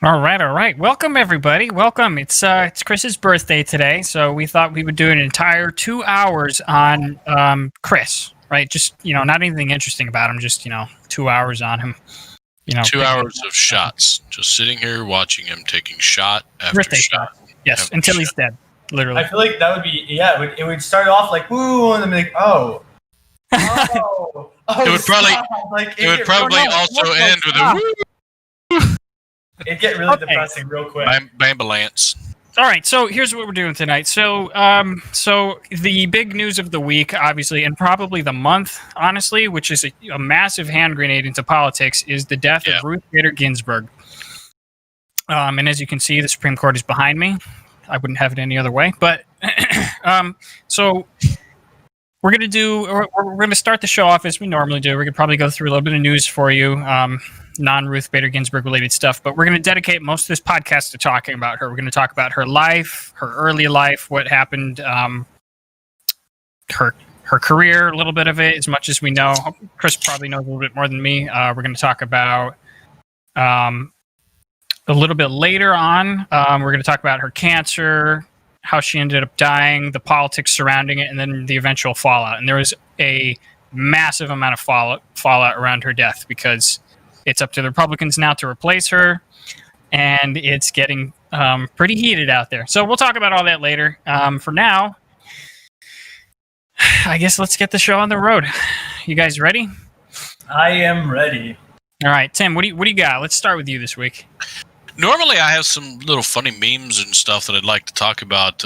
All right. Welcome everybody. Welcome. It's Chris's birthday today, so we thought we would do an entire 2 hours on Chris. Right? Just not anything interesting about him. Just 2 hours on him. 2 hours of shots. Just sitting here watching him taking shot after birthday shot. Yes, after until shot. he's dead. Literally. I feel like that would be it would start off like woo and then be like It would probably also end with a woo. It'd get really depressing real quick. Ambulance. All right, so here's what we're doing tonight. So the big news of the week, obviously, and probably the month, honestly, which is a massive hand grenade into politics, is the death of Ruth Bader Ginsburg. And as you can see, the Supreme Court is behind me. I wouldn't have it any other way. But so we're gonna start the show off as we normally do. We're gonna probably go through a little bit of news for you. Non-Ruth Bader Ginsburg related stuff, but we're going to dedicate most of this podcast to talking about her. We're going to talk about her life, her early life, what happened, her career, a little bit of it, as much as we know. Chris probably knows a little bit more than me. We're going to talk about a little bit later on. We're going to talk about her cancer, how she ended up dying, the politics surrounding it, and then the eventual fallout. And there was a massive amount of fallout around her death because it's up to the Republicans now to replace her, and it's getting pretty heated out there. So we'll talk about all that later. For now, I guess let's get the show on the road. You guys ready? I am ready. All right, Tim, what do you got? Let's start with you this week. Normally, I have some little funny memes and stuff that I'd like to talk about,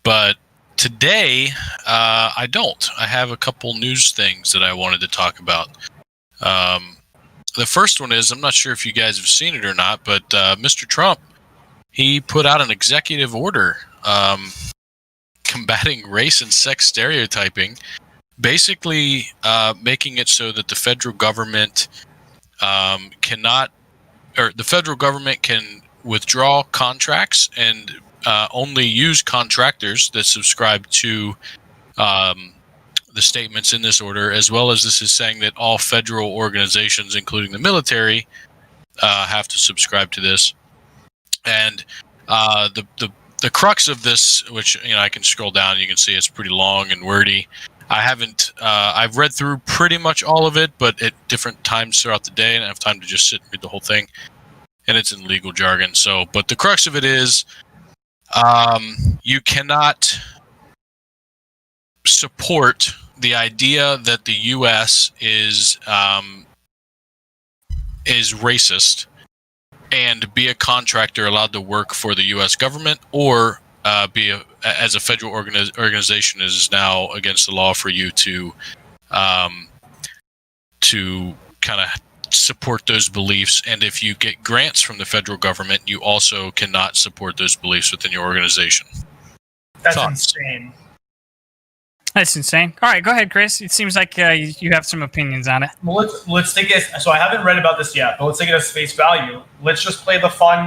but today I don't. I have a couple news things that I wanted to talk about. The first one is, I'm not sure if you guys have seen it or not, but Mr. Trump, he put out an executive order combating race and sex stereotyping, basically making it so that the federal government the federal government can withdraw contracts and only use contractors that subscribe to the statements in this order, as well as this is saying that all federal organizations, including the military, have to subscribe to this. And the crux of this, which I can scroll down, you can see it's pretty long and wordy. I've read through pretty much all of it, but at different times throughout the day, and I have time to just sit and read the whole thing. And it's in legal jargon. So, but the crux of it is, you cannot support the idea that the U.S. is racist and be a contractor allowed to work for the U.S. government, or as a federal organization is now against the law for you to kind of support those beliefs. And if you get grants from the federal government, you also cannot support those beliefs within your organization. That's insane. That's insane. All right, go ahead, Chris. It seems like you have some opinions on it. Well, let's take it. So I haven't read about this yet, but let's take it as face value. Let's just play the fun,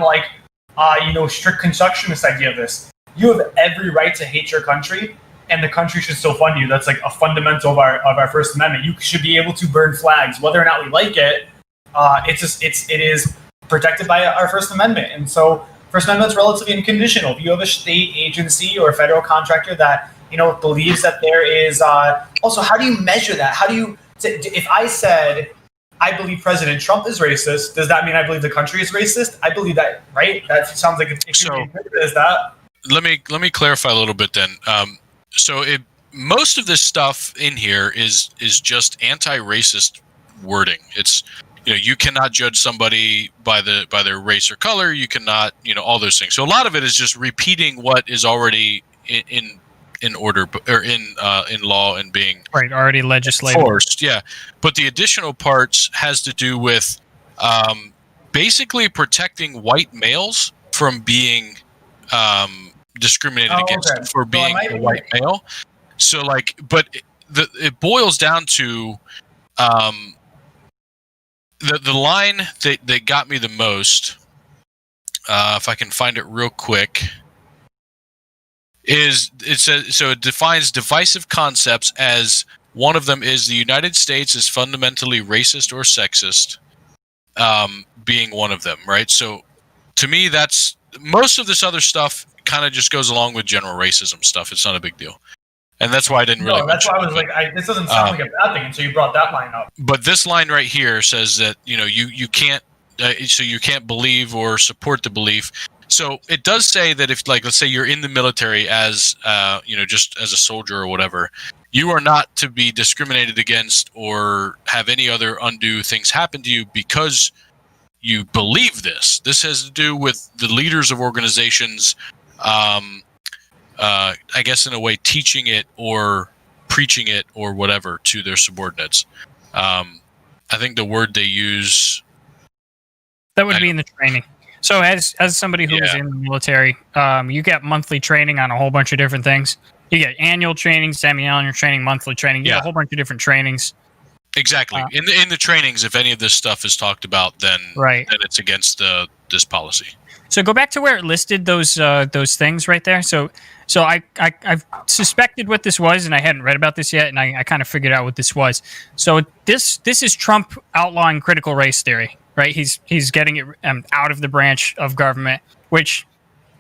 strict constructionist idea of this. You have every right to hate your country, and the country should still fund you. That's like a fundamental of our First Amendment. You should be able to burn flags, whether or not we like it. It is protected by our First Amendment, and so First Amendment is relatively unconditional. If you have a state agency or a federal contractor that believes that there is also, how do you measure that? If I said I believe President Trump is racist, does that mean I believe the country is racist? I believe that, right? That sounds like is that. Let me clarify a little bit then. Most of this stuff in here is just anti-racist wording. It's you cannot judge somebody by their race or color. You cannot all those things. So a lot of it is just repeating what is already in order or in law and being already legislated. Enforced, yeah. But the additional parts has to do with basically protecting white males from being discriminated against for being a white male. So but it boils down to the line that got me the most, if I can find it real quick, is it defines divisive concepts as one of them is the United States is fundamentally racist or sexist. being one of them, right? So to me, that's most of this other stuff kind of just goes along with general racism stuff. It's not a big deal. And that's why I didn't really. No, that's why I was like, this doesn't sound like a bad thing until you brought that line up. But this line right here says that you can't, so you can't believe or support the belief. So it does say that if, like, let's say you're in the military as just as a soldier or whatever, you are not to be discriminated against or have any other undue things happen to you because you believe this. This has to do with the leaders of organizations. I guess in a way teaching it or preaching it or whatever to their subordinates. I think the word they use... That would be in the training. So as somebody who is in the military, you get monthly training on a whole bunch of different things. You get annual training, semi-annual training, monthly training. You get a whole bunch of different trainings. Exactly. In the trainings, if any of this stuff is talked about, then it's against this policy. So go back to where it listed those things right there. So I've suspected what this was, and I hadn't read about this yet, and I kind of figured out what this was. So this is Trump outlawing critical race theory, right? He's getting it out of the branch of government, which,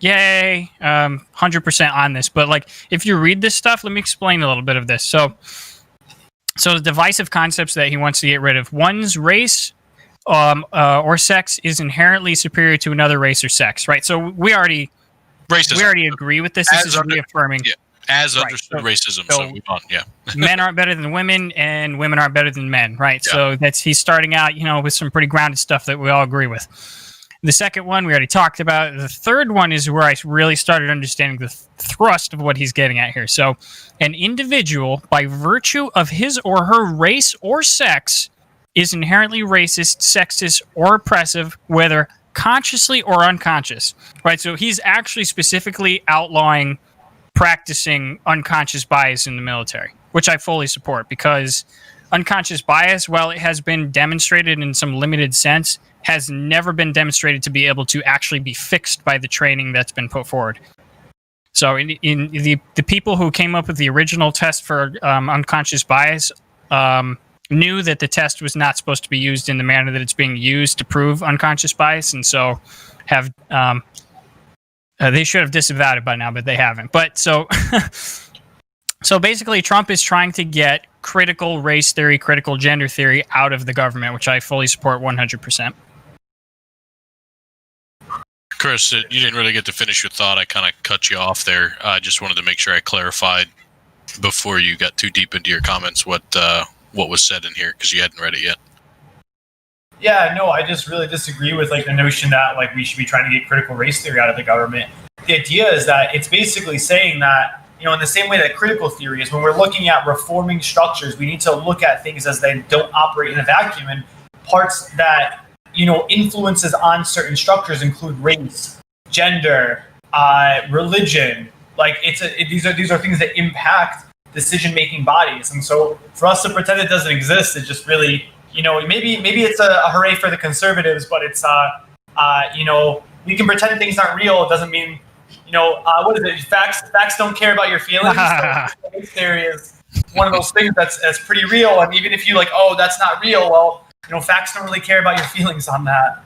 yay, 100% on this. But like, if you read this stuff, let me explain a little bit of this. So the divisive concepts that he wants to get rid of: one's race or sex is inherently superior to another race or sex, right? So we already agree with this. This is reaffirming. Yeah, as understood racism. So move on. Yeah. Men aren't better than women, and women aren't better than men, right? Yeah. So he's starting out, with some pretty grounded stuff that we all agree with. The second one we already talked about. The third one is where I really started understanding the thrust of what he's getting at here. So an individual, by virtue of his or her race or sex, is inherently racist, sexist, or oppressive, whether consciously or unconscious, right? So he's actually specifically outlawing practicing unconscious bias in the military, which I fully support, because unconscious bias, while it has been demonstrated in some limited sense, has never been demonstrated to be able to actually be fixed by the training that's been put forward. So in the people who came up with the original test for unconscious bias knew that the test was not supposed to be used in the manner that it's being used to prove unconscious bias, and so have they should have disavowed it by now, but they haven't. But so basically, Trump is trying to get critical race theory, critical gender theory out of the government, which I fully support 100%. Chris, you didn't really get to finish your thought. I kind of cut you off there. I just wanted to make sure I clarified before you got too deep into your comments what was said in here, because you hadn't read it yet. Yeah, no, I just really disagree with the notion that we should be trying to get critical race theory out of the government. The idea is that it's basically saying that, in the same way that critical theory is, when we're looking at reforming structures, we need to look at things as they don't operate in a vacuum, and parts that, influences on certain structures include race, gender, religion. These are things that impact decision-making bodies, and so for us to pretend it doesn't exist, it just really, maybe it's a hooray for the conservatives, but it's we can pretend things aren't real. It doesn't mean, what is it? Facts don't care about your feelings. So race theory is one of those things that's pretty real, and even if you that's not real, well, facts don't really care about your feelings on that.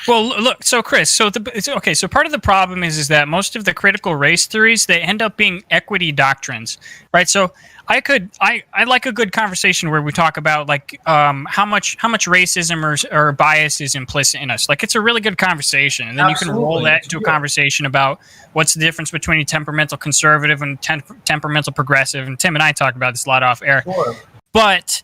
Well, look, so Chris, so part of the problem is that most of the critical race theories, they end up being equity doctrines, right? So I like a good conversation where we talk about how much racism or bias is implicit in us. It's a really good conversation, and then Absolutely. You can roll that into a conversation about what's the difference between a temperamental conservative and temperamental progressive. And Tim and I talk about this a lot off air. Sure. But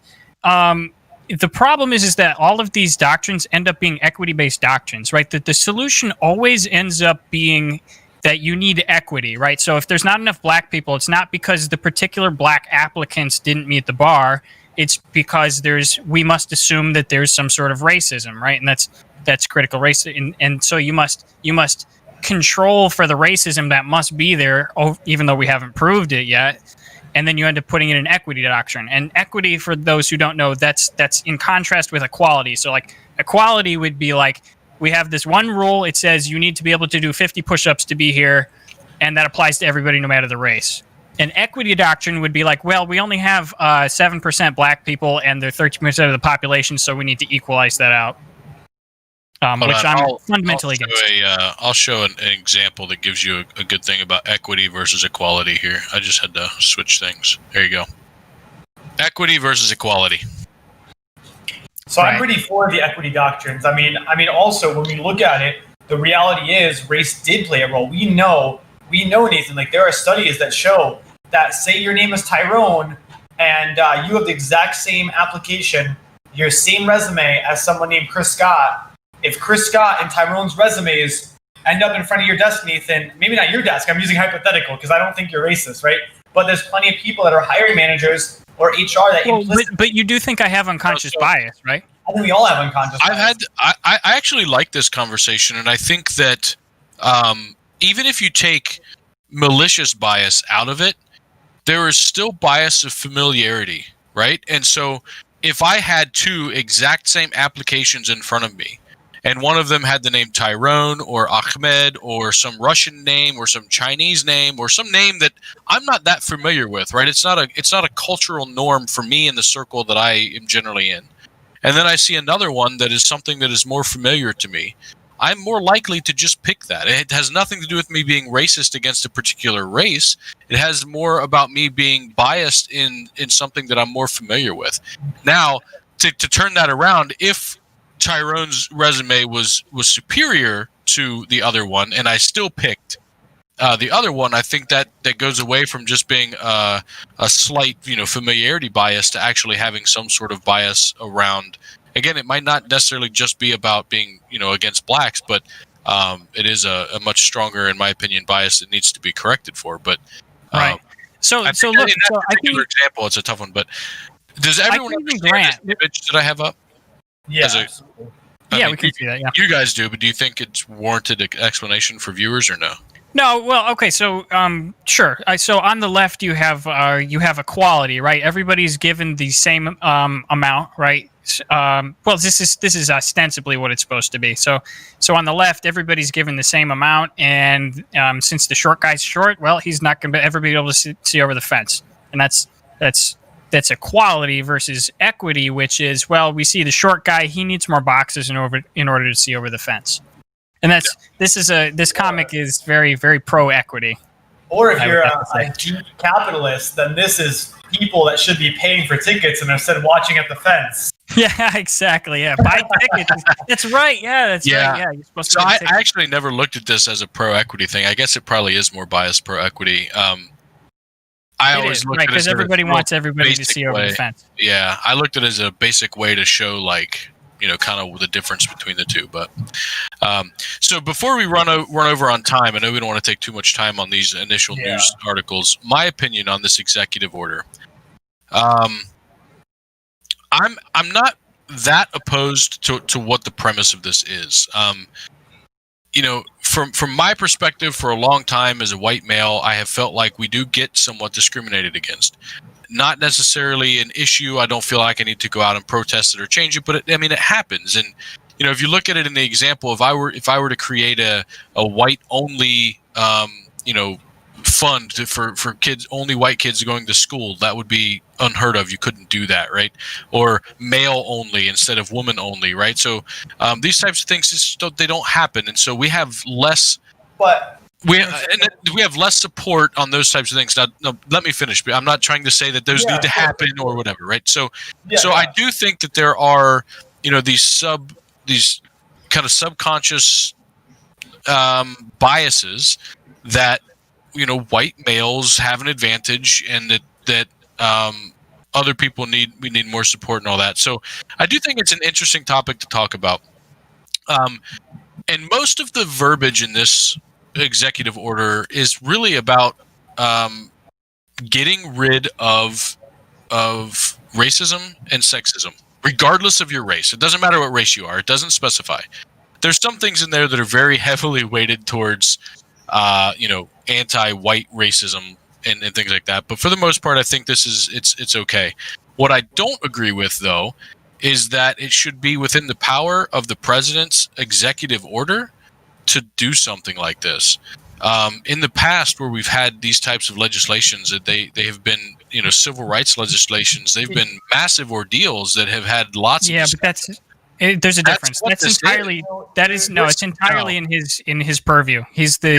the problem is that all of these doctrines end up being equity-based doctrines, right? That the solution always ends up being that you need equity, right? So if there's not enough black people, it's not because the particular black applicants didn't meet the bar. It's because we must assume that there's some sort of racism, right? And that's critical race, and so you must control for the racism that must be there, even though we haven't proved it yet. And then you end up putting in an equity doctrine. And equity, for those who don't know, that's in contrast with equality. So equality would be we have this one rule. It says you need to be able to do 50 push-ups to be here, and that applies to everybody no matter the race. An equity doctrine would be well, we only have 7% black people, and they're 13% of the population, so we need to equalize that out. which I'm fundamentally against. I'll show an example that gives you a good thing about equity versus equality here. I just had to switch things. There you go. Equity versus equality. So I'm pretty for the equity doctrines. I mean, also when we look at it, the reality is race did play a role. We know, Nathan. Like there are studies that show that, say your name is Tyrone, and you have the exact same application, your same resume as someone named Chris Scott. If Chris Scott and Tyrone's resumes end up in front of your desk, Nathan, maybe not your desk, I'm using hypothetical because I don't think you're racist, right? But there's plenty of people that are hiring managers or HR that but you do think I have unconscious bias, right? I think we all have unconscious bias. I actually like this conversation, and I think that even if you take malicious bias out of it, there is still bias of familiarity, right? And so if I had two exact same applications in front of me, and one of them had the name Tyrone or Ahmed or some Russian name or some Chinese name or some name that I'm not that familiar with, right? It's not a cultural norm for me in the circle that I am generally in. And then I see another one that is something that is more familiar to me. I'm more likely to just pick that. It has nothing to do with me being racist against a particular race. It has more about me being biased in something that I'm more familiar with. Now, to turn that around, if Tyrone's resume was superior to the other one, and I still picked the other one, I think that goes away from just being a slight, familiarity bias to actually having some sort of bias around. Again, it might not necessarily just be about being, against blacks, but it is a much stronger, in my opinion, bias that needs to be corrected for. But right. So look, in that particular example, it's a tough one. But does everyone understand this image that I have up? Yeah. We can see that. Yeah. You guys do, but do you think it's warranted explanation for viewers or no? No, well, okay, so sure. So on the left, you have equality, right? Everybody's given the same amount, right? Well, this is ostensibly what it's supposed to be. So on the left, everybody's given the same amount, and since the short guy's short, well, he's not going to ever be able to see over the fence, and that's equality versus equity, which is, well, we see the short guy, he needs more boxes in order to see over the fence. And this comic is very, very pro equity. Or if you're a deep capitalist, then this is people that should be paying for tickets and instead of watching at the fence. Yeah, exactly. Yeah, buy tickets. That's right. Yeah, that's right. Yeah, you're supposed to. So I actually never looked at this as a pro equity thing. I guess it probably is more biased pro equity. I always look at it because everybody wants everybody to see over the fence. Yeah, I looked at it as a basic way to show kind of the difference between the two. But so before we run over on time, I know we don't want to take too much time on these initial news articles. My opinion on this executive order, I'm not that opposed to what the premise of this is. From my perspective, for a long time as a white male, I have felt like we do get somewhat discriminated against. Not necessarily an issue. I don't feel like I need to go out and protest it or change it, but it happens. And if you look at it in the example, if I were to create a white only fund for kids, only white kids going to school, that would be unheard of. You couldn't do that, right? Or male only instead of woman only, right? So these types of things they don't happen, and so we have less. But we have less support on those types of things. Now, no, let me finish. I'm not trying to say that those need to happen or whatever, right? So, I do think that there are, these kind of subconscious biases that white males have an advantage, and that other people we need more support and all that. So, I do think it's an interesting topic to talk about. And most of the verbiage in this executive order is really about getting rid of racism and sexism, regardless of your race. It doesn't matter what race you are. It doesn't specify. There's some things in there that are very heavily weighted towards, anti-white racism and things like that. But for the most part, I think it's okay. What I don't agree with, though, is that it should be within the power of the president's executive order to do something like this. In the past, where we've had these types of legislations, that they have been, civil rights legislations, they've been massive ordeals that have had lots of. Yeah, but There's a difference. That's entirely. That is no. It's entirely in his purview. He's the.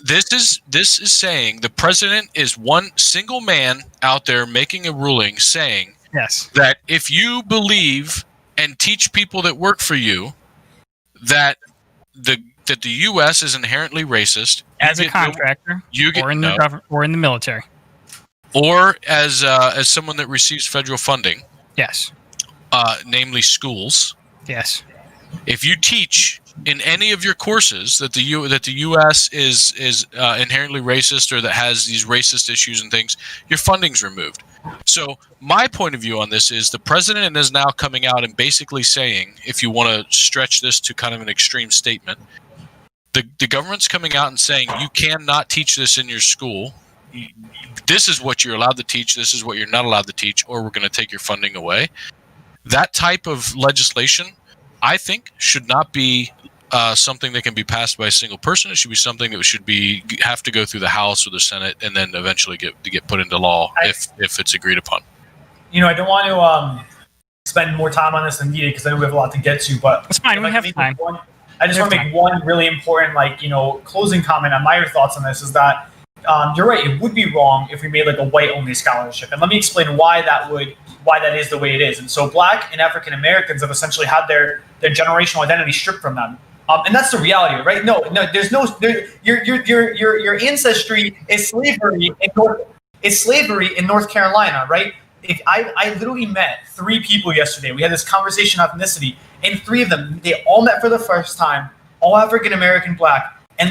This is saying the president is one single man out there making a ruling saying that if you believe and teach people that work for you that the U.S. is inherently racist as a contractor, or in the government, or in the military, or as someone that receives federal funding. Yes. Namely schools. Yes. If you teach in any of your courses that the U.S. is inherently racist or that has these racist issues and things, your funding's removed. So my point of view on this is the president is now coming out and basically saying, if you want to stretch this to kind of an extreme statement, the government's coming out and saying you cannot teach this in your school. This is what you're allowed to teach. This is what you're not allowed to teach, or we're going to take your funding away. That type of legislation, I think, should not be something that can be passed by a single person. It should be something that have to go through the House or the Senate and then eventually get put into law if it's agreed upon. I don't want to spend more time on this than needed because I know we have a lot to get to. But it's fine. We have time. I just want to make one really important, closing comment on my thoughts on this is that you're right. It would be wrong if we made a white-only scholarship, and let me explain why that is the way it is. And so, Black and African Americans have essentially had their generational identity stripped from them, and that's the reality, right? No. There's no. Your ancestry is slavery in North Carolina, right? If I literally met 3 people yesterday. We had this conversation on ethnicity, and 3 of them, they all met for the first time, all African American Black, and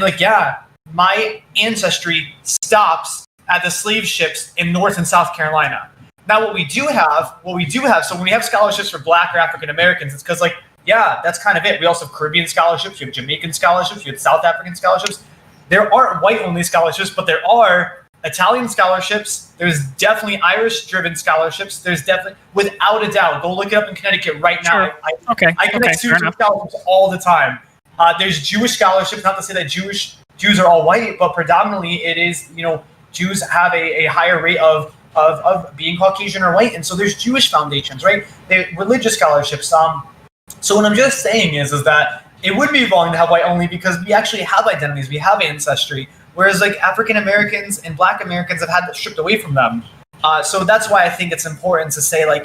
my ancestry stops at the slave ships in North and South Carolina. Now, what we do have, so when we have scholarships for Black or African Americans, it's because, that's kind of it. We also have Caribbean scholarships, you have Jamaican scholarships, you have South African scholarships. There aren't white-only scholarships, but there are Italian scholarships. There's definitely Irish-driven scholarships. There's definitely, without a doubt, go look it up in Connecticut right now. Sure. I connect students with scholarships all the time. There's Jewish scholarships, not to say that Jews are all white, but predominantly it is, Jews have a higher rate of being Caucasian or white. And so there's Jewish foundations, right? Religious scholarships. So what I'm just saying is that it would be wrong to have white only because we actually have identities, we have ancestry, whereas African Americans and Black Americans have had that stripped away from them. So that's why I think it's important to say now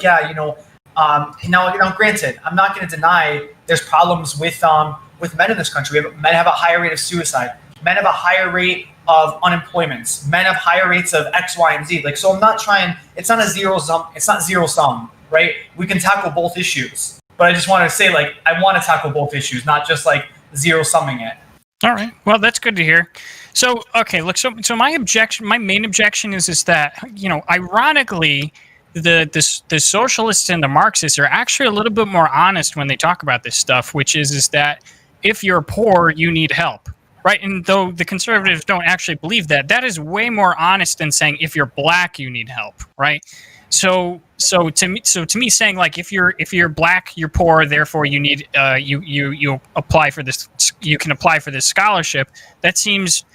granted, I'm not going to deny there's problems with men in this country. Men have a higher rate of suicide. Men have a higher rate of unemployment. Men have higher rates of X, Y, and Z. So I'm not trying. It's not a zero sum. It's not zero sum, right? We can tackle both issues, but I just want to say I want to tackle both issues, not just zero summing it. All right. Well, that's good to hear. So okay, look. So my main objection is that ironically, the socialists and the Marxists are actually a little bit more honest when they talk about this stuff, which is that if you're poor, you need help. Right, and though the conservatives don't actually believe that is way more honest than saying if you're Black, you need help. Right, so to me, saying if you're Black, you're poor, therefore you need you apply for this. You can apply for this scholarship. It seems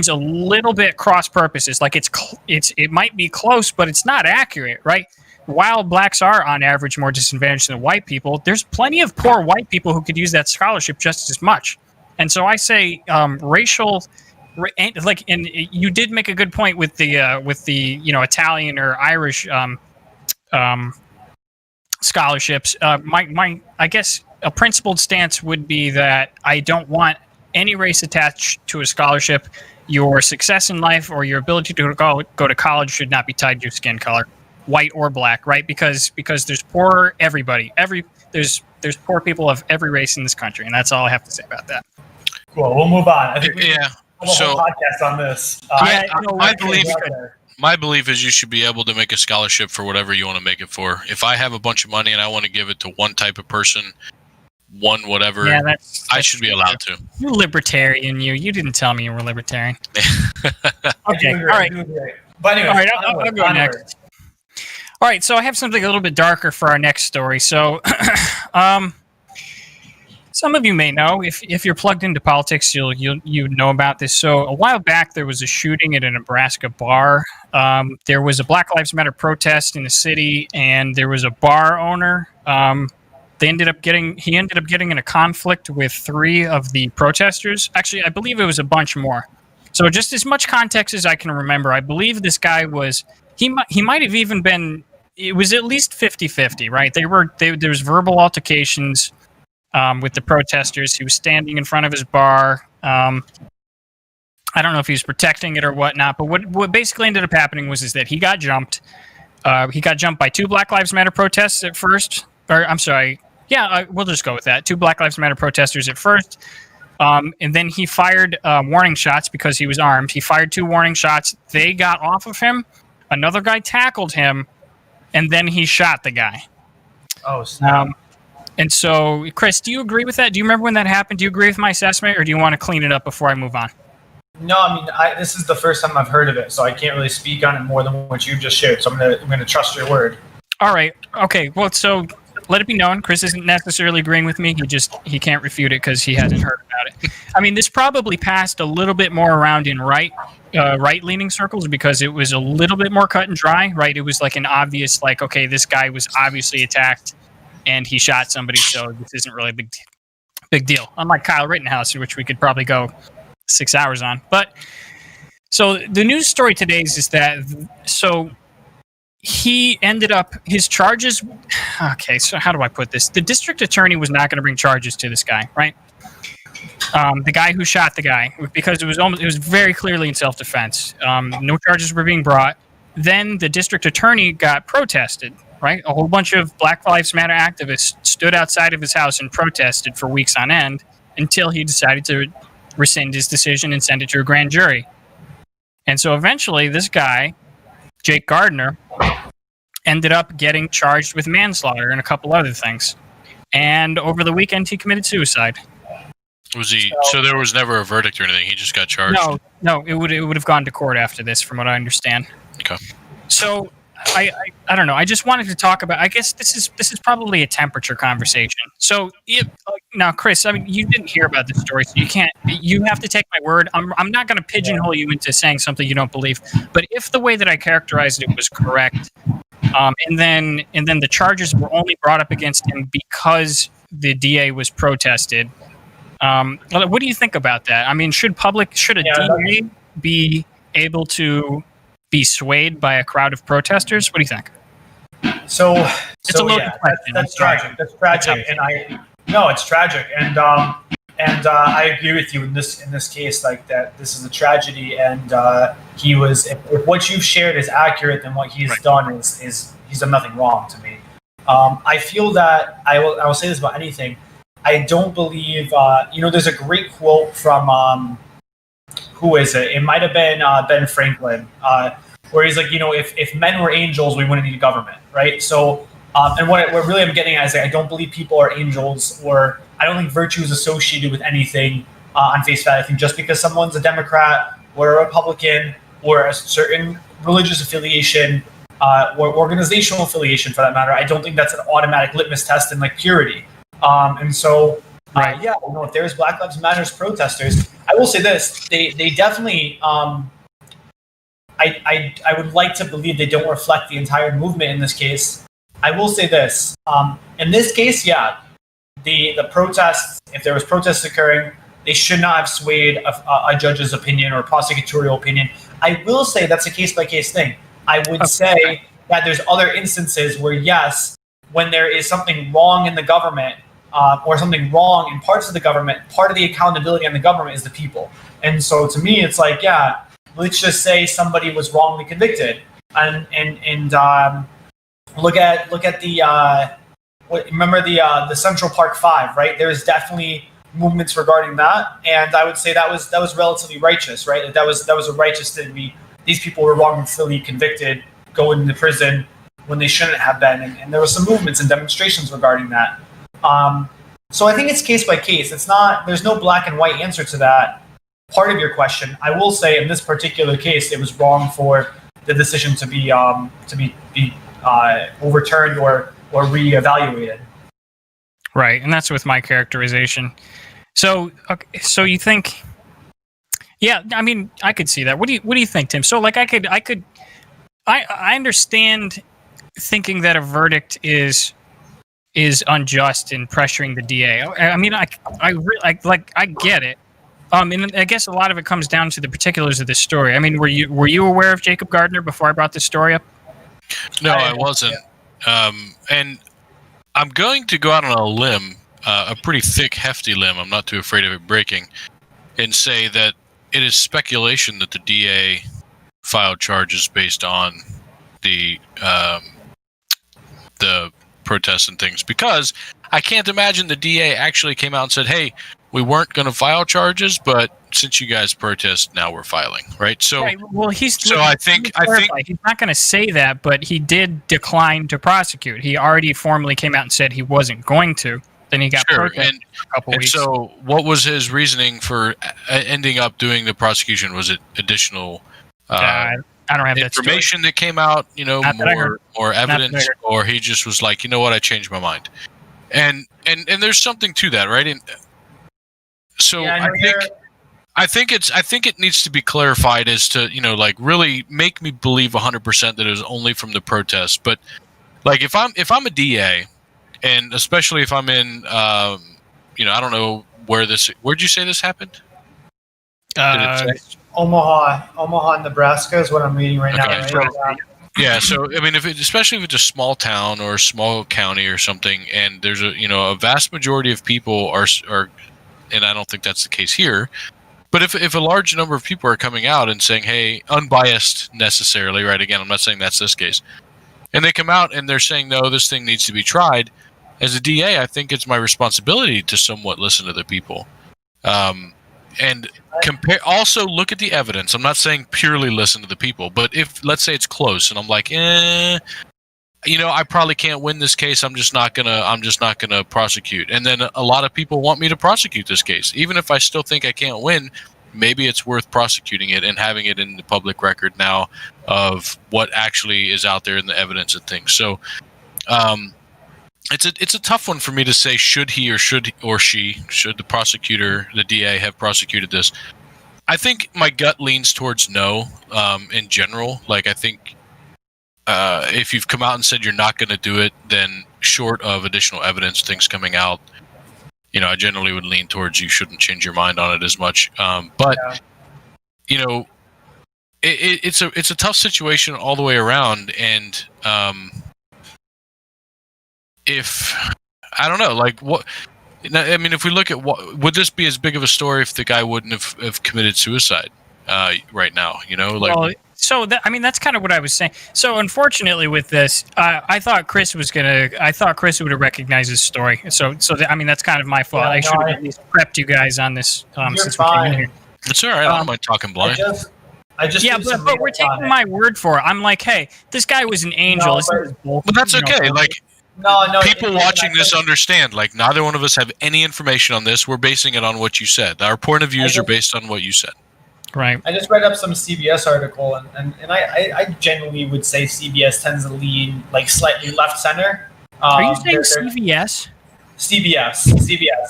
a little bit cross purposes. It might be close, but it's not accurate. Right. While Blacks are on average more disadvantaged than white people, there's plenty of poor white people who could use that scholarship just as much. And so I say racial, and you did make a good point with the Italian or Irish scholarships. My I guess a principled stance would be that I don't want any race attached to a scholarship. Your success in life or your ability to go to college should not be tied to your skin color, white or Black, right? Because there's poor everybody. There's poor people of every race in this country, and that's all I have to say about that. Cool. We'll move on. I think we have a whole whole podcast on this. My belief is you should be able to make a scholarship for whatever you want to make it for. If I have a bunch of money and I want to give it to one type of person, one whatever, I should be allowed to. You're libertarian. You didn't tell me you were libertarian. Okay. All right. But anyway, all right. I'll go next. All right. So I have something a little bit darker for our next story. So, some of you may know, if you're plugged into politics, you know about this. So a while back, there was a shooting at a Nebraska bar. There was a Black Lives Matter protest in the city, and there was a bar owner. he ended up getting in a conflict with 3 of the protesters. Actually, I believe it was a bunch more. So just as much context as I can remember, I believe this guy was he might have even been. It was at least 50-50, right? There was verbal altercations with the protesters. He was standing in front of his bar. I don't know if he was protecting it or whatnot, but what basically ended up happening was that he got jumped. He got jumped by 2 Black Lives Matter protests at first. Or I'm sorry. Yeah, we'll just go with that. 2 Black Lives Matter protesters at first. And then he fired warning shots because he was armed. He fired 2 warning shots. They got off of him. Another guy tackled him, and then he shot the guy. Oh, snap. And so, Chris, do you agree with that? Do you remember when that happened? Do you agree with my assessment, or do you want to clean it up before I move on? No, I mean, this is the first time I've heard of it, so I can't really speak on it more than what you just shared. So I'm gonna trust your word. All right. Okay. Well, so let it be known, Chris isn't necessarily agreeing with me. He can't refute it because he hasn't heard about it. I mean, this probably passed a little bit more around in right-leaning circles because it was a little bit more cut and dry, right? It was like an obvious, like, okay, this guy was obviously attacked and he shot somebody, so this isn't really a big deal. Unlike Kyle Rittenhouse, which we could probably go 6 hours on. But so the news story today is that he ended up his charges. Okay, so how do I put this? The district attorney was not going to bring charges to this guy, right? The guy who shot the guy, because it was very clearly in self-defense. No charges were being brought. Then the district attorney got protested, right? A whole bunch of Black Lives Matter activists stood outside of his house and protested for weeks on end until he decided to rescind his decision and send it to a grand jury. And so eventually this guy, Jake Gardner, ended up getting charged with manslaughter and a couple other things. And over the weekend, he committed suicide. Was he? So there was never a verdict or anything. He just got charged. No, it would have gone to court after this, from what I understand. Okay. So I don't know. I just wanted to talk about. I guess this is probably a temperature conversation. So now, Chris, I mean, you didn't hear about this story, so you can't. You have to take my word. I'm not going to pigeonhole you into saying something you don't believe. But if the way that I characterized it was correct, and then the charges were only brought up against him because the DA was protested. What do you think about that? I mean, should a DA be able to be swayed by a crowd of protesters? What do you think? So it's a loaded question. That's tragic. That's tragic, it's tragic, and I agree with you in this case. Like that, this is a tragedy, and he was. If what you've shared is accurate, then what he's done is he's done nothing wrong to me. I feel that I will say this about anything. I don't believe. There's a great quote from who is it? It might have been Ben Franklin, where he's like, if men were angels, we wouldn't need a government, right? So, and what really I'm getting at is I don't believe people are angels, or I don't think virtue is associated with anything on face value. I think just because someone's a Democrat or a Republican or a certain religious affiliation or organizational affiliation, for that matter, I don't think that's an automatic litmus test in like purity. If there's Black Lives Matter protesters, I will say this: they definitely. I would like to believe they don't reflect the entire movement in this case. I will say this: in this case, the protests. If there was protests occurring, they should not have swayed a judge's opinion or prosecutorial opinion. I will say that's a case-by-case thing. I would say that there's other instances where, yes, when there is something wrong in the government or something wrong in parts of the government, part of the accountability on the government is the people. And so to me, it's like, let's just say somebody was wrongly convicted, and look at the remember the Central Park 5, right? There's definitely movements regarding that, and I would say that was relatively righteous, right? That was a righteous thing. These people were wrongfully convicted, going into prison when they shouldn't have been, and there were some movements and demonstrations regarding that. So I think it's case by case. There's no black and white answer to that part of your question. I will say in this particular case, it was wrong for the decision to be overturned or reevaluated. Right, and that's with my characterization. So you think? Yeah, I mean, I could see that. What do you think, Tim? So, like, I understand thinking that a verdict is is unjust in pressuring the DA. I mean, I get it. And I guess a lot of it comes down to the particulars of this story. I mean, were you aware of Jacob Gardner before I brought this story up? No, I wasn't. And I'm going to go out on a limb, a pretty thick, hefty limb. I'm not too afraid of it breaking, and say that it is speculation that the DA filed charges based on the protests and things, because I can't imagine the DA actually came out and said, "Hey, we weren't going to file charges, but since you guys protest, now we're filing." Right? So, right. Well, I think he's not going to say that, but he did decline to prosecute. He already formally came out and said he wasn't going to. Then he got protested for a couple weeks. So, what was his reasoning for ending up doing the prosecution? Was it additional? I don't have information that came out, more evidence, or he just was like, you know what, I changed my mind, and there's something to that, right? And so yeah, I think it needs to be clarified as to, really make me believe 100% that it was only from the protests. But like if I'm a DA, and especially if I'm in, I don't know where'd you say this happened? Omaha, Nebraska is what I'm reading right now. Right? Yeah, so I mean, especially if it's a small town or a small county or something, and there's a vast majority of people are, and I don't think that's the case here, but if a large number of people are coming out and saying, hey, unbiased necessarily, right? Again, I'm not saying that's this case, and they come out and they're saying, no, this thing needs to be tried. As a DA, I think it's my responsibility to somewhat listen to the people. And also look at the evidence. I'm not saying purely listen to the people, but if, let's say it's close and I'm like, I probably can't win this case. I'm just not gonna prosecute. And then a lot of people want me to prosecute this case. Even if I still think I can't win, maybe it's worth prosecuting it and having it in the public record now of what actually is out there in the evidence and things. So, it's a tough one for me to say. Should he or should the prosecutor, the DA, have prosecuted this? I think my gut leans towards no. In general, like I think if you've come out and said you're not going to do it, then short of additional evidence, things coming out, I generally would lean towards you shouldn't change your mind on it as much. It's a tough situation all the way around, and if I don't know, like what I mean, if we look at would this be as big of a story if the guy wouldn't have committed suicide right now? Well, so that's kind of what I was saying. So unfortunately, with this, I thought Chris would have recognized his story. So that's kind of my fault. I should have at least prepped you guys on this since we came in here. It's all right. I don't mind talking blind. But we're taking my word for it. I'm like, hey, this guy was an angel. But that's okay. No. People watching this understand. Like, neither one of us have any information on this. We're basing it on what you said. Our point of views are based on what you said. Right. I just read up some CBS article, and I genuinely would say CBS tends to lean like slightly left center. Are you saying CBS? CBS.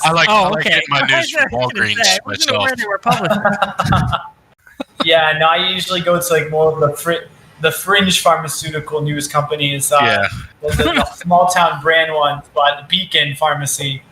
I like getting my news from Walgreens myself. Where they were published. Yeah, no, I usually go to like more of the fringe pharmaceutical news companies, the small town brand ones, but Beacon Pharmacy.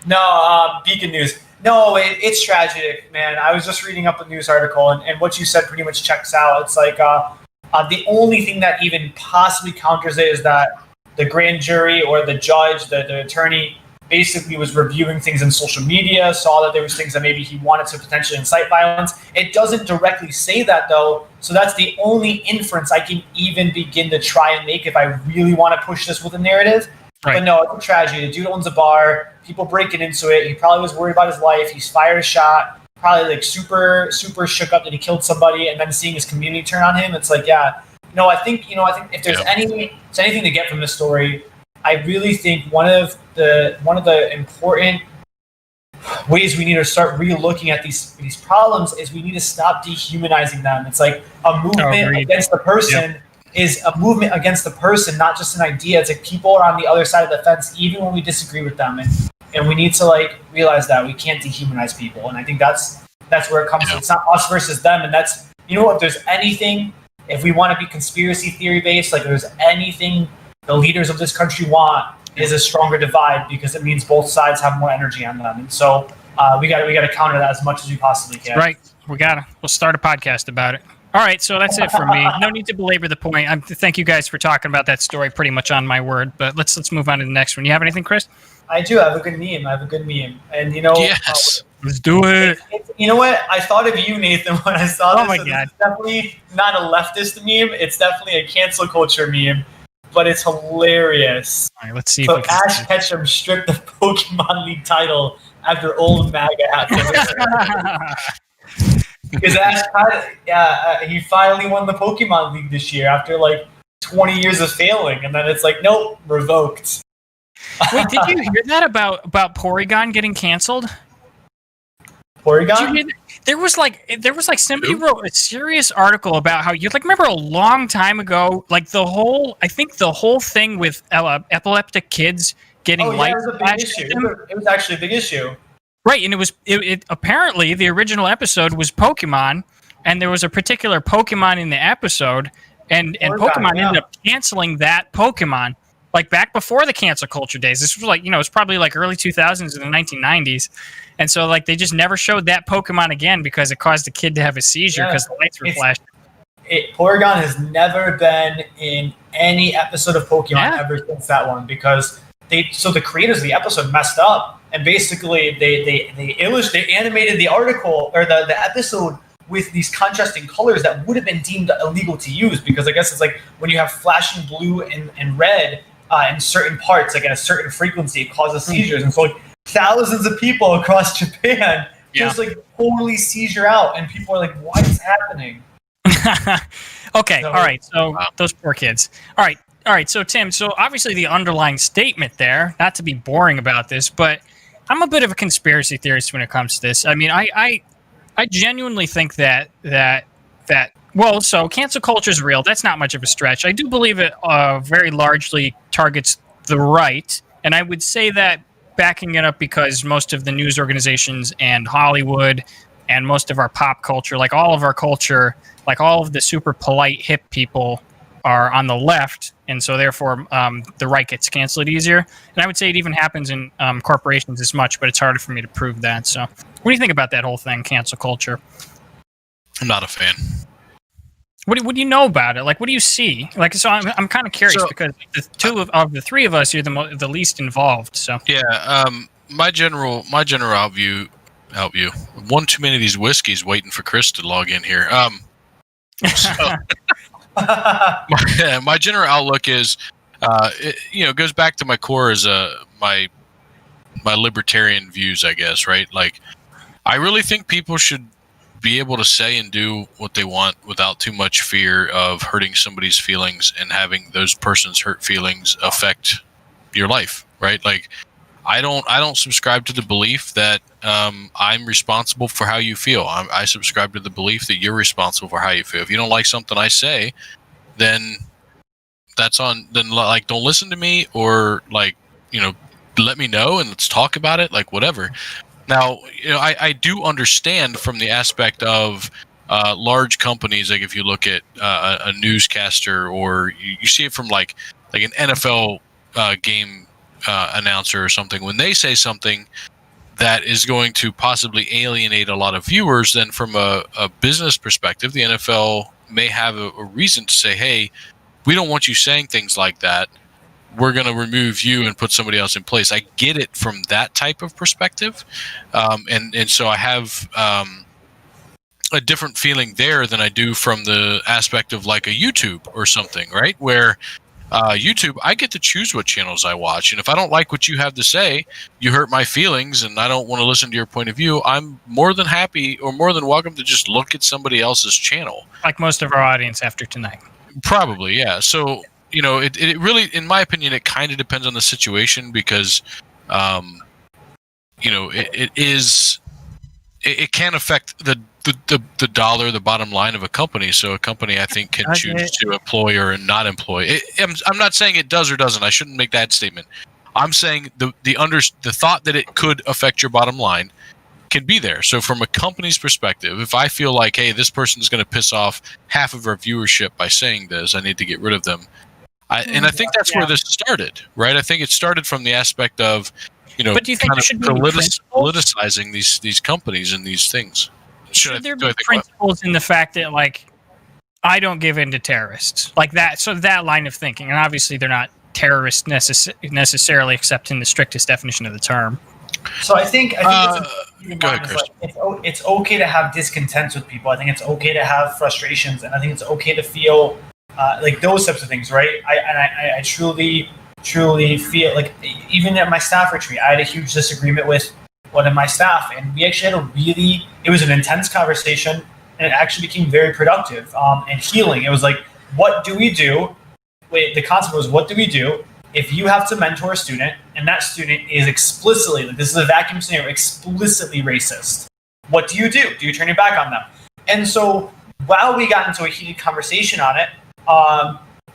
No, Beacon News. No, it's tragic, man. I was just reading up a news article, and what you said pretty much checks out. It's like the only thing that even possibly counters it is that the grand jury or the judge, the attorney, basically was reviewing things in social media, saw that there was things that maybe he wanted to potentially incite violence. It doesn't directly say that, though, so that's the only inference I can even begin to try and make if I really want to push this with a narrative. Right. But no, it's a tragedy. The dude owns a bar, people breaking into it, he probably was worried about his life, he's fired a shot, probably like super, super shook up that he killed somebody, and then seeing his community turn on him, it's like, yeah. No, I think if there's anything to get from this story, I really think one of the important ways we need to start re-looking at these problems is we need to stop dehumanizing them. It's like a movement against the person is a movement against the person, not just an idea. It's like people are on the other side of the fence, even when we disagree with them, and we need to realize that we can't dehumanize people. And I think that's where it comes to. It's not us versus them, and that's if there's anything, if we want to be conspiracy theory based, if there's anything the leaders of this country want, is a stronger divide because it means both sides have more energy on them. And so we got to counter that as much as we possibly can. Right. We'll start a podcast about it. All right, so that's it for me. No need to belabor the point. Thank you guys for talking about that story pretty much on my word, but let's move on to the next one. You have anything, Chris? I do. I have a good meme. And yes. Let's do it. You know what? I thought of you, Nathan, when I saw this. Oh my God. It's definitely not a leftist meme. It's definitely a cancel culture meme, but it's hilarious. All right, let's see. So Ash Ketchum stripped the Pokemon League title after old MAGA hats. Because Ash, he finally won the Pokemon League this year after like 20 years of failing, and then it's like, nope, revoked. Wait, did you hear that about Porygon getting canceled? Porygon? There was like somebody wrote a serious article about how remember a long time ago, like the whole thing with epileptic kids getting light. It was a big issue. It was actually a big issue. Right, and it apparently the original episode was Pokemon, and there was a particular Pokemon in the episode, and Pokemon ended up canceling that Pokemon, like back before the cancel culture days. This was like, it's probably like early 2000s in the 1990s, and so like they just never showed that Pokemon again because it caused the kid to have a seizure because the lights were flashing. Porygon has never been in any episode of Pokemon ever since that one because the creators of the episode messed up. And basically, they animated the article or the episode with these contrasting colors that would have been deemed illegal to use because I guess it's like when you have flashing blue and red in certain parts, like at a certain frequency, it causes seizures. And so like thousands of people across Japan just like totally seizure out, and people are like, "What is happening?" Okay, all right. So those poor kids. All right. So Tim, obviously the underlying statement there, not to be boring about this, but I'm a bit of a conspiracy theorist when it comes to this. I mean, I genuinely think that cancel culture is real. That's not much of a stretch. I do believe it very largely targets the right, and I would say that backing it up because most of the news organizations and Hollywood and most of our pop culture, like all of our culture, like all of the super polite hip people are on the left, and so therefore the right gets canceled easier. And I would say it even happens in corporations as much, but it's harder for me to prove that. So what do you think about that whole thing, cancel culture? I'm not a fan. What do you know about it? Like, what do you see? Like, so I'm kind of curious because the two of the three of us, you're the least involved. So yeah, my general outview. One too many of these whiskeys waiting for Chris to log in here. My general outlook is, it goes back to my core as my libertarian views, I guess, right? Like, I really think people should be able to say and do what they want without too much fear of hurting somebody's feelings and having those persons' hurt feelings affect your life, right? Like, I don't subscribe to the belief that I'm responsible for how you feel. I subscribe to the belief that you're responsible for how you feel. If you don't like something I say, then that's on. Then like, don't listen to me, or like, let me know and let's talk about it. Like, whatever. Now, I do understand from the aspect of large companies. Like, if you look at a newscaster, or you see it from like an NFL game announcer or something, when they say something that is going to possibly alienate a lot of viewers, then from a business perspective, the NFL may have a reason to say, hey, we don't want you saying things like that. We're going to remove you and put somebody else in place. I get it from that type of perspective. And so I have a different feeling there than I do from the aspect of like a YouTube or something, right? Where YouTube, I get to choose what channels I watch. And if I don't like what you have to say, you hurt my feelings, and I don't want to listen to your point of view, I'm more than happy or more than welcome to just look at somebody else's channel. Like most of our audience after tonight. Probably, yeah. So, it really, in my opinion, it kind of depends on the situation because, it can affect the dollar, the bottom line of a company. So a company, I think, can choose to employ or not employ. I'm not saying it does or doesn't. I shouldn't make that statement. I'm saying the thought that it could affect your bottom line can be there. So from a company's perspective, if I feel like, hey, this person's going to piss off half of our viewership by saying this, I need to get rid of them. And I think that's where this started, right? I think it started from the aspect of, but do you think kind there of should be politicizing these companies and these things. Should there be principles in the fact that, like, I don't give in to terrorists like that? So that line of thinking, and obviously they're not terrorists necessarily, except in the strictest definition of the term. So I think it's okay to have discontents with people. I think it's okay to have frustrations, and I think it's okay to feel like those types of things, right? I truly feel like, even at my staff retreat, I had a huge disagreement with one of my staff, and we actually had it was an intense conversation, and it actually became very productive and healing. It was like, what do we do? The concept was, what do we do if you have to mentor a student and that student is explicitly, like, this is a vacuum scenario, explicitly racist? What do? Do you turn your back on them? And so while we got into a heated conversation on it,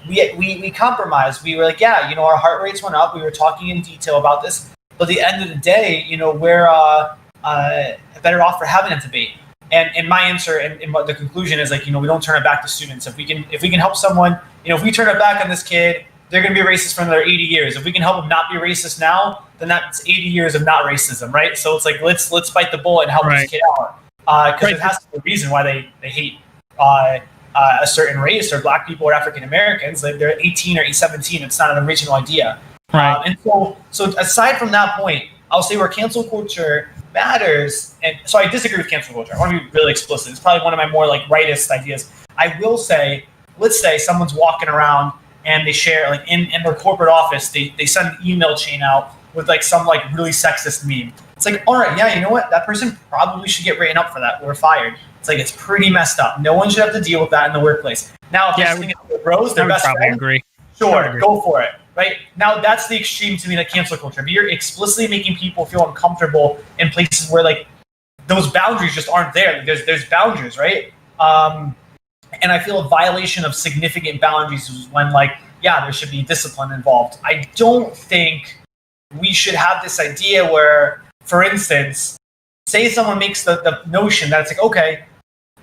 we compromised. We were like, yeah, our heart rates went up. We were talking in detail about this. But at the end of the day, we're better off for having a debate. And my answer and what the conclusion is, like, we don't turn it back to students. If we can help someone, if we turn it back on this kid, they're going to be racist for another 80 years. If we can help them not be racist now, then that's 80 years of not racism, right? So it's like, let's bite the bullet and help this kid out. Because it has to be a reason why they hate a certain race, or Black people or African Americans. Like, they're 18 or 17. It's not an original idea. Right. And so aside from that point, I'll say where cancel culture matters. And so I disagree with cancel culture. I want to be really explicit. It's probably one of my more, like, rightist ideas. I will say, let's say someone's walking around and they share, like, in their corporate office, they send an email chain out with, like, some, like, really sexist meme. It's like, all right, yeah, you know what? That person probably should get written up for that or fired. It's like, it's pretty messed up. No one should have to deal with that in the workplace. Now, if they're sitting at their bros, their best friend, agree. Sure, go for it. Right? Now, that's the extreme to me, like cancel culture. But you're explicitly making people feel uncomfortable in places where, like, those boundaries just aren't there. Like, there's boundaries, right? And I feel a violation of significant boundaries is when, like, yeah, there should be discipline involved. I don't think we should have this idea where, for instance, say someone makes the notion that it's like, okay,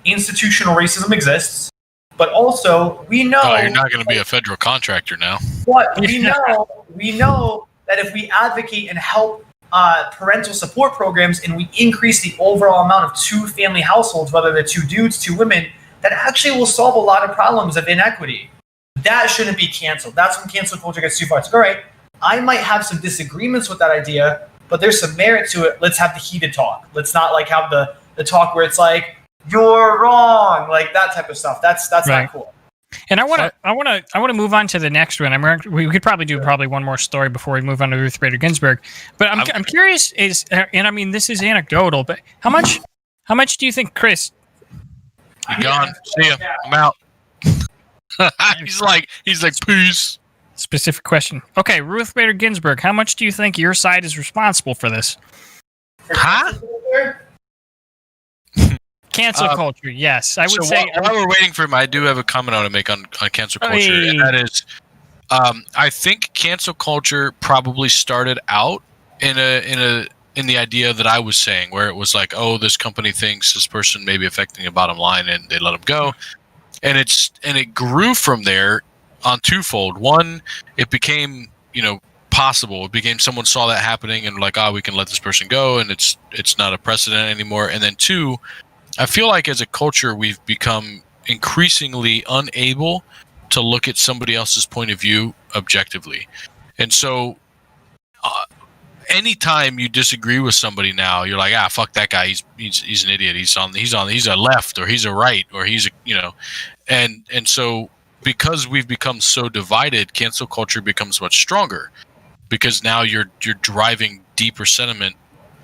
institutional racism exists, but also we know... Oh, you're not going to be a federal contractor now. But we know that if we advocate and help parental support programs, and we increase the overall amount of two-family households, whether they're two dudes, two women, that actually will solve a lot of problems of inequity. That shouldn't be canceled. That's when cancel culture gets too far. It's like, all right, I might have some disagreements with that idea, but there's some merit to it. Let's have the heated talk. Let's not, like, have the talk where it's like, you're wrong, like that type of stuff. That's right. Not cool. And I want to move on to the next one. We could probably do one more story before we move on to Ruth Bader Ginsburg. But I'm curious, and I mean, this is anecdotal, but how much do you think, Chris? You gone? See ya. I'm out. he's like peace. Specific question. Okay, Ruth Bader Ginsburg, how much do you think your side is responsible for this? Huh? Cancel culture, yes. I would say... While we're waiting for him, I do have a comment I want to make on cancel culture, and that is, I think cancel culture probably started out in the idea that I was saying, where it was like, oh, this company thinks this person may be affecting the bottom line, and they let them go, and it grew from there on twofold. One, it became possible. It became someone saw that happening and like, we can let this person go, and it's not a precedent anymore. And then two, I feel like as a culture, we've become increasingly unable to look at somebody else's point of view objectively. And so anytime you disagree with somebody now, you're like, fuck that guy. He's an idiot. He's a left, or he's a right, or he's and so because we've become so divided, cancel culture becomes much stronger, because now you're driving deeper sentiment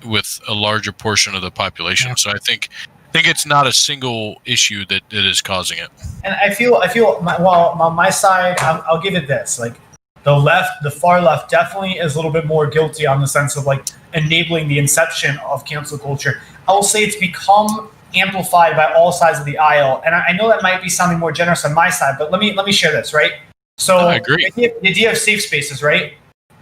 with a larger portion of the population. Yeah. So I think it's not a single issue that is causing it. And I feel on my side, I'll give it this. Like, the far left definitely is a little bit more guilty on the sense of, like, enabling the inception of cancel culture. I will say it's become amplified by all sides of the aisle. And I know that might be sounding more generous on my side, but let me share this, right? So I agree. The idea of safe spaces, right?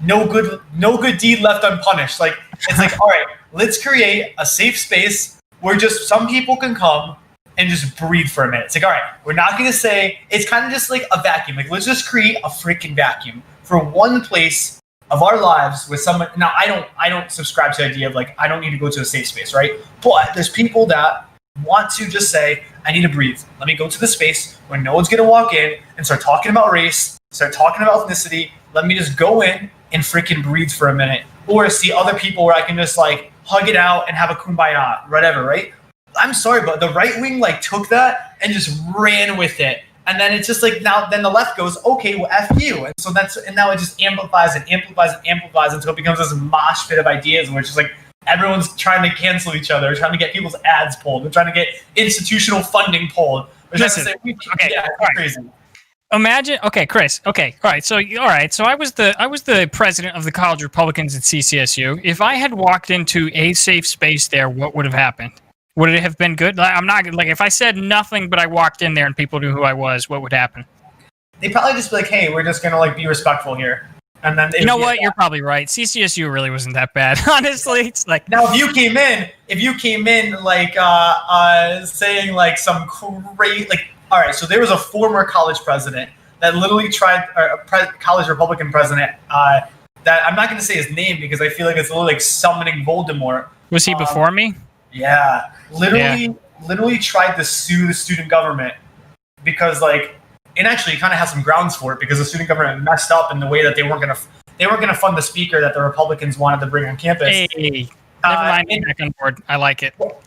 No good deed left unpunished. Like, it's like, all right, let's create a safe space where just some people can come and just breathe for a minute. It's like, all right, we're not going to say, it's kind of just like a vacuum. Like, let's just create a freaking vacuum for one place of our lives with someone. Now, I don't subscribe to the idea of like, I don't need to go to a safe space, right? But there's people that want to just say, I need to breathe. Let me go to the space where no one's going to walk in and start talking about race, start talking about ethnicity. Let me just go in and freaking breathe for a minute. Or see other people where I can just like hug it out and have a kumbaya, whatever, right? I'm sorry, but the right wing like took that and just ran with it. And then it's just like now then the left goes, okay, well, F you. And so and now it just amplifies and amplifies and amplifies until it becomes this mosh pit of ideas where it's just like everyone's trying to cancel each other, trying to get people's ads pulled, they're trying to get institutional funding pulled. Listen, okay, yeah, it's crazy. Imagine, okay, Chris. Okay, all right. So I was the president of the College Republicans at CCSU. If I had walked into a safe space there, what would have happened? Would it have been good? I'm not like if I said nothing, but I walked in there and people knew who I was. What would happen? They'd probably just be like, "Hey, we're just gonna like be respectful here." And then you know what? You're probably right. CCSU really wasn't that bad, honestly. It's like now if you came in like saying like some great like. All right, so there was a former college president that literally tried, or a college Republican president that I'm not going to say his name because I feel like it's a little like summoning Voldemort. Was he before me? Yeah, literally tried to sue the student government because like, and actually he kind of has some grounds for it because the student government messed up in the way that they weren't going to fund the speaker that the Republicans wanted to bring on campus. Hey. Never mind, back on board. I like it. But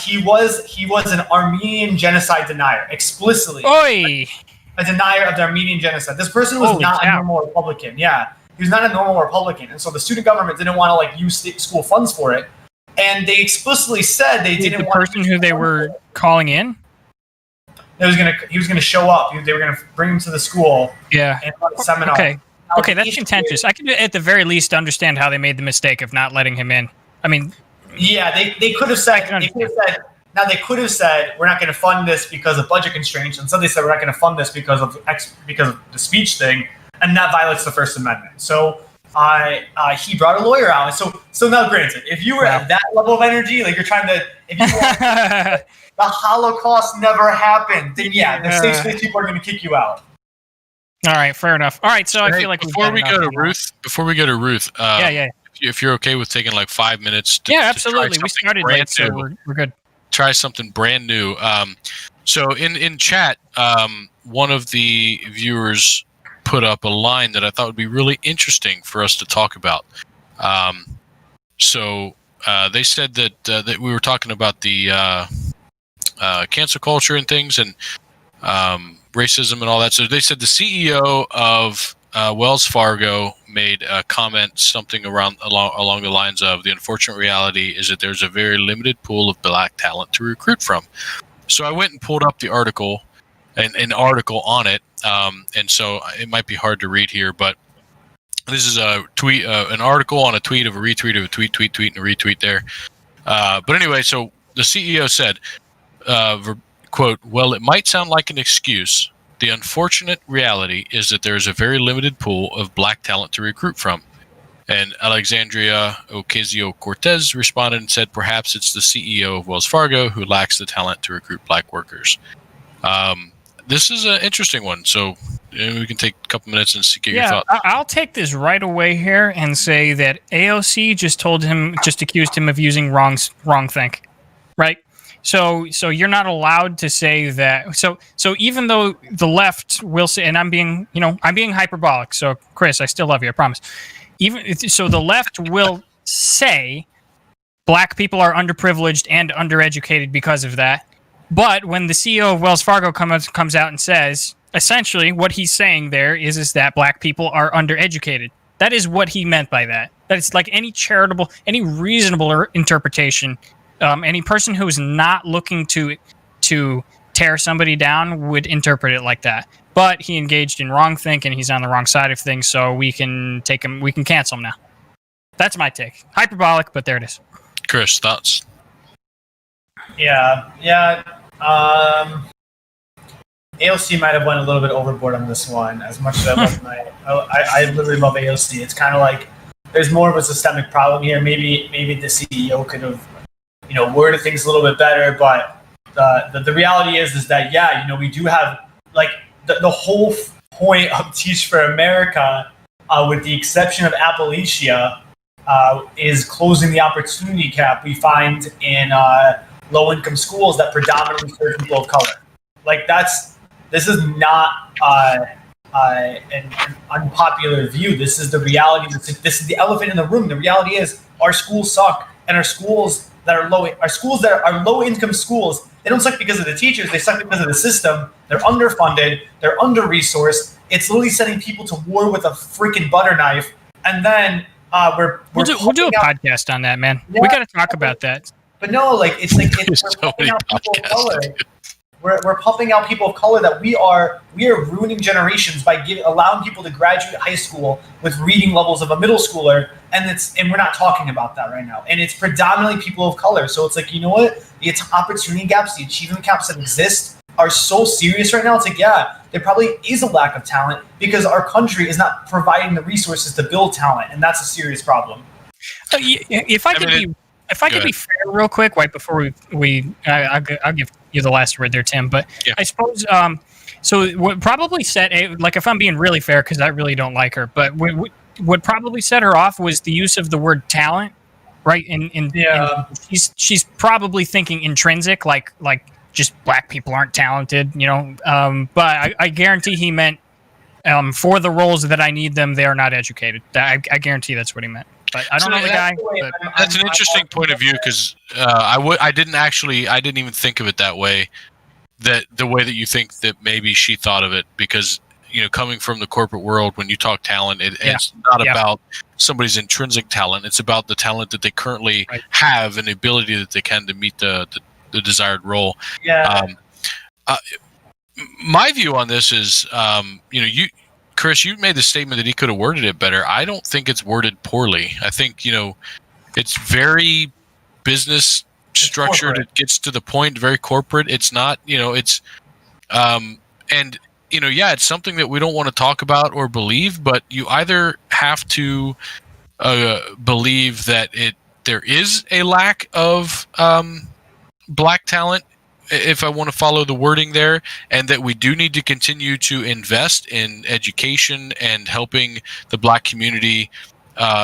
he was an Armenian genocide denier, explicitly. Oi! A denier of the Armenian genocide. This person was not a normal Republican. Yeah, he was not a normal Republican, and so the student government didn't want to like use school funds for it, and they explicitly said they didn't. The person who they were calling in. He was gonna show up. They were gonna bring him to the school. Yeah. And run a seminar. Okay. Okay, that's contentious. I can, at the very least, understand how they made the mistake of not letting him in. I mean, yeah, they could have said. They could have said we're not going to fund this because of budget constraints, and so they said we're not going to fund this because of the speech thing, and that violates the First Amendment. So he brought a lawyer out. So now, granted, if you were at that level of energy, like you're trying to, if you were, the Holocaust never happened, then yeah, the safe space people are going to kick you out. All right, fair enough. All right, so I feel like before we go to Ruth, if you're okay with taking like 5 minutes, absolutely. We started late, so we're good. Try something brand new. So in chat, one of the viewers put up a line that I thought would be really interesting for us to talk about. So they said that we were talking about the cancel culture and things and racism and all that. So they said the CEO of Wells Fargo made a comment, something along the lines of, the unfortunate reality is that there's a very limited pool of black talent to recruit from. So I went and pulled up the article, an article on it, and so it might be hard to read here, but this is a tweet, an article on a tweet of a retweet of a tweet, and a retweet there. But anyway, so the CEO said, quote, "Well, it might sound like an excuse. The unfortunate reality is that there is a very limited pool of black talent to recruit from." And Alexandria Ocasio-Cortez responded and said, "Perhaps it's the CEO of Wells Fargo who lacks the talent to recruit black workers." This is an interesting one, so we can take a couple minutes and get your thoughts. I'll take this right away here and say that AOC just accused him of using wrong think, right? So you're not allowed to say that. So even though the left will say, and I'm being hyperbolic. So Chris, I still love you, I promise. So the left will say black people are underprivileged and undereducated because of that. But when the CEO of Wells Fargo comes out and says, essentially what he's saying there is that black people are undereducated. That is what he meant by that. That it's like any reasonable interpretation. Any person who is not looking to tear somebody down would interpret it like that. But he engaged in wrong thinking. He's on the wrong side of things, so we can cancel him now. That's my take. Hyperbolic, but there it is. Chris, thoughts? Yeah. AOC might have went a little bit overboard on this one. As much as I love I literally love AOC. It's kind of like there's more of a systemic problem here. Maybe the CEO could have, worded things a little bit better. But the reality is that we do have like the whole point of Teach for America, with the exception of Appalachia, is closing the opportunity gap we find in low-income schools that predominantly serve people of color. Like this is not an unpopular view. This is the reality. This is the elephant in the room. The reality is our schools suck, and our schools that are low-income schools, they don't suck because of the teachers. They suck because of the system. They're underfunded. They're under-resourced. It's literally sending people to war with a freaking butter knife. And then we'll do a podcast on that, man. Yeah, we got to talk about that. But no, we're pumping out people of color. We're pumping out people of color that we are ruining generations by allowing people to graduate high school with reading levels of a middle schooler, and we're not talking about that right now. And it's predominantly people of color. So it's like, you know what? The opportunity gaps, the achievement gaps that exist are so serious right now. It's like, there probably is a lack of talent because our country is not providing the resources to build talent, and that's a serious problem. If I could be fair real quick, right before I'll give you the last word there, Tim. But yeah. I suppose so. What probably set if I'm being really fair, because I really don't like her, but what probably set her off was the use of the word talent, right? And she's probably thinking intrinsic, like just black people aren't talented, but I guarantee he meant for the roles that I need them, they are not educated. I guarantee that's what he meant. But I don't know the guy. That's an interesting point of view because I didn't even think of it that way. That the way that you think that maybe she thought of it, because coming from the corporate world, when you talk talent, it's not about somebody's intrinsic talent. It's about the talent that they currently have and the ability that they can to meet the desired role. Yeah. My view on this is, Chris, you made the statement that he could have worded it better. I don't think it's worded poorly. I think, it's very business structured. It gets to the point, very corporate. It's not, it's, it's something that we don't want to talk about or believe, but you either have to believe that there is a lack of black talent, if I want to follow the wording there, and that we do need to continue to invest in education and helping the black community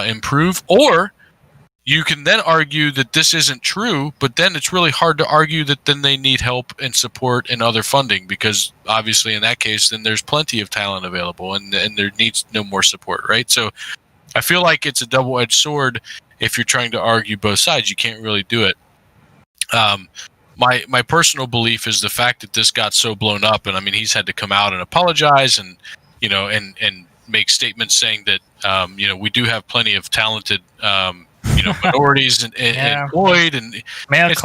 improve, or you can then argue that this isn't true, but then it's really hard to argue that then they need help and support and other funding, because obviously in that case, then there's plenty of talent available and there needs no more support, right? So I feel like it's a double-edged sword if you're trying to argue both sides. You can't really do it. My personal belief is the fact that this got so blown up, and I mean, he's had to come out and apologize and and make statements saying that we do have plenty of talented minorities and employed, and mea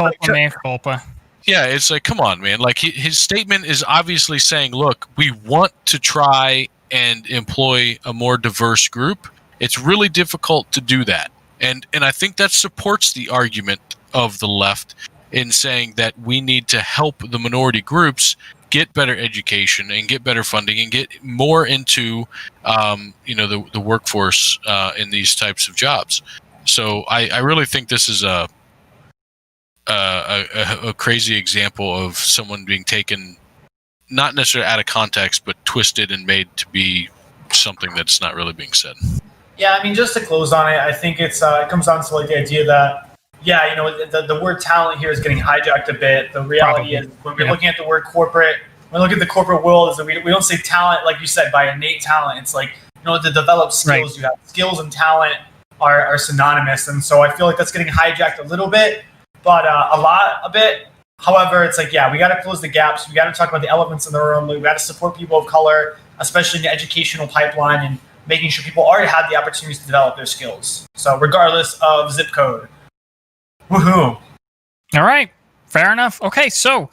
culpa. Yeah, it's like, come on, man. Like his statement is obviously saying, look, we want to try and employ a more diverse group. It's really difficult to do that, and I think that supports the argument of the left in saying that we need to help the minority groups get better education and get better funding and get more into the workforce in these types of jobs. So I really think this is a crazy example of someone being taken not necessarily out of context, but twisted and made to be something that's not really being said. Yeah, I mean, just to close on it, I think it comes down to the idea that the word talent here is getting hijacked a bit. The reality is, when we're looking at the word corporate, when we look at the corporate world, is that we don't say talent, like you said, by innate talent. It's like, the developed skills you have. Skills and talent are synonymous. And so I feel like that's getting hijacked a little bit, but a bit. However, it's like, we got to close the gaps. We got to talk about the elephants in the room. We got to support people of color, especially in the educational pipeline, and making sure people already have the opportunities to develop their skills. So regardless of zip code. Woohoo! All right, fair enough. Okay, so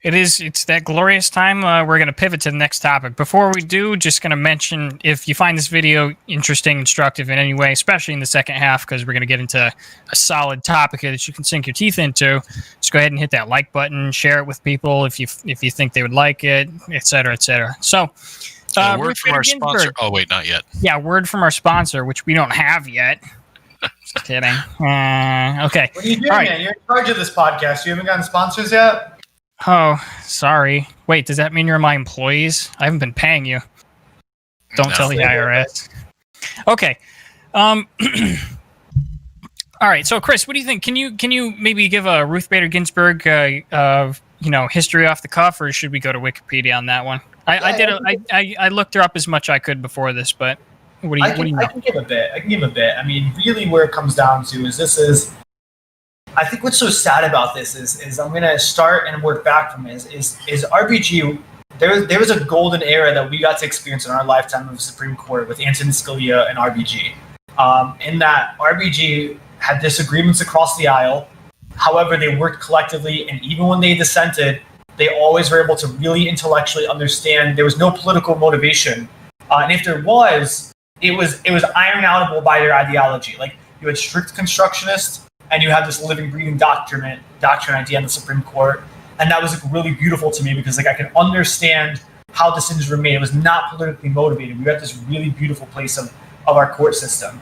it's that glorious time. We're going to pivot to the next topic. Before we do, just going to mention, if you find this video interesting, instructive in any way, especially in the second half, because we're going to get into a solid topic here that you can sink your teeth into, just go ahead and hit that like button, share it with people if you think they would like it, et cetera, et cetera. So, word from our sponsor. Oh, wait, not yet. Yeah, word from our sponsor, which we don't have yet. Just kidding. Okay. What are you doing, man? You're in charge of this podcast. You haven't gotten sponsors yet? Oh, sorry. Wait, does that mean you're my employees? I haven't been paying you. Don't tell the IRS. Okay. All right. So, Chris, what do you think? Can you maybe give a Ruth Bader Ginsburg, history off the cuff, or should we go to Wikipedia on that one? I looked her up as much as I could before this, but what do you know? I can give a bit. I mean, really, where it comes down to is I think what's so sad about this is I'm gonna start and work back from it. Is R.B.G. There was a golden era that we got to experience in our lifetime of the Supreme Court with Antonin Scalia and R.B.G. In that R.B.G. had disagreements across the aisle. However, they worked collectively, and even when they dissented, they always were able to really intellectually understand. There was no political motivation, and if there was, it was iron outable by their ideology. Like, you had strict constructionists, and you had this living, breathing doctrine idea in the Supreme Court. And that was like really beautiful to me because like I can understand how decisions were made. It was not politically motivated. We were at this really beautiful place of our court system.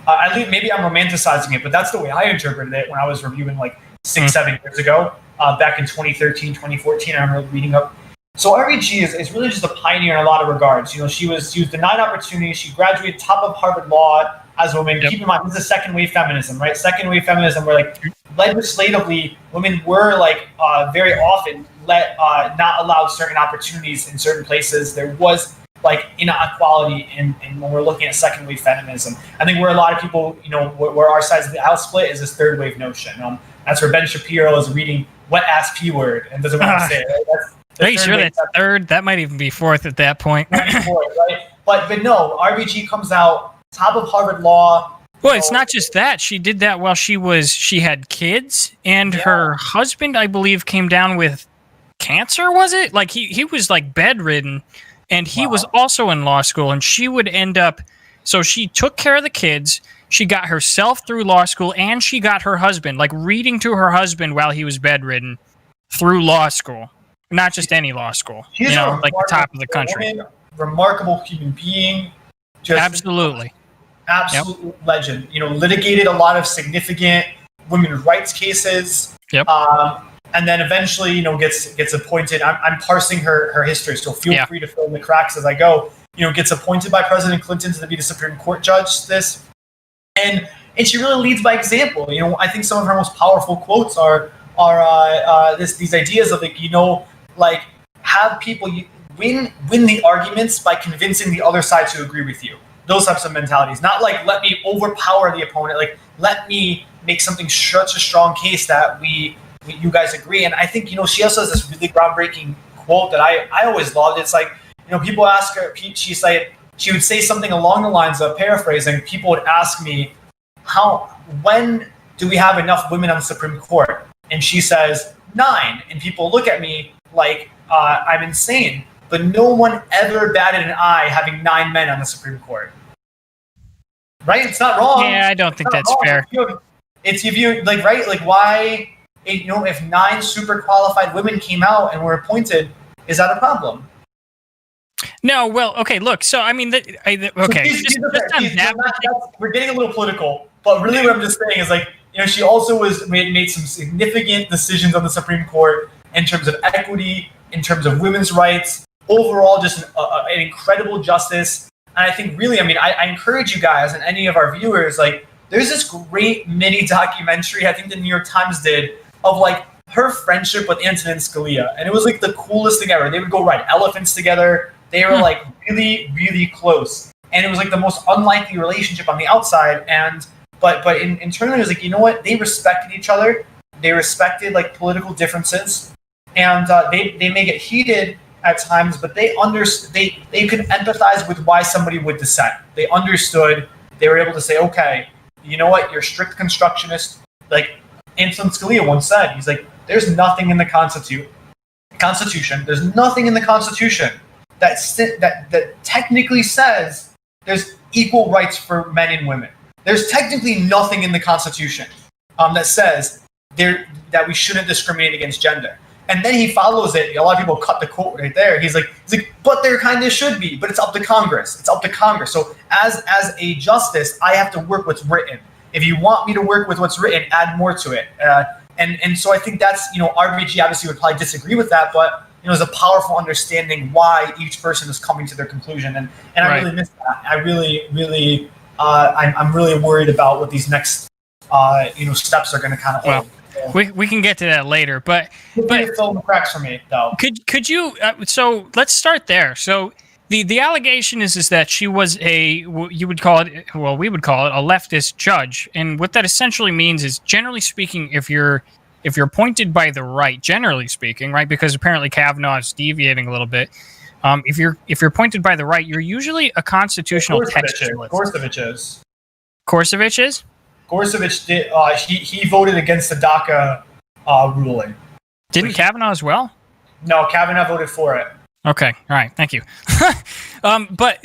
Maybe I'm romanticizing it, but that's the way I interpreted it when I was reviewing like 6-7 years ago, back in 2013, 2014. I remember reading up. So R.B.G. is really just a pioneer in a lot of regards. You know, she was denied opportunity. She graduated top of Harvard Law as a woman. Yep. Keep in mind, this is second wave feminism, right? Second wave feminism, where like legislatively, women were like very often not allowed certain opportunities in certain places. There was like inequality in when we're looking at second wave feminism. I think where a lot of people, where our sides of the aisle split is this third wave notion. That's where Ben Shapiro is reading wet ass P word and doesn't want to say it. Right? Are you sure that's third? That might even be fourth at that point. Right? But no, R.B.G. comes out top of Harvard Law. Well, it's not just that. She did that while she had kids, and her husband, I believe, came down with cancer, was it? Like he was like bedridden, and he was also in law school, and she would end up, so she took care of the kids, she got herself through law school, and she got her husband, like reading to her husband while he was bedridden through law school. Not just any law school, like the top of the country. Remarkable human being. Absolutely. Absolute legend. Litigated a lot of significant women's rights cases. Yep. And then eventually, gets appointed. I'm parsing her history, so feel free to fill in the cracks as I go. Gets appointed by President Clinton to be the Supreme Court judge. And she really leads by example. I think some of her most powerful quotes are these ideas of like have people win the arguments by convincing the other side to agree with you. Those types of mentalities, not like let me overpower the opponent, like let me make something such a strong case that you guys agree. And I think she also has this really groundbreaking quote that I always loved. It's like people ask her, she would say something along the lines of, paraphrasing, people would ask me, when do we have enough women on the Supreme Court? And she says 9, and people look at me like I'm insane. But no one ever batted an eye having 9 men on the Supreme Court. Right? It's not wrong. Yeah, I don't think that's wrong. Fair. It's if you like, right? Like, why? If 9 super qualified women came out and were appointed, is that a problem? No. Well, okay. Look. So I mean, okay. We're getting a little political, but really, what I'm just saying is like, she also made some significant decisions on the Supreme Court in terms of equity, in terms of women's rights. Overall, just an incredible justice. And I think really, I encourage you guys and any of our viewers, like, there's this great mini documentary, I think the New York Times did, of like her friendship with Antonin Scalia. And it was like the coolest thing ever. They would go ride elephants together. They were like really, really close. And it was like the most unlikely relationship on the outside. But internally, it was like, you know what? They respected each other. They respected like political differences. And they may get heated at times, but they could empathize with why somebody would dissent. They understood. They were able to say, okay, you know what? You're a strict constructionist. Like Antonin Scalia once said, he's like, there's nothing in the Constitution. There's nothing in the Constitution that technically says there's equal rights for men and women. There's technically nothing in the Constitution that says that we shouldn't discriminate against gender. And then he follows it. A lot of people cut the quote right there. He's like, but there kind of should be, but it's up to Congress. It's up to Congress. So as a justice, I have to work what's written. If you want me to work with what's written, add more to it. And so I think that's, R.B.G. obviously would probably disagree with that, but there's a powerful understanding why each person is coming to their conclusion, and I really miss that. I really I'm really worried about what these next steps are going to kind of hold. We can get to that later, but fill in the cracks for me though. Could you? So let's start there. So the allegation is that she was we would call it a leftist judge, and what that essentially means is, generally speaking, if you're appointed by the right, generally speaking, right, because apparently Kavanaugh is deviating a little bit. If you're appointed by the right, you're usually a constitutional textualist. Gorsuch is. Gorsuch did. He voted against the DACA ruling. Didn't Kavanaugh as well? No, Kavanaugh voted for it. Okay, all right, thank you. But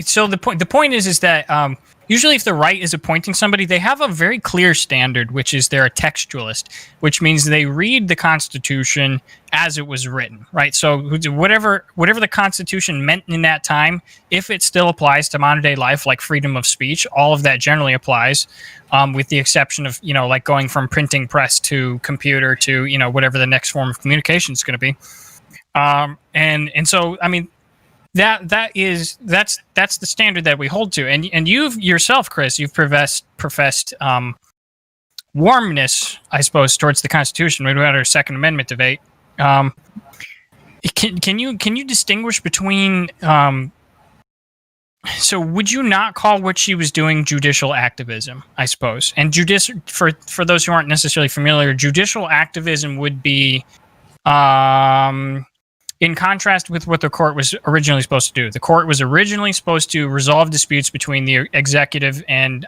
so the point is that usually if the right is appointing somebody, they have a very clear standard, which is they're a textualist, which means they read the Constitution as it was written, right? So whatever the Constitution meant in that time, if it still applies to modern day life, like freedom of speech, all of that generally applies, with the exception of, like going from printing press to computer to, whatever the next form of communication is going to be. And so, I mean, that's the standard that we hold to. And you've yourself, Chris, you've professed warmness, I suppose, towards the Constitution. We had our Second Amendment debate. Can you distinguish between so would you not call what she was doing judicial activism, I suppose? And for those who aren't necessarily familiar, judicial activism would be in contrast with what the court was originally supposed to do. The court was originally supposed to resolve disputes between the executive and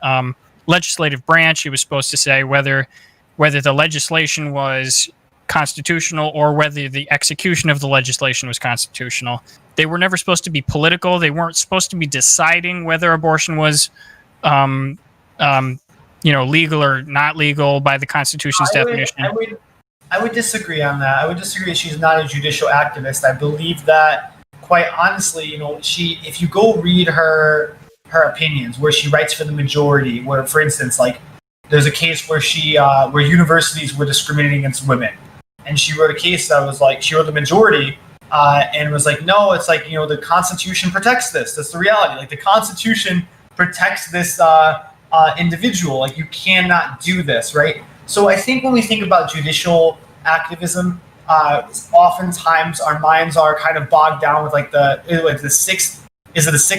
legislative branch. It was supposed to say whether the legislation was constitutional or whether the execution of the legislation was constitutional. They were never supposed to be political. They weren't supposed to be deciding whether abortion was legal or not legal by the Constitution's definition. I would disagree on that. I would disagree that she's not a judicial activist. I believe that, quite honestly, if you go read her opinions, where she writes for the majority, where, for instance, like there's a case where where universities were discriminating against women, and she wrote a case that was like, she wrote the majority, and was like, no, it's like, the Constitution protects this. That's the reality. Like, the Constitution protects this individual. Like, you cannot do this, right? So I think when we think about judicial activism, oftentimes our minds are kind of bogged down with the Sixth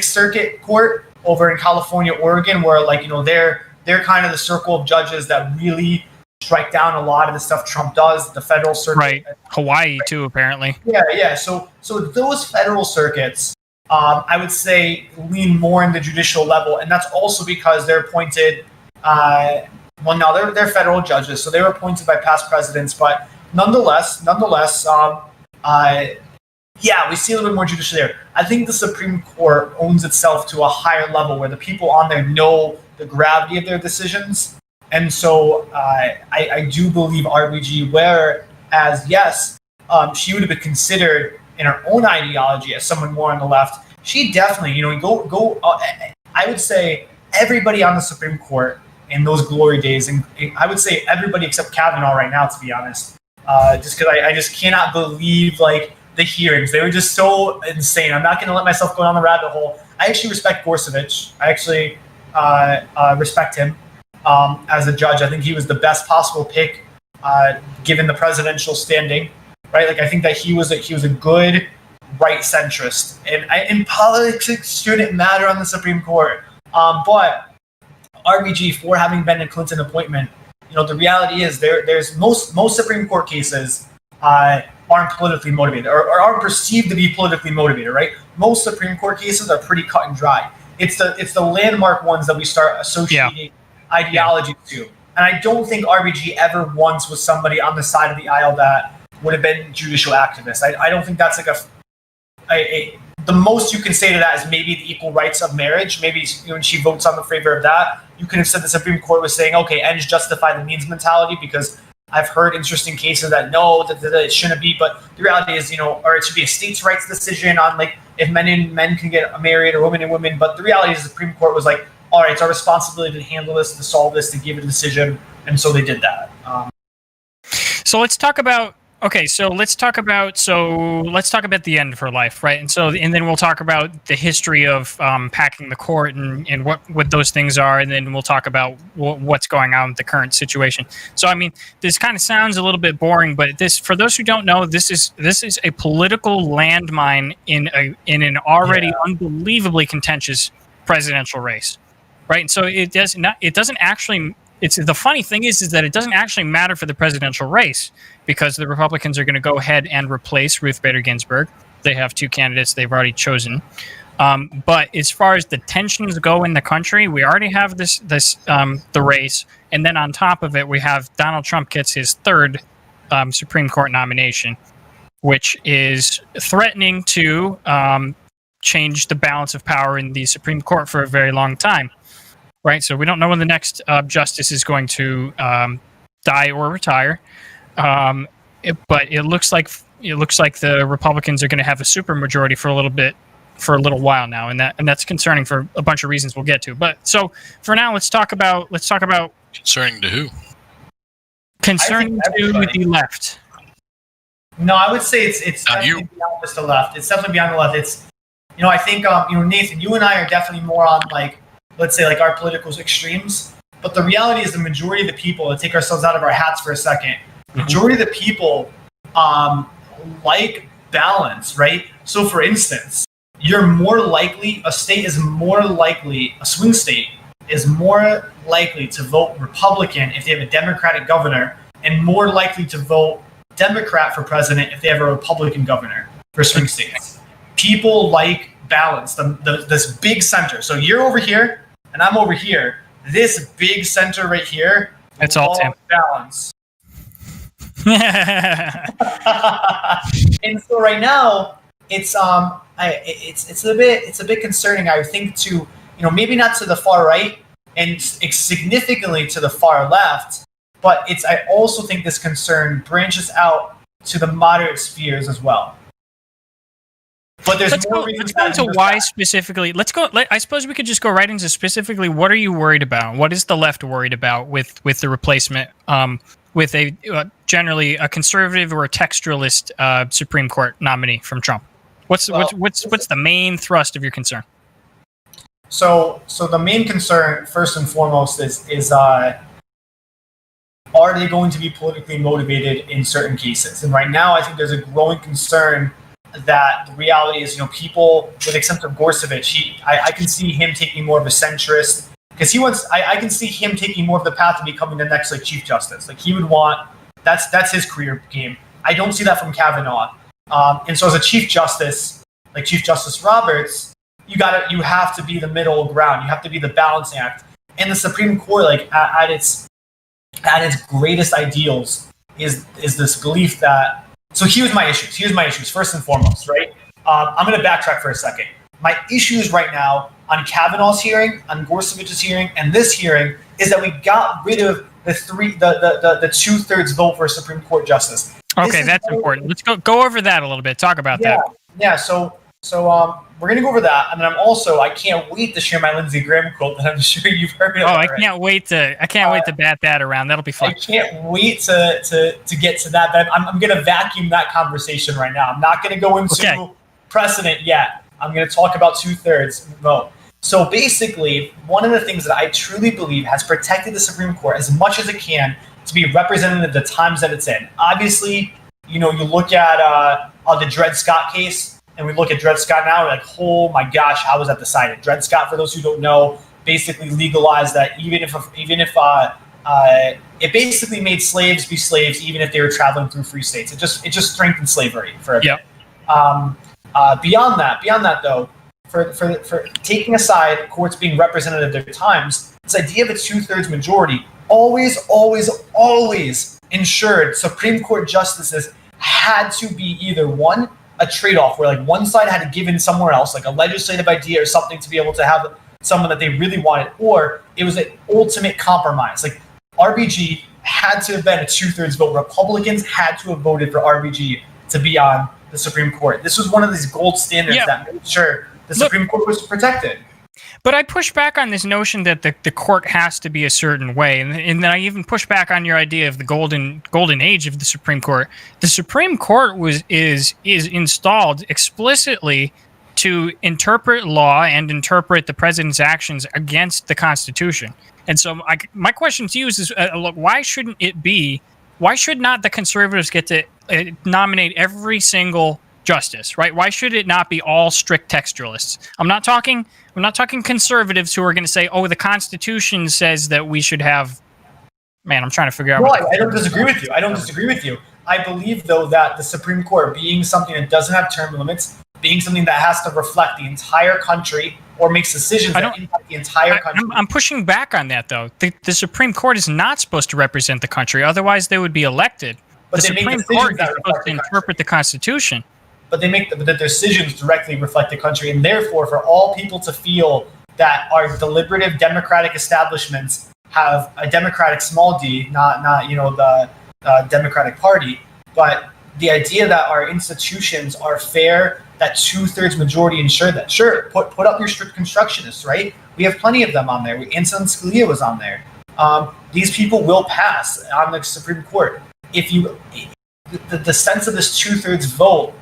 Circuit Court over in California, Oregon, where they're kind of the circle of judges that really strike down a lot of the stuff Trump does. The federal circuit, right? Hawaii too, apparently. Yeah. So those federal circuits, I would say, lean more in the judicial level, and that's also because they're appointed. They're federal judges, so they were appointed by past presidents. But nonetheless, we see a little bit more judicial there. I think the Supreme Court owns itself to a higher level where the people on there know the gravity of their decisions. And so I do believe R.B.G., whereas, yes, she would have been considered in her own ideology as someone more on the left. She definitely, I would say everybody on the Supreme Court in those glory days, and I would say everybody except Kavanaugh right now, to be honest, just because I just cannot believe the hearings. They were just so insane. I'm not going to let myself go down the rabbit hole. I actually respect Gorsuch. I actually respect him as a judge. I think he was the best possible pick given the presidential standing, right? I think that he was a good right centrist, and politics shouldn't matter on the Supreme Court, but R.B.G., for having been a Clinton appointment, the reality is there's most Supreme Court cases aren't politically motivated or aren't perceived to be politically motivated, right? Most Supreme Court cases are pretty cut and dry. It's the landmark ones that we start associating ideology to. And I don't think R.B.G. ever once was somebody on the side of the aisle that would have been judicial activist. I don't think that's the most you can say to that is maybe the equal rights of marriage. Maybe when she votes on the favor of that, you could have said the Supreme Court was saying, okay, ends justify the means mentality, because I've heard interesting cases that no, that it shouldn't be. But the reality is, or it should be a states' rights decision on if men and men can get married or women and women. But the reality is the Supreme Court was like, all right, it's our responsibility to handle this, to solve this, to give a decision. And so they did that. So let's talk about let's talk about the end of her life, right? And then we'll talk about the history of packing the court and what those things are, and then we'll talk about what's going on with the current situation. So I mean, this kind of sounds a little bit boring, but this, for those who don't know, this is a political landmine in an already unbelievably contentious presidential race, right? And so it doesn't actually. The funny thing is that it doesn't actually matter for the presidential race, because the Republicans are going to go ahead and replace Ruth Bader Ginsburg. They have two candidates they've already chosen. But as far as the tensions go in the country, we already have the race, and then on top of it, we have Donald Trump gets his third Supreme Court nomination, which is threatening to change the balance of power in the Supreme Court for a very long time. Right, so we don't know when the next justice is going to die or retire, but it looks like the Republicans are going to have a supermajority for a little while now, and that's concerning for a bunch of reasons we'll get to. But so for now, let's talk about concerning to who? Concerning to the left. No, I would say it's definitely beyond just the left. It's definitely beyond the left. It's, I think Nathan, you and I are definitely more on let's say our political extremes, but the reality is the majority of the people, to take ourselves out of our hats for a second, majority of the people like balance, right? So for instance, a swing state is more likely to vote Republican if they have a Democratic governor, and more likely to vote Democrat for president if they have a Republican governor for swing states. People like balance, this big center. So you're over here, and I'm over here. This big center right here, it's all balance. And so right now, it's a bit concerning. I think to maybe not to the far right and significantly to the far left, but I also think this concern branches out to the moderate spheres as well. But there's let's go into why specifically. I suppose we could just go right into specifically what are you worried about? What is the left worried about with the replacement with a generally a conservative or a textualist Supreme Court nominee from Trump? What's the main thrust of your concern? So the main concern, first and foremost, is are they going to be politically motivated in certain cases? And right now, I think there's a growing concern that the reality is, people, with the exception of Gorsuch, I can see him taking more of a centrist, because I can see him taking more of the path to becoming the next Chief Justice. He would want, that's his career game. I don't see that from Kavanaugh. And so as a Chief Justice, like Chief Justice Roberts, you have to be the middle ground. You have to be the balancing act. And the Supreme Court, at its greatest ideals, is this belief that. So here's my issues. First and foremost, right? I'm going to backtrack for a second. My issues right now on Kavanaugh's hearing, on Gorsuch's hearing, and this hearing is that we got rid of the 2/3 vote for a Supreme Court justice. Okay, that's important. Let's go over that a little bit. Talk about that. Yeah. So we're gonna go over that, and then I can't wait to share my Lindsey Graham quote that I'm sure you've heard. I can't wait to bat that around. That'll be fun. I can't wait to get to that. But I'm gonna vacuum that conversation right now. I'm not gonna go into precedent yet. I'm gonna talk about 2/3 vote. So basically, one of the things that I truly believe has protected the Supreme Court as much as it can to be representative of the times that it's in. Obviously, you look at the Dred Scott case. And we look at Dred Scott now, we're like, oh my gosh, how was that decided? Dred Scott, for those who don't know, basically legalized that even if it basically made slaves be slaves, even if they were traveling through free states. It just strengthened slavery for a bit. Beyond that though, for taking aside courts being representative of their times, this idea of a 2/3 majority always ensured Supreme Court justices had to be either one, a trade-off where one side had to give in somewhere else, like a legislative idea or something to be able to have someone that they really wanted, or it was an ultimate compromise. Like R.B.G. had to have been a 2/3 vote. Republicans had to have voted for R.B.G. to be on the Supreme Court. This was one of these gold standards that made sure the Supreme Court was protected. But I push back on this notion that the court has to be a certain way, and then I even push back on your idea of the golden age of the Supreme Court. The Supreme Court is installed explicitly to interpret law and interpret the president's actions against the Constitution. And so my question to you is look, why should not the conservatives get to nominate every single justice, right? Why should it not be all strict textualists? I'm not talking conservatives who are going to say, "Oh, the Constitution says that we should have." Man, I'm trying to figure out. No, I don't disagree with you. I believe, though, that the Supreme Court, being something that doesn't have term limits, being something that has to reflect the entire country or makes decisions that impact the entire country. I'm pushing back on that, though. The Supreme Court is not supposed to represent the country; otherwise, they would be elected. But the Supreme Court is supposed to interpret the Constitution. But they make the decisions directly reflect the country, and therefore, for all people to feel that our deliberative democratic establishments have a democratic small d, not the Democratic Party, but the idea that our institutions are fair, that 2/3 majority ensure that. Sure, put up your strict constructionists, right? We have plenty of them on there. Antonin Scalia was on there. These people will pass on the Supreme Court. The sense of this 2/3 vote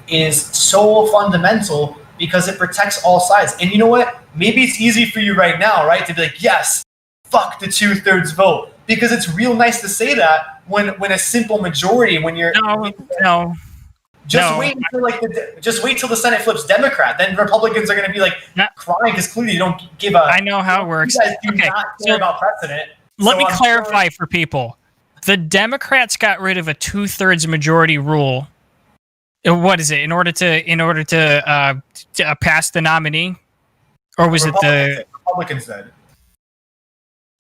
is so fundamental because it protects all sides. And you know what? Maybe it's easy for you right now, right, to be like, yes, fuck the 2/3 vote, because it's real nice to say that when a simple majority, when you're wait till the Senate flips Democrat. Then Republicans are going to be like crying because clearly you don't give a. I know how it works. You guys do not care about precedent. Let me clarify for people. The Democrats got rid of a 2/3 majority rule. What is it? In order to pass the nominee, or was it the Republicans did?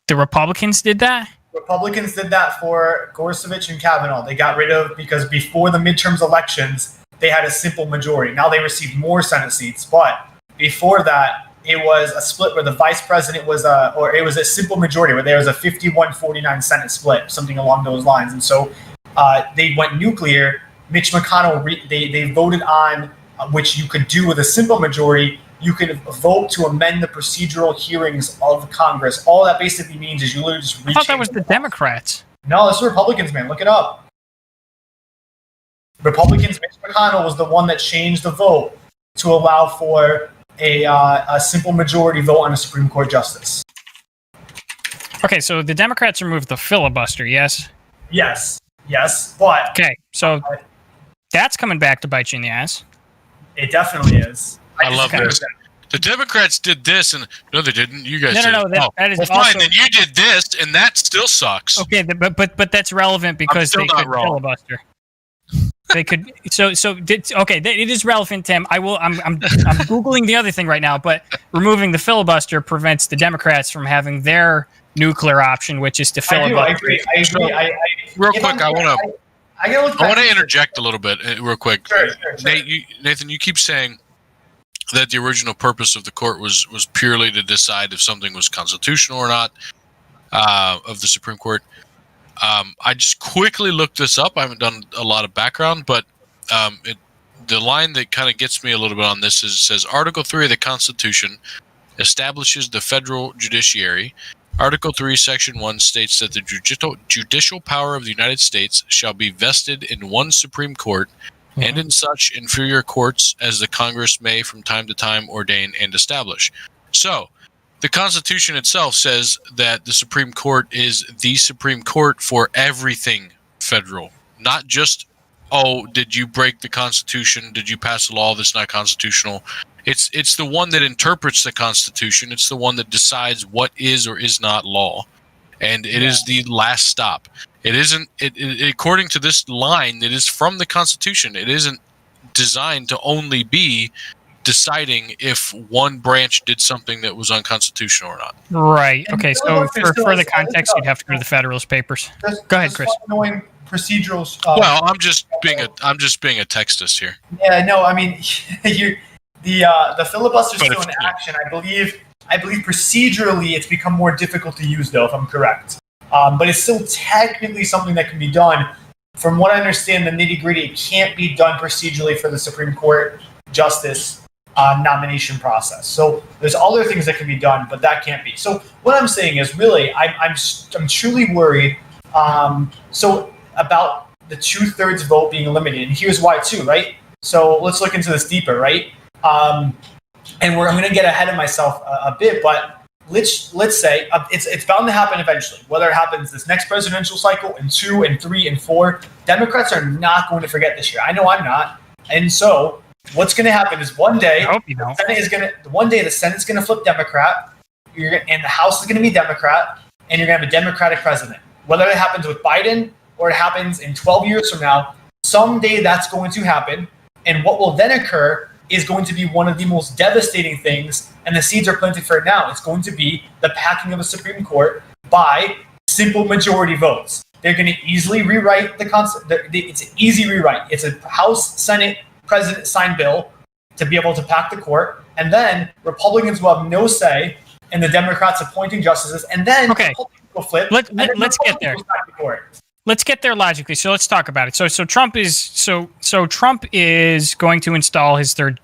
The Republicans did that. Republicans did that for Gorsuch and Kavanaugh. They got rid of because before the midterms elections, they had a simple majority. Now they received more Senate seats, but before that, it was a split where the vice president was it was a simple majority where there was a 51-49 Senate split, something along those lines. And so they went nuclear. Mitch McConnell, they voted on which you could do with a simple majority. You could vote to amend the procedural hearings of Congress. All that basically means is you literally just. I thought that was the Democrats. No, it's the Republicans, man. Look it up. Republicans. Mitch McConnell was the one that changed the vote to allow for a simple majority vote on a Supreme Court justice. Okay, so the Democrats removed the filibuster. Yes. Yes, but okay, so that's coming back to bite you in the ass. It definitely is. I love this. The Democrats did this, and no, they didn't. You guys did. No, that is well, also, fine. Then you did this, and that still sucks. Okay, but that's relevant because they could filibuster. They could. It is relevant, Tim. I'm googling the other thing right now, but removing the filibuster prevents the Democrats from having their nuclear option, which is to filibuster. I agree. Real quick, I want to interject a little bit, real quick. Sure. Nathan, you keep saying that the original purpose of the court was purely to decide if something was constitutional or not, of the Supreme Court. I just quickly looked this up. I haven't done a lot of background, but the line that kind of gets me a little bit on this says Article 3 of the Constitution establishes the federal judiciary. Article 3, Section 1 states that the judicial power of the United States shall be vested in one Supreme Court and in such inferior courts as the Congress may from time to time ordain and establish. So, the Constitution itself says that the Supreme Court is the Supreme Court for everything federal, not just, oh, did you break the Constitution? Did you pass a law that's not constitutional? It's the one that interprets the Constitution. It's the one that decides what is or is not law, and it is the last stop. It isn't. According to this line that is from the Constitution, it isn't designed to only be deciding if one branch did something that was unconstitutional or not. Right. Okay. So for further context, you'd have to go to the Federalist Papers. Go ahead, Chris. Knowing procedurals. Well, I'm just being a textist here. Yeah. No. I mean, the filibuster is still in action. I believe procedurally it's become more difficult to use, though, if I'm correct. But it's still technically something that can be done. From what I understand, the nitty-gritty, it can't be done procedurally for the Supreme Court justice. nomination process. So there's other things that can be done, but that can't be. So what I'm saying is really, I'm truly worried. So about the 2/3 vote being eliminated, and here's why too, right? So let's look into this deeper, right? And I'm going to get ahead of myself a bit, but let's say it's bound to happen eventually. Whether it happens this next presidential cycle in 2 and 3 and 4, Democrats are not going to forget this year. I know I'm not, and so. What's going to happen is one day the Senate's going to flip Democrat, and the House is going to be Democrat, and you're going to have a Democratic president. Whether it happens with Biden or it happens in 12 years from now, someday that's going to happen. And what will then occur is going to be one of the most devastating things, and the seeds are planted for it now. It's going to be the packing of a Supreme Court by simple majority votes. They're going to easily rewrite the Constitution. It's an easy rewrite. It's a House, Senate, President signed bill to be able to pack the court, and then Republicans will have no say in the Democrats appointing justices, and then Republicans will flip. Let's get there. Let's get there logically. So let's talk about it. So Trump is going to install his third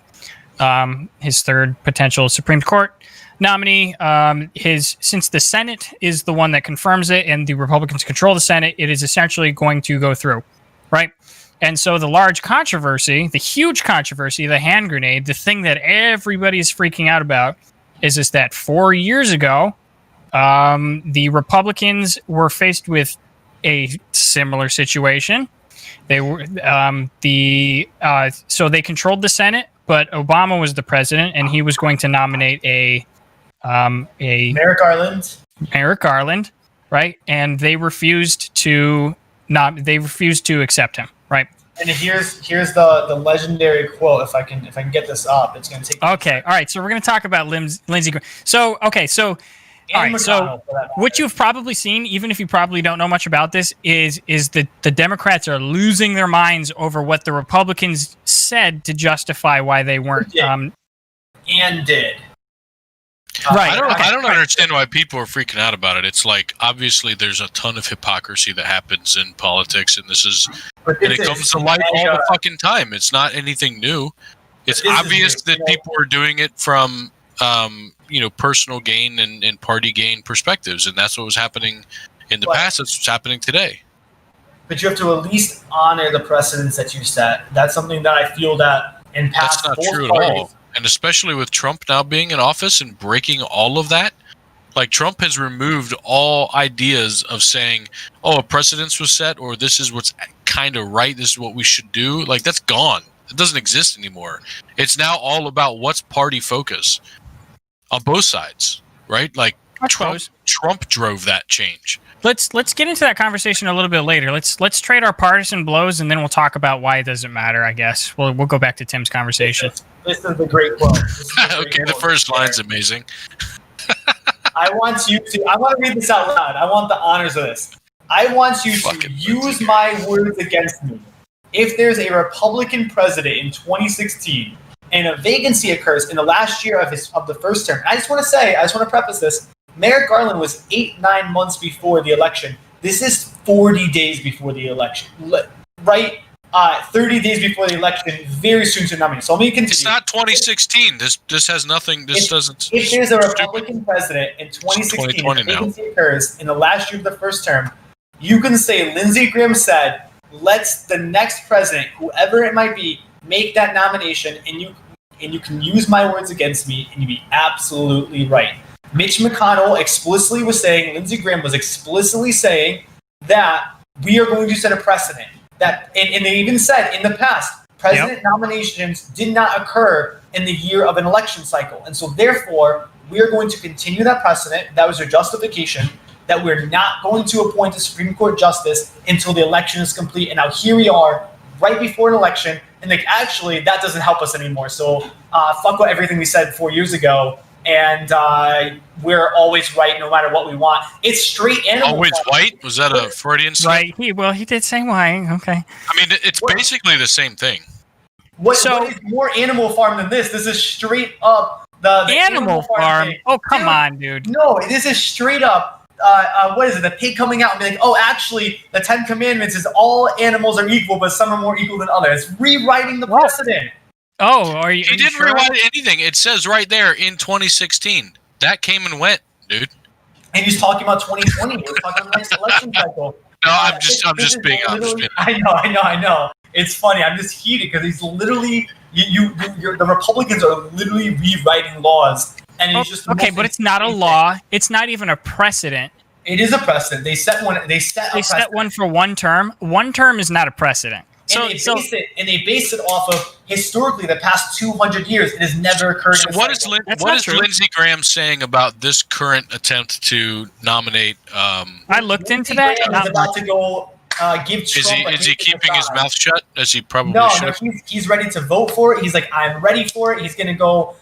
potential Supreme Court nominee. Since the Senate is the one that confirms it, and the Republicans control the Senate, it is essentially going to go through, right? And so the large controversy, the huge controversy, the hand grenade, the thing that everybody is freaking out about is that 4 years ago, the Republicans were faced with a similar situation. They were so they controlled the Senate, but Obama was the president, and he was going to nominate a Merrick Garland, right? And they refused to accept him. Right. And here's the legendary quote. If I can get this up, it's going to take. Okay. All right. So we're going to talk about Lindsey Graham. So all right. So what you've probably seen, even if you probably don't know much about this, is that the Democrats are losing their minds over what the Republicans said to justify why they weren't. Did. Right. I don't understand why people are freaking out about it. It's like, obviously there's a ton of hypocrisy that happens in politics, and it comes to light all the fucking time. It's not anything new. It's obvious that people are doing it from personal gain and party gain perspectives, and that's what was happening in the past. That's what's happening today. But you have to at least honor the precedents that you set. That's something that I feel that in past. That's not true at all. And especially with Trump now being in office and breaking all of that, like Trump has removed all ideas of saying, a precedence was set, or this is what's kind of right, this is what we should do. Like, that's gone. It doesn't exist anymore. It's now all about what's party focus on both sides, right? Like, Trump drove that change. Let's get into that conversation a little bit later. Let's trade our partisan blows, and then we'll talk about why it doesn't matter. I guess we'll go back to Tim's conversation. This is the great quote. Okay, the first line's amazing. I want to read this out loud. I want the honors of this. I want you to use my words against me. If there's a Republican president in 2016 and a vacancy occurs in the last year of the first term, I just want to preface this. Merrick Garland was 8-9 months before the election. This is 40 days before the election, right? 30 days before the election, very soon to nominate. So let me continue. It's not 2016. This has nothing. Doesn't. If there's a Republican president in 2016, and a vacancy occurs in the last year of the first term, you can say Lindsey Graham said, "Let's the next president, whoever it might be, make that nomination," and you can use my words against me, and you'd be absolutely right. Mitch McConnell explicitly was saying, Lindsey Graham was explicitly saying that we are going to set a precedent. That and they even said in the past, president nominations did not occur in the year of an election cycle. And so therefore, we are going to continue that precedent. That was their justification, that we're not going to appoint a Supreme Court justice until the election is complete. And now here we are, right before an election, and actually that doesn't help us anymore. So fuck everything we said 4 years ago. And we're always right no matter what we want. It's straight animal Always farm. White? Was that a Freudian slip? Right. He did say white. Okay. I mean, it's basically the same thing. What is more Animal Farm than this? This is straight up the Animal Farm. Oh, come on, dude. No, this is straight up. What is it? The pig coming out and being like, oh, actually, the 10 Commandments is all animals are equal, but some are more equal than others. It's rewriting the precedent. Oh, are you? He didn't sure? rewind anything. It says right there in 2016. That came and went, dude. And he's talking about 2020. We're talking about the next election cycle. No, I'm just being. I know. It's funny. I'm just heated because he's literally the Republicans are literally rewriting laws, and it's just okay. But it's not a law. It's not even a precedent. It is a precedent. They set one. They set one for one term. One term is not a precedent. And they base it off of historically the past 200 years. It has never occurred. So what is Lindsey Graham saying about this current attempt to nominate? I looked into that. He's about to go give Trump. Is he keeping his mouth shut? As he probably should. No. He's ready to vote for it. He's like, I'm ready for it. He's gonna go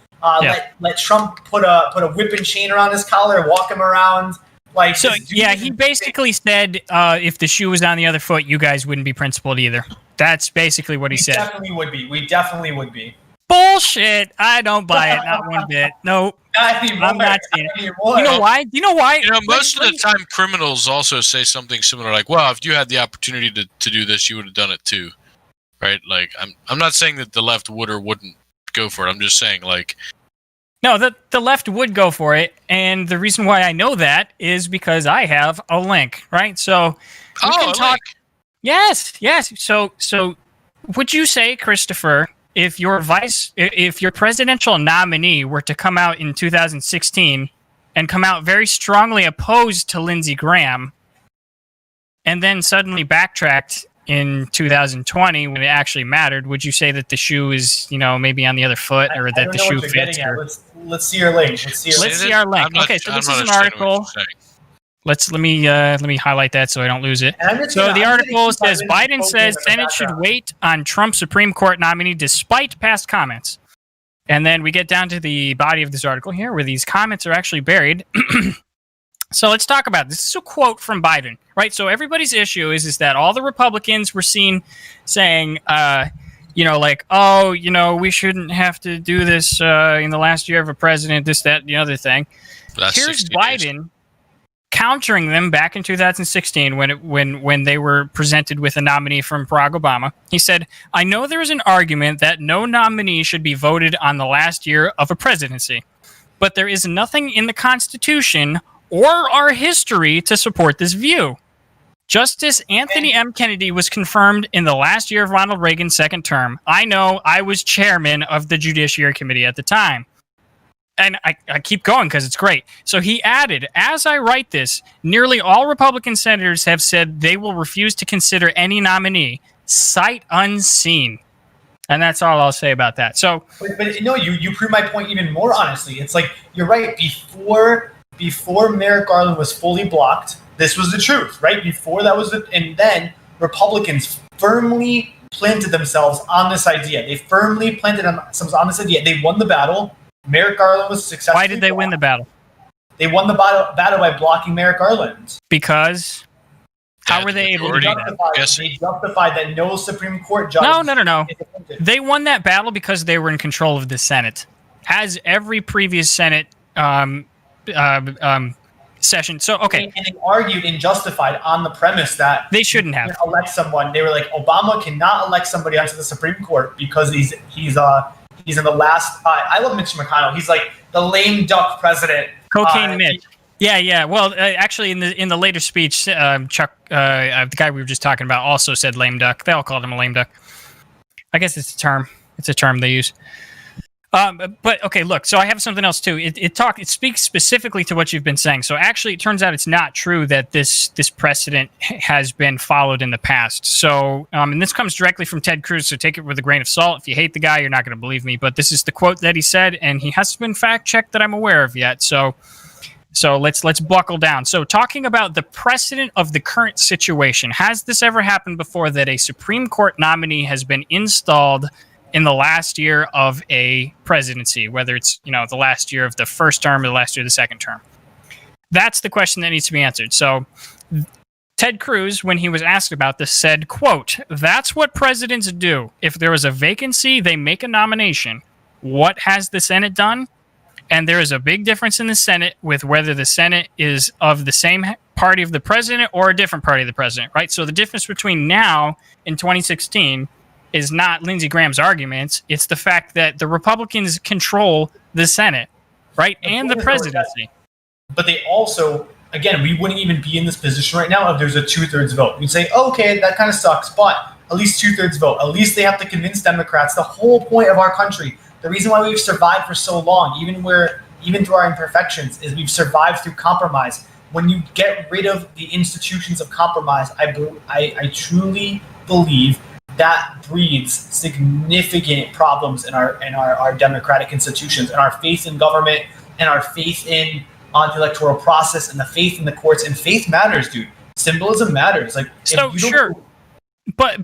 let Trump put a whip and chain around his collar, walk him around. Like so. Yeah, he basically said if the shoe was on the other foot, you guys wouldn't be principled either. That's basically what he said. We definitely would be. Bullshit! I don't buy it, not one bit. Nope. I'm not seeing it. You know why? Most of the time, criminals also say something similar, like, "Well, if you had the opportunity to do this, you would have done it too." Right? Like, I'm not saying that the left would or wouldn't go for it. I'm just saying, like, no, the left would go for it, and the reason why I know that is because I have a link. Right? So we can talk. Link. Yes. So would you say, Christopher, if your presidential nominee were to come out in 2016 and come out very strongly opposed to Lindsey Graham, and then suddenly backtracked in 2020 when it actually mattered, would you say that the shoe is, maybe on the other foot, or that the shoe fits? Let's see your link. Let's see our link. Okay, so this is an article. Let me highlight that so I don't lose it. So the article says Biden says Senate should wait on Trump Supreme Court nominee despite past comments. And then we get down to the body of this article here where these comments are actually buried. So let's talk about this. This is a quote from Biden, right? So everybody's issue is that all the Republicans were seen saying, we shouldn't have to do this in the last year of a president, this, that, the other thing. Here's Biden countering them back in 2016 when they were presented with a nominee from Barack Obama. He said, "I know there is an argument that no nominee should be voted on the last year of a presidency, but there is nothing in the Constitution or our history to support this view. Justice Anthony M. Kennedy was confirmed in the last year of Ronald Reagan's second term. I know, I was chairman of the Judiciary Committee at the time." And I keep going because it's great. So he added, "As I write this, nearly all Republican senators have said they will refuse to consider any nominee, sight unseen." And that's all I'll say about that. So, but no, you prove my point even more honestly. It's like, you're right. Before Merrick Garland was fully blocked, this was the truth, right? Before that was and then Republicans firmly planted themselves on this idea. They firmly planted themselves on this idea. They won the battle. Merrick Garland was successful. Why did they win the battle? They won the battle by blocking Merrick Garland. Because how were they able to do that? They justified that no Supreme Court judge. No. They won that battle because they were in control of the Senate, as every previous Senate session. So, okay. And they argued and justified on the premise that they shouldn't have elect someone. They were like, Obama cannot elect somebody onto the Supreme Court because he's in the last. I love Mitch McConnell. He's like the lame duck president. Cocaine Mitch. Yeah. Well, actually, in the later speech, Chuck, the guy we were just talking about, also said lame duck. They all called him a lame duck. I guess it's a term. It's a term they use. But okay, look. So I have something else too. It speaks specifically to what you've been saying. So actually, it turns out it's not true that this precedent has been followed in the past. So and this comes directly from Ted Cruz. So take it with a grain of salt. If you hate the guy, you're not going to believe me. But this is the quote that he said, and he hasn't been fact checked that I'm aware of yet. So let's buckle down. So talking about the precedent of the current situation, has this ever happened before that a Supreme Court nominee has been installed in the last year of a presidency, whether it's, the last year of the first term or the last year of the second term? That's the question that needs to be answered. So Ted Cruz, when he was asked about this, said, quote, "That's what presidents do. If there is a vacancy, they make a nomination. What has the Senate done? And there is a big difference in the Senate with whether the Senate is of the same party of the president or a different party of the president," right? So the difference between now and 2016 is not Lindsey Graham's arguments. It's the fact that the Republicans control the Senate, right, and the presidency. But they also, again, we wouldn't even be in this position right now if there's a 2/3 vote. We'd say, okay, that kind of sucks, but at least 2/3 vote. At least they have to convince Democrats. The whole point of our country, the reason why we've survived for so long, even through our imperfections, is we've survived through compromise. When you get rid of the institutions of compromise, I truly believe that breeds significant problems in our democratic institutions, and our faith in government, and our faith in the electoral process, and the faith in the courts. And faith matters, dude. Symbolism matters. Like, so sure. But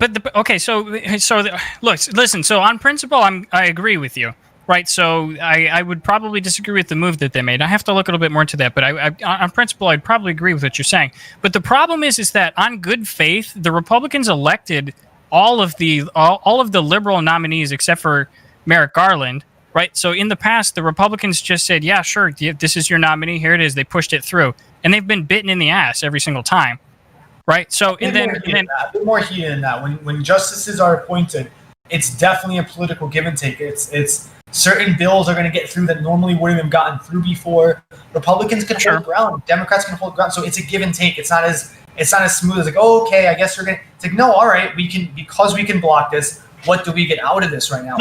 listen. So on principle, I agree with you, right? So I would probably disagree with the move that they made. I have to look a little bit more into that, but I on principle, I'd probably agree with what you're saying. But the problem is that on good faith, the Republicans elected all of the liberal nominees except for Merrick Garland, right? So in the past, the Republicans just said, "Yeah, sure, this is your nominee. Here it is." They pushed it through, and they've been bitten in the ass every single time. Right. So and then a bit more heated than that. When justices are appointed, it's definitely a political give and take. It's certain bills are going to get through that normally wouldn't have gotten through before. Republicans can hold ground, Democrats can hold ground. So it's a give and take. It's not as smooth as like, oh, okay, I guess we're gonna. It's like, no, all right, because we can block this. What do we get out of this right now?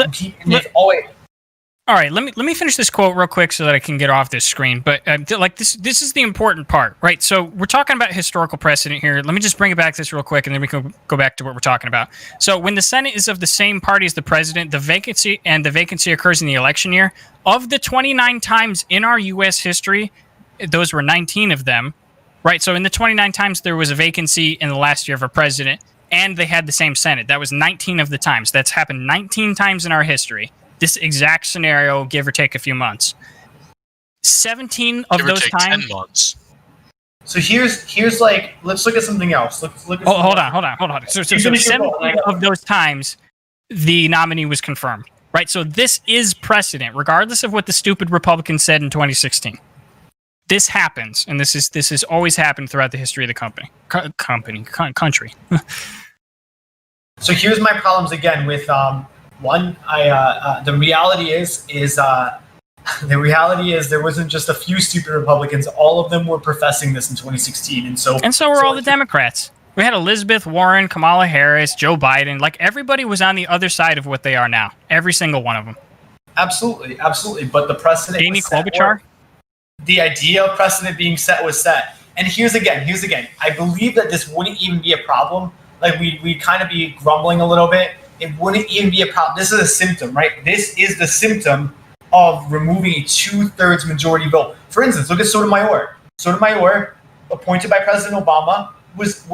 All right, let me finish this quote real quick so that I can get off this screen. But this is the important part, right? So we're talking about historical precedent here. Let me just bring it back to this real quick, and then we can go back to what we're talking about. So when the Senate is of the same party as the president, the vacancy occurs in the election year. Of the 29 times in our U.S. history, those were 19 of them, right? So in the 29 times there was a vacancy in the last year of a president, and they had the same Senate. That was 19 of the times. That's happened 19 times in our history. This exact scenario, give or take a few months. 17 of those times. 10 months. So here's like, let's look at something else. Let's look at. Hold on. So 17 of those times, the nominee was confirmed, right? So this is precedent, regardless of what the stupid Republicans said in 2016. This happens, and this has always happened throughout the history of the country. So here's my problems again with one. The reality is there wasn't just a few stupid Republicans. All of them were professing this in 2016, and so were all the Democrats. We had Elizabeth Warren, Kamala Harris, Joe Biden. Like, everybody was on the other side of what they are now. Every single one of them. Absolutely. But the precedent. Amy Klobuchar. The idea of precedent being set was set. And here's again. I believe that this wouldn't even be a problem. Like, we'd kind of be grumbling a little bit. It wouldn't even be a problem. This is a symptom, right? This is the symptom of removing a 2/3 majority vote. For instance, look at Sotomayor. Sotomayor, appointed by President Obama, was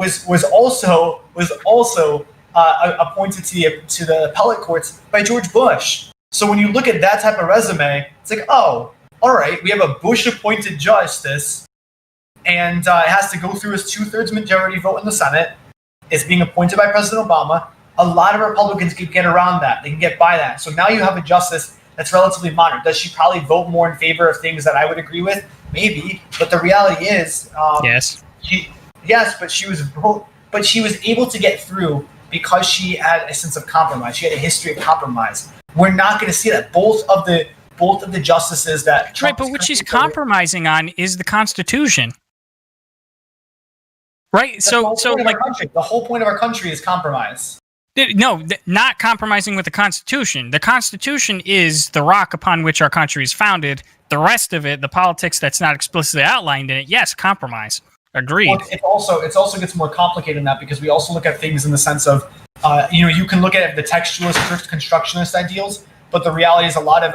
also appointed to the appellate courts by George Bush. So when you look at that type of resume, it's like, oh, all right, we have a Bush-appointed justice, and it has to go through his 2/3 majority vote in the Senate. It's being appointed by President Obama. A lot of Republicans can get around that. They can get by that. So now you have a justice that's relatively moderate. Does she probably vote more in favor of things that I would agree with? Maybe. But the reality is, yes. But she was able to get through because she had a sense of compromise. She had a history of compromise. We're not going to see that. Both of the justices that Trump, right, but what she's compromising on is the Constitution. Right? So the whole point of our country is compromise. No, not compromising with the Constitution. The Constitution is the rock upon which our country is founded. The rest of it, the politics that's not explicitly outlined in it, yes, compromise. Agreed. Well, it also gets more complicated than that, because we also look at things in the sense of, you can look at the textualist, constructionist ideals, but the reality is a lot of,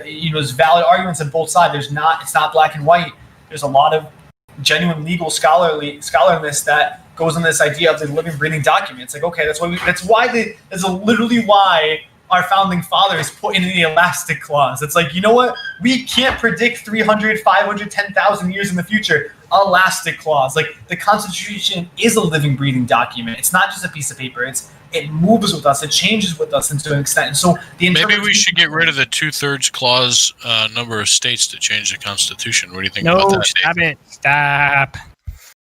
there's valid arguments on both sides. It's not black and white. There's a lot of genuine legal scholarliness that goes on this idea of the living, breathing document. It's like, okay, that's literally why our founding fathers put in the elastic clause. It's like, you know what? We can't predict 300, 500, 10,000 years in the future. Elastic clause. Like, the Constitution is a living, breathing document. It's not just a piece of paper. It moves with us. It changes with us to an extent. And so maybe we should get rid of the 2/3 clause number of states to change the Constitution. What do you think about that? No, stop it. Stop.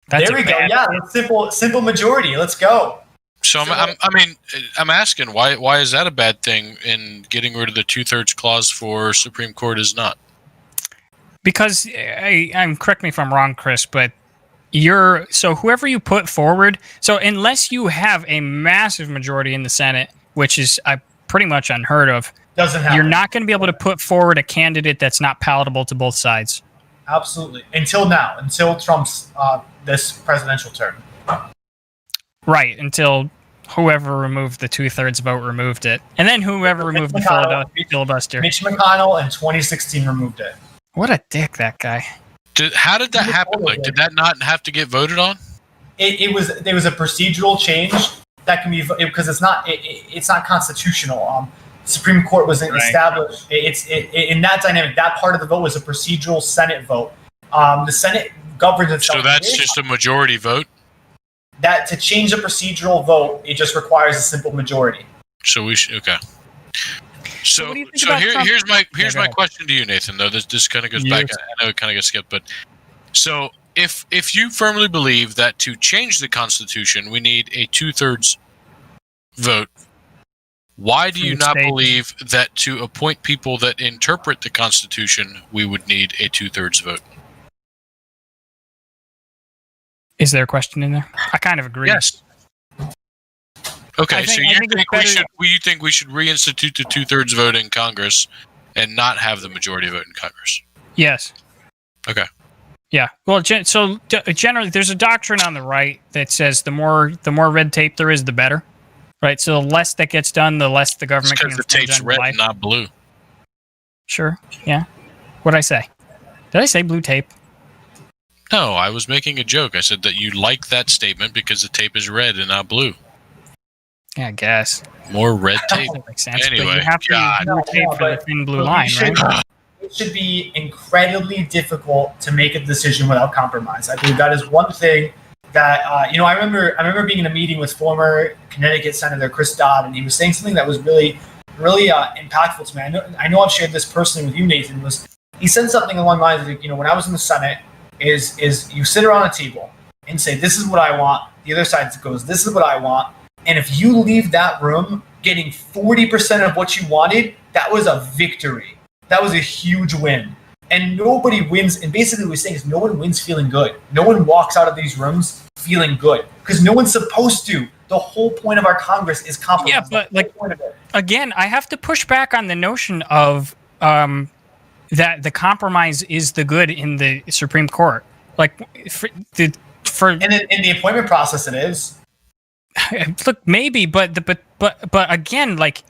There we go. Yeah, simple majority. Let's go. So I'm asking why is that a bad thing? In getting rid of the 2/3 clause for Supreme Court is not. Because I'm correct me if I'm wrong, Chris, but whoever you put forward. So unless you have a massive majority in the Senate, which is pretty much unheard of, doesn't happen. You're not going to be able to put forward a candidate that's not palatable to both sides. Absolutely. Until Trump's this presidential term. Right, until whoever removed the 2/3 vote removed it. And then whoever removed the filibuster. Mitch McConnell in 2016 removed it. What a dick, that guy. How did that happen? Like, did that not have to get voted on? There was a procedural change that can be, because it's not constitutional. Supreme Court wasn't established. In that dynamic, that part of the vote was a procedural Senate vote. The Senate governs itself. So that's just a majority vote? That to change a procedural vote, it just requires a simple majority. So we should, okay. So here's my question to you, Nathan. Though this kind of goes back. I know it kind of got skipped, but so if you firmly believe that to change the Constitution we need a 2/3 vote, why do you not believe that to appoint people that interpret the Constitution we would need a 2/3 vote? Is there a question in there? I kind of agree. Yes. Okay, so you think we should reinstitute the 2/3 vote in Congress and not have the majority vote in Congress? Yes. Okay. Yeah. Well, generally, there's a doctrine on the right that says the more red tape there is, the better. Right. So the less that gets done, the less the government can infringe on life. Because the tape's red, not blue. Sure. Yeah. What'd I say? Did I say blue tape? No, I was making a joke. I said that you like that statement because the tape is red and not blue. Yeah, I guess. More red tape. Makes sense, anyway, but you have to use blue tape for the thin blue line, right? It should be incredibly difficult to make a decision without compromise. I believe that is one thing that I remember being in a meeting with former Connecticut Senator Chris Dodd, and he was saying something that was really impactful to me. I know I've shared this personally with you, Nathan. He said something along the lines of, when I was in the Senate, is you sit around a table and say, this is what I want. The other side goes, this is what I want. And if you leave that room getting 40% of what you wanted, that was a victory. That was a huge win. And nobody wins. And basically what we're saying is no one wins feeling good. No one walks out of these rooms feeling good because no one's supposed to. The whole point of our Congress is compromise. Yeah, but again, I have to push back on the notion of that the compromise is the good in the Supreme Court. Like in the appointment process, it is. Look, maybe, but again, like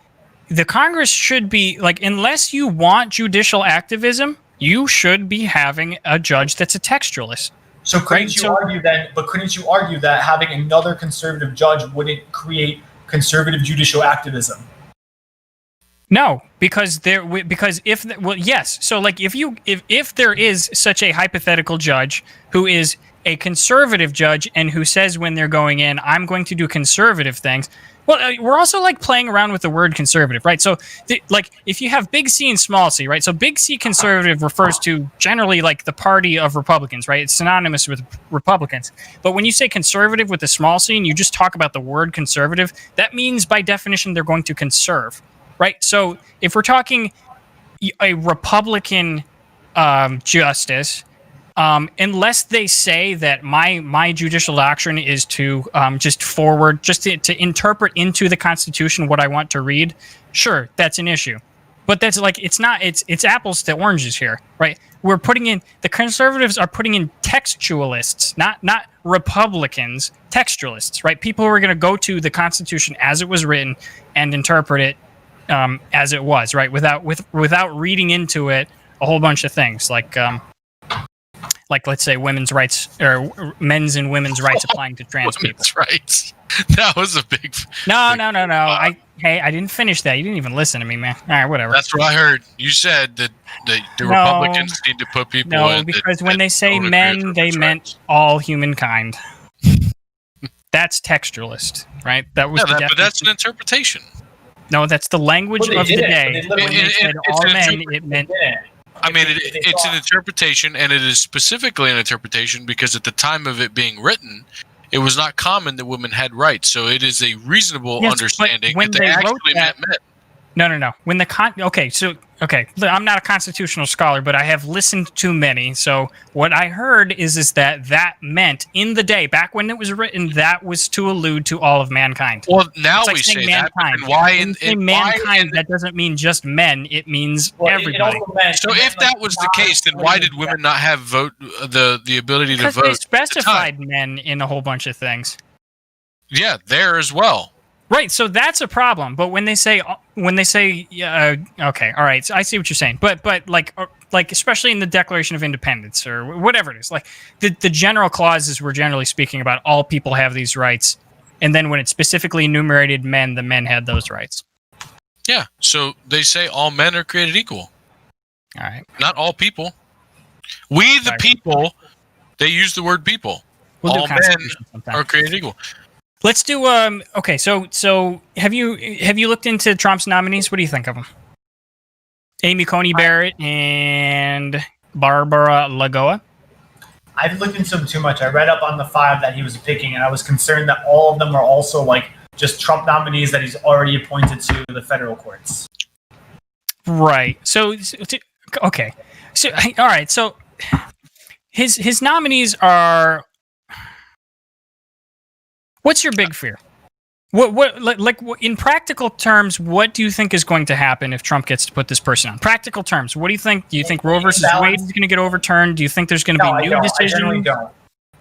the Congress should be like, unless you want judicial activism, you should be having a judge that's a textualist. So couldn't you argue that having another conservative judge wouldn't create conservative judicial activism? No, because yes. So like if there is such a hypothetical judge who is a conservative judge and who says when they're going in, I'm going to do conservative things. Well, we're also like playing around with the word conservative, right? So like if you have big C and small c, right? So big C conservative refers to generally like the party of Republicans, right? It's synonymous with Republicans. But when you say conservative with a small c and you just talk about the word conservative, that means by definition they're going to conserve, right? So if we're talking a Republican justice, unless they say that my judicial doctrine is to to interpret into the Constitution what I want to read, sure, that's an issue. But that's like it's apples to oranges here, right? The conservatives are putting in textualists, not Republicans, textualists, right? People who are going to go to the Constitution as it was written and interpret it as it was, right? Without reading into it a whole bunch of things like let's say women's rights or men's and women's rights applying to trans people. Rights. That was a big. No. I didn't finish that. You didn't even listen to me, man. All right, whatever. That's what I heard. You said that the Republicans need to put people. No, because when they say men, they meant all humankind. That's textualist, right? That was. But that's an interpretation. No, that's the language of the day. When they said all men, it meant. I mean, it's an interpretation, and it is specifically an interpretation because at the time of it being written, it was not common that women had rights. So it is a reasonable understanding when that they wrote actually meant men. No. When the I'm not a constitutional scholar, but I have listened to many. So what I heard is that meant in the day, back when it was written, that was to allude to all of mankind. Well, now like we say mankind. that. Why mankind? That doesn't mean just men. It means everybody. So if that was the case, then why did women not have the ability to vote? Because they specified men in a whole bunch of things. Yeah, there as well. Right, so that's a problem. But when they say, okay, all right, so I see what you're saying. But like especially in the Declaration of Independence or whatever it is, like the general clauses were generally speaking about all people have these rights, and then when it specifically enumerated men, the men had those rights. Yeah, so they say all men are created equal. All right, not all people. We the people. They use the word people. All men are created equal. Let's do okay, so have you looked into Trump's nominees? What do you think of them? Amy Coney Barrett and Barbara Lagoa? I haven't looked into them too much. I read up on the 5 that he was picking, and I was concerned that all of them are also like just Trump nominees that he's already appointed to the federal courts. Right. So okay. So all right. So his nominees are. What's your big fear? What in practical terms, what do you think is going to happen if Trump gets to put this person on? Practical terms, what do you think? Do you think Roe versus Wade is going to get overturned? Do you think there's going to be new decisions?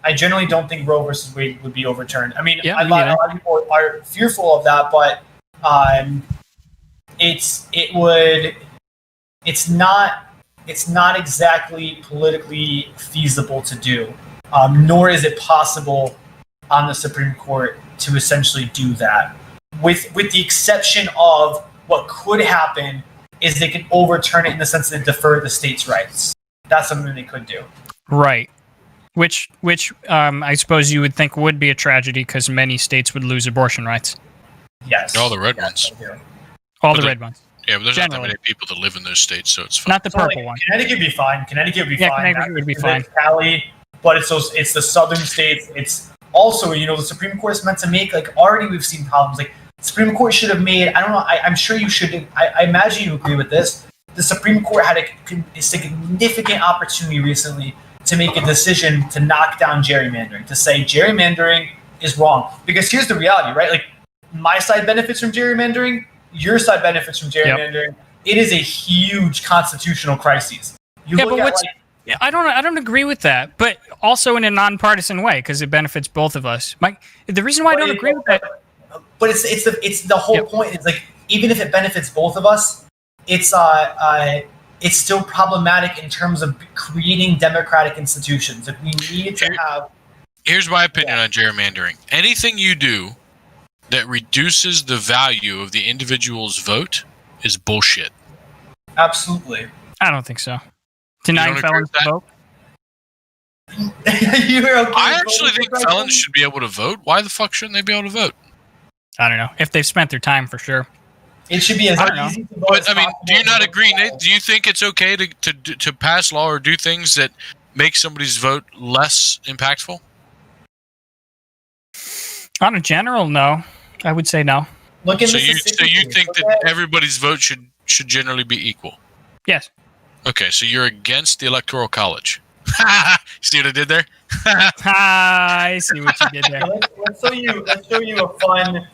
I generally don't think Roe versus Wade would be overturned. I mean, yeah, a lot of people are fearful of that, but it's not exactly politically feasible to do, nor is it possible on the Supreme Court to essentially do that. With the exception of what could happen is they could overturn it in the sense that they defer the states' rights. That's something they could do. Right. Which I suppose you would think would be a tragedy because many states would lose abortion rights. Yes. All the red ones. All the red ones. Yeah, but there's not that many people that live in those states, so it's fine. Not the purple one. Connecticut would be fine. Connecticut would be fine. Cali, but it's the southern states. It's also, the Supreme Court is meant to make, like, already we've seen problems. Like, the Supreme Court should have made, I don't know, I'm sure you should, I imagine you agree with this. The Supreme Court had a significant opportunity recently to make a decision to knock down gerrymandering, to say gerrymandering is wrong. Because here's the reality, right? Like, my side benefits from gerrymandering, your side benefits from gerrymandering. Yep. It is a huge constitutional crisis. I don't agree with that, but also in a nonpartisan way because it benefits both of us. The reason why I don't agree with that, but it's the whole point. It's like even if it benefits both of us, it's still problematic in terms of creating democratic institutions. Like we need to have. Here's my opinion on gerrymandering. Anything you do that reduces the value of the individual's vote is bullshit. Absolutely. I don't think so. Denying felons to vote? I actually think felons should be able to vote. Why the fuck shouldn't they be able to vote? I don't know. If they've spent their time, for sure. It should be as easy to vote. But I mean, do you not agree, Nate? Do you think it's okay to pass law or do things that make somebody's vote less impactful? On a general, no. I would say no. So you think that everybody's vote should generally be equal? Yes. Okay, so you're against the Electoral College. See what I did there? I see what you did there. Let's show you a fun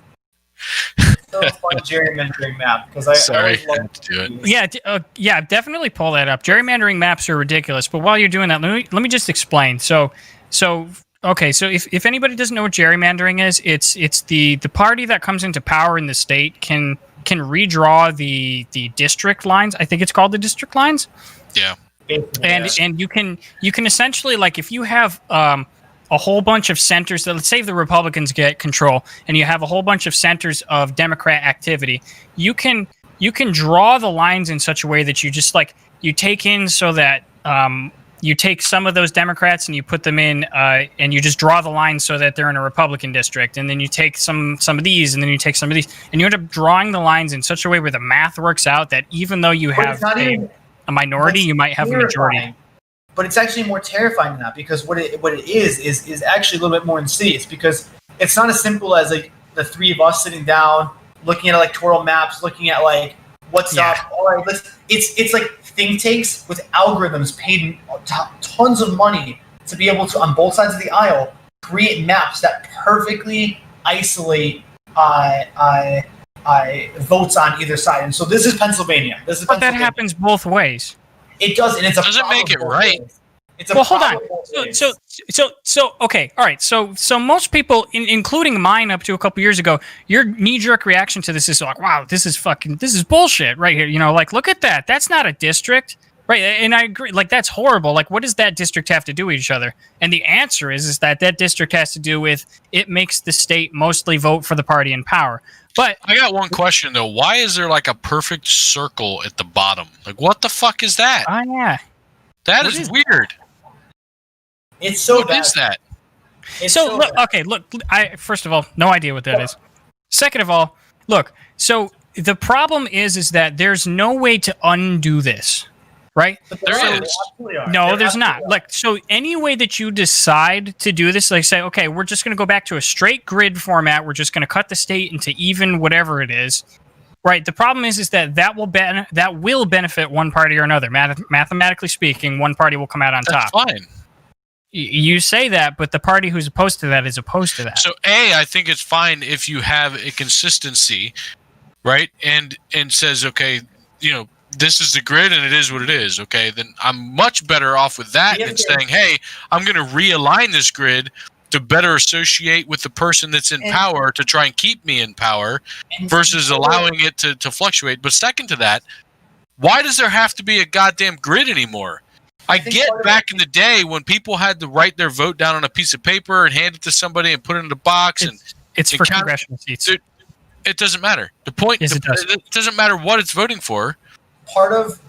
gerrymandering map because I always love to do it. Yeah, definitely pull that up. Gerrymandering maps are ridiculous, but while you're doing that, let me just explain. So if anybody doesn't know what gerrymandering is, it's the party that comes into power in the state can redraw the district lines. I think it's called the district lines. Yeah. And you can essentially, like, if you have a whole bunch of centers that, let's say the Republicans get control and you have a whole bunch of centers of Democrat activity, you can draw the lines in such a way that you just you take in so that you take some of those Democrats and you put them in and you just draw the lines so that they're in a Republican district, and then you take some of these and then you take some of these, and you end up drawing the lines in such a way where the math works out that even though you have a minority, you might have a majority. but it's actually more terrifying than that, because what it is actually a little bit more insidious, because it's not as simple as like the three of us sitting down, looking at electoral maps, looking at like what's up. All right, it's like think tanks with algorithms paid tons of money to be able to, on both sides of the aisle, create maps that perfectly isolate votes on either side. And so this is Pennsylvania. But that happens both ways. It does, and it's doesn't make it right. It's a well, hold on. So okay, all right. So most people, including mine, up to a couple years ago, your knee-jerk reaction to this is like, "Wow, this is bullshit right here." You know, like, look at that. That's not a district, right? And I agree. Like, that's horrible. Like, what does that district have to do with each other? And the answer is that district has to do with it makes the state mostly vote for the party in power. But I got one question though. Why is there like a perfect circle at the bottom? Like, what the fuck is that? Oh yeah, that is weird. It's so bad. What is that? So look, okay, look. I first of all, no idea what that is. Second of all, look. So the problem is that there's no way to undo this, right? There is. No, there's not. Like, so any way that you decide to do this, like say, okay, we're just going to go back to a straight grid format. We're just going to cut the state into even whatever it is. Right. The problem is that will benefit one party or another. Mathematically speaking, one party will come out on top. That's fine. You say that, but the party who's opposed to that is opposed to that. So, I think it's fine if you have a consistency, right? And says, okay, you know, this is the grid and it is what it is. Okay, then I'm much better off with that than saying, hey, I'm going to realign this grid to better associate with the person that's in power to try and keep me in power versus allowing it to fluctuate. But second to that, why does there have to be a goddamn grid anymore? I get back in the day when people had to write their vote down on a piece of paper and hand it to somebody and put it in the box. It's for congressional seats. It doesn't matter. The point is, it doesn't matter what it's voting for. Part of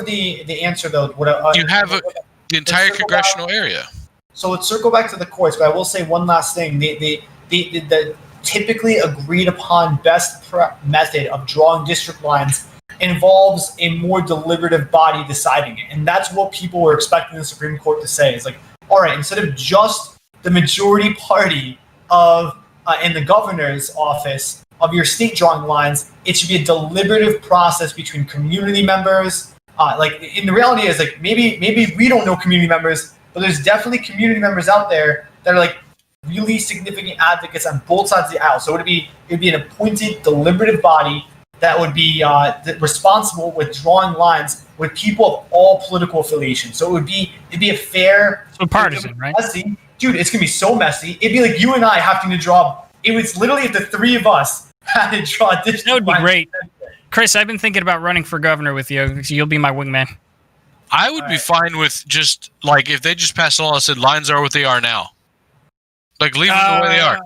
the answer, though, you have the entire congressional area. So let's circle back to the courts, but I will say one last thing. The typically agreed upon best method of drawing district lines involves a more deliberative body deciding it. And that's what people were expecting the Supreme Court to say. It's like, all right, instead of just the majority party of in the governor's office of your state drawing lines, it should be a deliberative process between community members. In the reality is, like, maybe we don't know community members, but there's definitely community members out there that are like really significant advocates on both sides of the aisle. So it'd be an appointed deliberative body that would be responsible with drawing lines with people of all political affiliations. So it'd be a fair, so partisan, right? Messy. Dude, it's gonna be so messy. It'd be like you and I having to draw. It was literally if the three of us had to draw this. That would be great, Chris. I've been thinking about running for governor with you. You'll be my wingman. I would be fine with just like if they just passed a law that said lines are what they are now. Like leave them the way they are.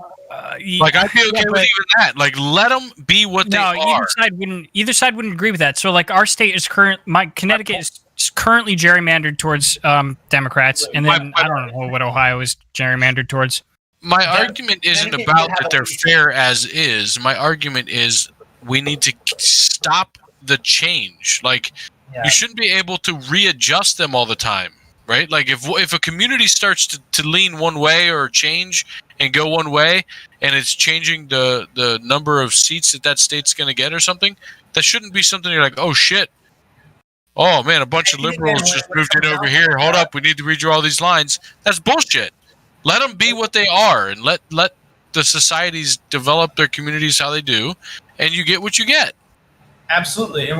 Like I'd be okay with even that. Like let them be what they are. Either side wouldn't agree with that. So like our state is Connecticut is currently gerrymandered towards Democrats, and then I don't know what Ohio is gerrymandered towards. My argument isn't about that they're fair as is. My argument is we need to stop the change. Like you shouldn't be able to readjust them all the time, right? Like if a community starts to lean one way or change and go one way, and it's changing the number of seats that state's going to get or something, that shouldn't be something you're like, oh shit, oh man, a bunch of liberals just moved in over here. Hold up, we need to redraw all these lines. That's bullshit. Let them be what they are, and let the societies develop their communities how they do, and you get what you get. Absolutely, and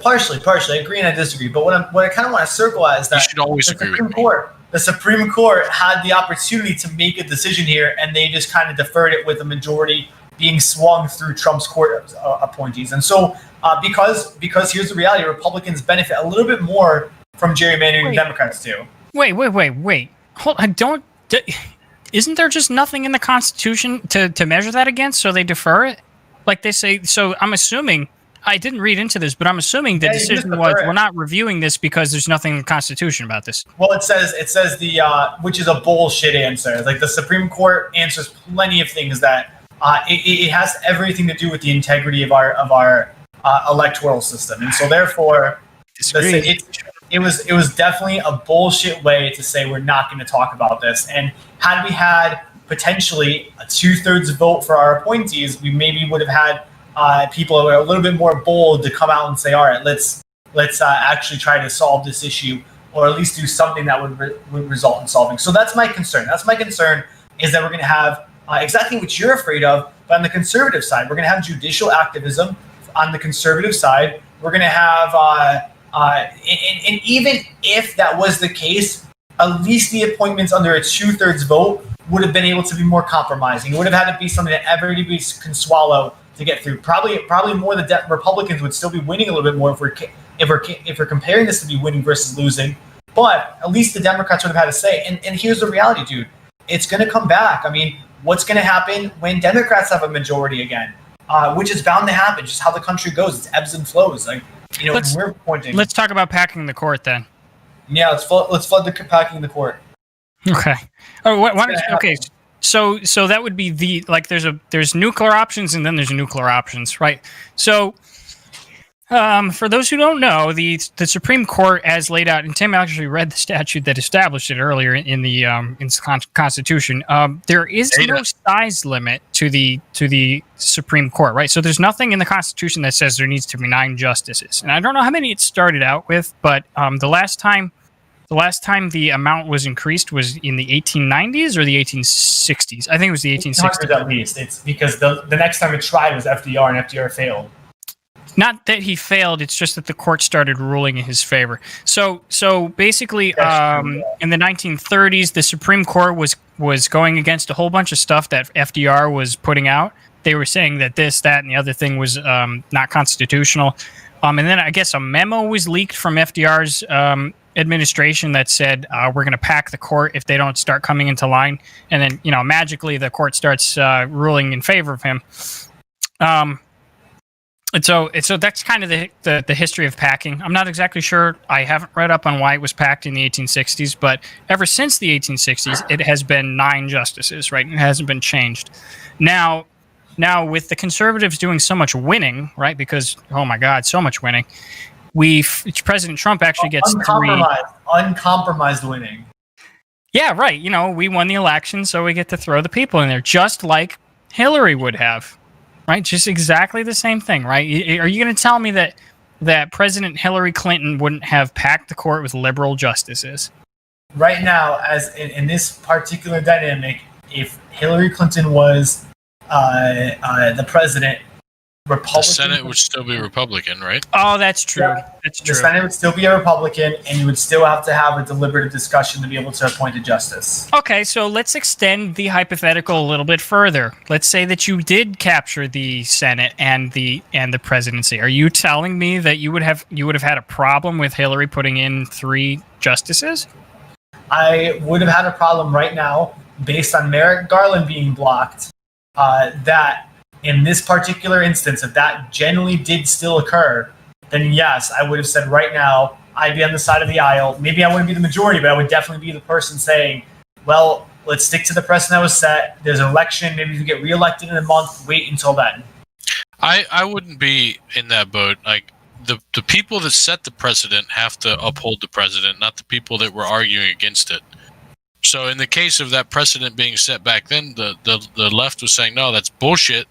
partially, I agree and I disagree. But what I kind of want to circle at is that you should always agree with me. The Supreme Court had the opportunity to make a decision here, and they just kind of deferred it with the majority being swung through Trump's court appointees. And so, because here's the reality: Republicans benefit a little bit more from gerrymandering than Democrats do. Wait! Hold on, isn't there just nothing in the Constitution to measure that against? So they defer it, like they say. So I'm assuming. I didn't read into this, but I'm assuming the decision was we're not reviewing this because there's nothing in the Constitution about this. Well, it says which is a bullshit answer. Like the Supreme Court answers plenty of things that it has everything to do with the integrity of our electoral system, and so therefore, it was definitely a bullshit way to say we're not going to talk about this. And had we had potentially a 2/3 vote for our appointees, we maybe would have had people who are a little bit more bold to come out and say, all right, let's actually try to solve this issue, or at least do something that would result in solving. So that's my concern. That's my concern, is that we're going to have exactly what you're afraid of, but on the conservative side, we're going to have judicial activism. On the conservative side, we're going to have, and even if that was the case, at least the appointments under a 2/3 vote would have been able to be more compromising. It would have had to be something that everybody can swallow to get through. Probably more the Republicans would still be winning a little bit more if we're comparing this to be winning versus losing. But at least the Democrats would have had a say. And here's the reality, dude. It's going to come back. I mean, what's going to happen when Democrats have a majority again? Which is bound to happen. Just how the country goes. It's ebbs and flows. Like, we're pointing. Let's talk about packing the court then. Yeah, let's flood the packing the court. Okay. Oh, okay. So that would be there's nuclear options and then there's nuclear options, right? So for those who don't know, the Supreme Court, as laid out, and Tim actually read the statute that established it earlier in the Constitution. There is no size limit to the Supreme Court, right? So there's nothing in the Constitution that says there needs to be 9 justices, and I don't know how many it started out with, but the last time the amount was increased was in the 1890s or the 1860s. I think it was the 1860s. At least. It's because the next time it tried was FDR, and FDR failed. Not that he failed, it's just that the court started ruling in his favor. So basically, in the 1930s, the Supreme Court was going against a whole bunch of stuff that FDR was putting out. They were saying that this, that, and the other thing was not constitutional. And then I guess a memo was leaked from FDR's administration that said we're going to pack the court if they don't start coming into line. And then, magically the court starts ruling in favor of him. And so that's kind of the history of packing. I'm not exactly sure. I haven't read up on why it was packed in the 1860s, but ever since the 1860s, it has been 9 justices, right? It hasn't been changed. Now with the conservatives doing so much winning, right? Because, oh my God, so much winning. President Trump actually gets uncompromised winning. Yeah, right. We won the election, so we get to throw the people in there, just like Hillary would have. Right, just exactly the same thing, right? Are you going to tell me that President Hillary Clinton wouldn't have packed the court with liberal justices? Right now, as in this particular dynamic, if Hillary Clinton was the president, Republican, the Senate would still be Republican, right? Oh, that's true. Yeah, that's true. The Senate would still be a Republican, and you would still have to have a deliberative discussion to be able to appoint a justice. Okay, so let's extend the hypothetical a little bit further. Let's say that you did capture the Senate and the presidency. Are you telling me that you would have had a problem with Hillary putting in 3 justices? I would have had a problem right now, based on Merrick Garland being blocked, that in this particular instance, if that generally did still occur, then yes, I would have said right now, I'd be on the side of the aisle. Maybe I wouldn't be the majority, but I would definitely be the person saying, well, let's stick to the precedent that was set. There's an election. Maybe if you get reelected in a month, wait until then. I wouldn't be in that boat. Like, the people that set the precedent have to uphold the precedent, not the people that were arguing against it. So in the case of that precedent being set back then, the left was saying, no, that's bullshit.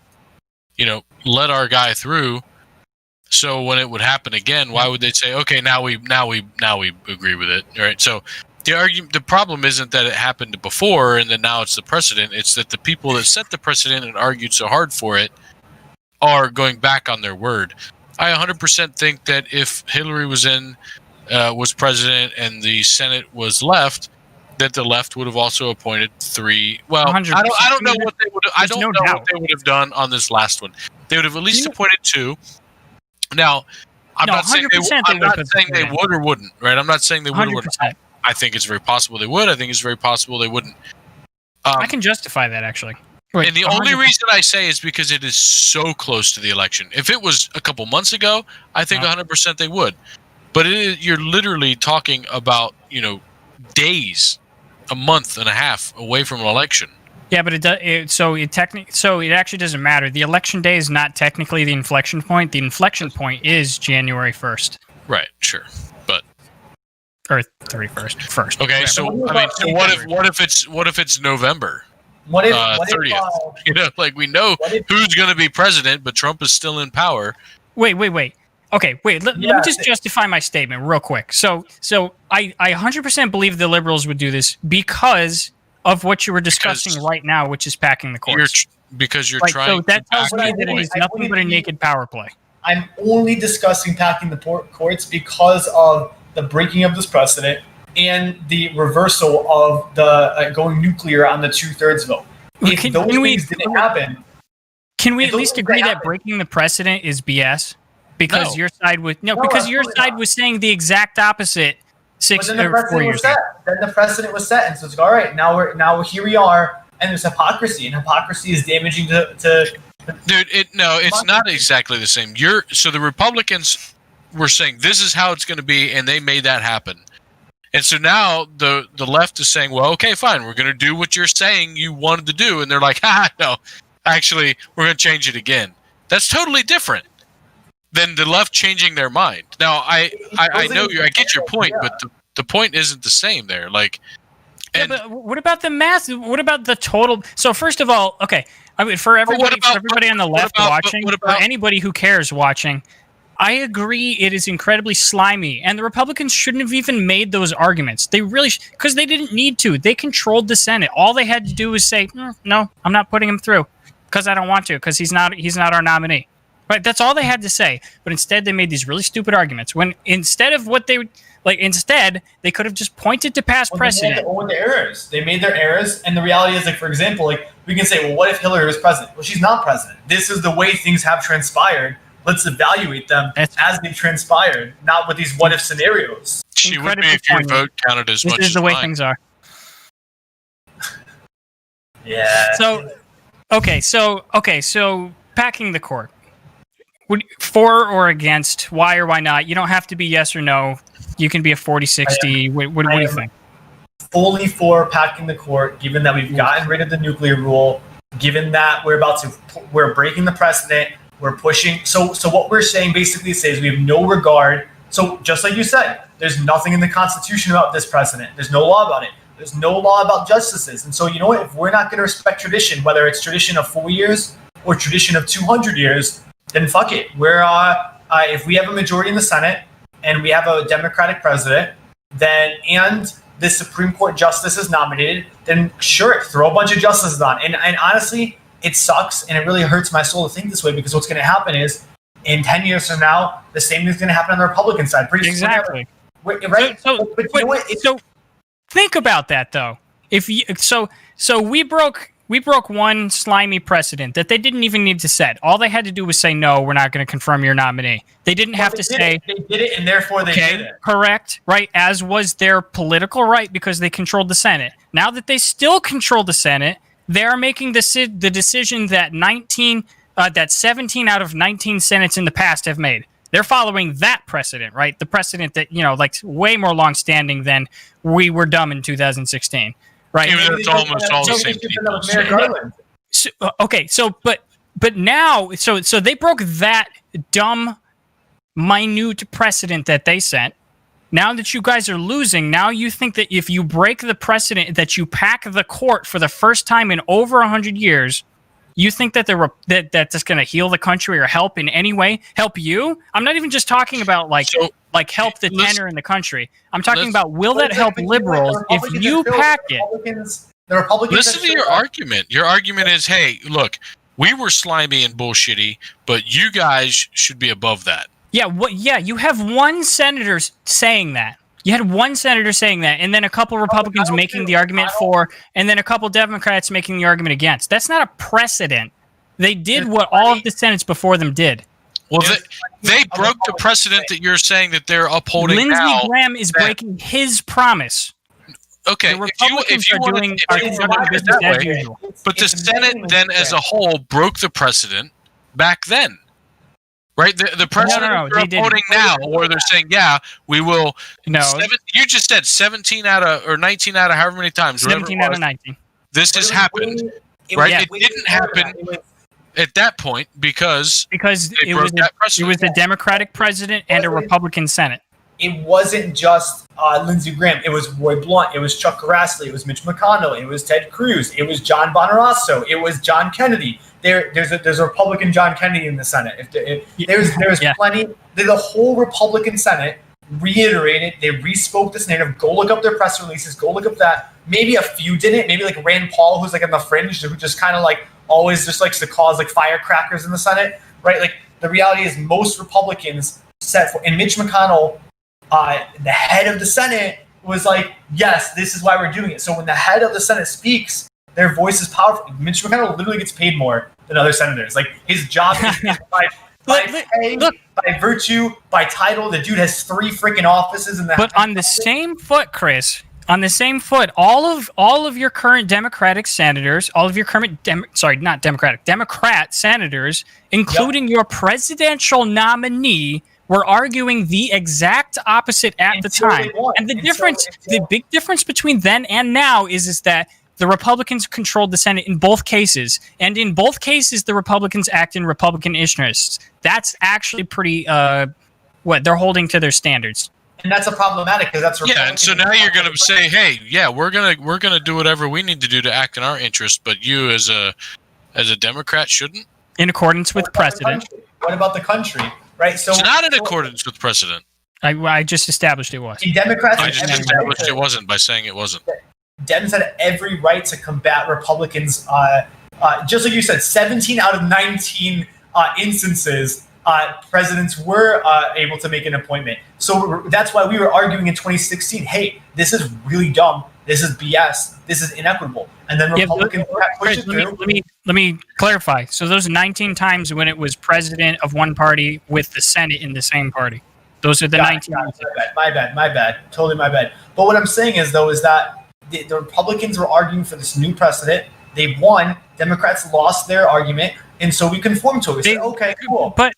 Let our guy through. So when it would happen again, why would they say, okay, now we agree with it, right? So the problem isn't that it happened before and that now it's the precedent. It's that the people that set the precedent and argued so hard for it are going back on their word. I 100% think that if Hillary was president and the Senate was left, that the left would have also appointed 3. Well, I don't know what they would. I don't know what they would have done on this last one. They would have at least appointed 2. Now, I'm not saying they would or wouldn't. Right? I'm not saying they would or wouldn't. I think it's very possible they would. I think it's very possible they wouldn't. I can justify that, actually. Wait, and the only reason I say is because it is so close to the election. If it was a couple months ago, I think 100% they would. But you're literally talking about days, a month and a half away from an election. Yeah, but it actually doesn't matter. The election day is not technically the inflection point. The inflection point is January 1st. Right, sure. But or 31st, first. Okay, so I mean, so what if it's November? What if 30th? You know, like we know who's going to be president, but Trump is still in power. Wait. Okay, wait. Let me just justify my statement real quick. So I 100% believe the liberals would do this because of what you were discussing right now, which is packing the courts. Because you're like, trying. So that tells me that it is nothing but a naked power play. I'm only discussing packing the courts because of the breaking of this precedent and the reversal of the going nuclear on the 2/3 vote. If those things didn't happen, can we at least agree that breaking the precedent is BS? Because your side was saying the exact opposite 6 or 4 years ago. Then the precedent was set, and so it's like, all right. Now here we are, and there's hypocrisy, and hypocrisy is damaging to. Dude, it's not exactly the same. So the Republicans were saying this is how it's going to be, and they made that happen. And so now the left is saying, well, okay, fine, we're going to do what you're saying you wanted to do, and they're like, no, actually, we're going to change it again. That's totally different than the left changing their mind. Now, I know I get your point, but the point isn't the same there. Like, but what about the math? What about the total? So first of all, okay, I mean, for everybody on the left watching, or anybody who cares watching, I agree it is incredibly slimy, and the Republicans shouldn't have even made those arguments. They really, because they didn't need to. They controlled the Senate. All they had to do was say, no, I'm not putting him through because I don't want to, because he's not our nominee. Right? That's all they had to say. But instead, they made these really stupid arguments. When instead they could have just pointed to past precedent. They own their errors. They made their errors, and the reality is, like, for example, like we can say, well, what if Hillary was president? Well, she's not president. This is the way things have transpired. Let's evaluate them as they've transpired, not with these what if scenarios. She would be if your vote counted as much as This is the way things are. Yeah. So packing the court. For or against, why or why not? You don't have to be yes or no. You can be a 40-60. What do you think? Fully for packing the court, given that we've gotten rid of the nuclear rule, given that we're breaking the precedent, we're pushing. So what we're saying basically says we have no regard. So just like you said, there's nothing in the Constitution about this precedent. There's no law about it. There's no law about justices. And so, you know what? If we're not going to respect tradition, whether it's tradition of 4 years or tradition of 200 years, then fuck it. We're if we have a majority in the Senate and we have a Democratic president, and the Supreme Court justice is nominated, then sure, throw a bunch of justices on. And honestly, it sucks and it really hurts my soul to think this way, because what's going to happen is in 10 years from now, the same thing's going to happen on the Republican side. Exactly. Right? So think about that though. So we broke one slimy precedent that they didn't even need to set. All they had to do was say, no, we're not going to confirm your nominee. They didn't have to say... They did it, and therefore they did it. Correct, right? As was their political right, because they controlled the Senate. Now that they still control the Senate, they're making the decision that 17 out of 19 Senates in the past have made. They're following that precedent, right? The precedent that, like way more long-standing than we were dumb in 2016. Right. It's almost all the same people. But now, so they broke that dumb, minute precedent that they set. Now that you guys are losing, now you think that if you break the precedent, that you pack the court for the first time in over 100 years, you think that that's going to heal the country or help in any way? Help you? I'm not even just talking about help the tenor in the country. I'm talking about, will that help liberals if you pack it? The Republicans listen to your argument. Your argument is, hey, look, we were slimy and bullshitty, but you guys should be above that. Yeah, you have one senator saying that. You had one senator saying that, and then a couple Republicans making the argument for, and then a couple Democrats making the argument against. That's not a precedent. They did what all of the Senates before them did. Well, they broke the precedent that you're saying that they're upholding now. Lindsey Graham is breaking his promise. Okay, the Republicans are conducting business as usual. But the Senate then as a whole broke the precedent back then. Right? The precedent they're upholding now, or they're saying, yeah, we will. No. You just said 17 out of, or 19 out of however many times. 17 out of 19. This has happened. Right? It didn't happen at that point because it was a Democratic president and a Republican Senate. it wasn't just Lindsey Graham. It was Roy Blunt. It was Chuck Grassley. It was Mitch McConnell. It was Ted Cruz. It was John Bonarasso. It was John Kennedy. There's a Republican John Kennedy in the Senate. There's plenty. The whole Republican Senate reiterated. They re-spoke this narrative. Go look up their press releases. Go look up that. Maybe a few didn't. Maybe like Rand Paul, who's like on the fringe, who just kind of like always just likes to cause like firecrackers in the Senate, right? Like the reality is most Republicans and Mitch McConnell, the head of the Senate, was like, yes, this is why we're doing it. So when the head of the Senate speaks, their voice is powerful. Mitch McConnell literally gets paid more than other senators. Like his job is by pay, by virtue, by title. The dude has 3 freaking offices in the. But on the same foot, Chris. On the same foot, all of your current Democratic senators, all of your current Democrat senators, including your presidential nominee, were arguing the exact opposite at the time. And the big difference between then and now is that the Republicans controlled the Senate in both cases. And in both cases, the Republicans act in Republican interests. That's actually pretty, they're holding to their standards. And that's a problematic because that's Republican. Yeah, and so now you're going to say, hey, yeah, we're gonna do whatever we need to do to act in our interest, but you as a Democrat shouldn't? In accordance with precedent. What about the country? Right? So it's not in accordance with precedent. I just established it was. Democrats I just established it wasn't by saying it wasn't. Dems had every right to combat Republicans. Just like you said, 17 out of 19 instances, presidents were able to make an appointment. So that's why we were arguing in 2016, hey, this is really dumb. This is BS. This is inequitable. And then Republicans push it through. Let me clarify. So those 19 times when it was president of one party with the Senate in the same party. Those are the 19 times. My bad. Totally my bad. But what I'm saying is, though, is that the Republicans were arguing for this new precedent. They won. Democrats lost their argument. And so we conformed to it. We said, okay, cool. But,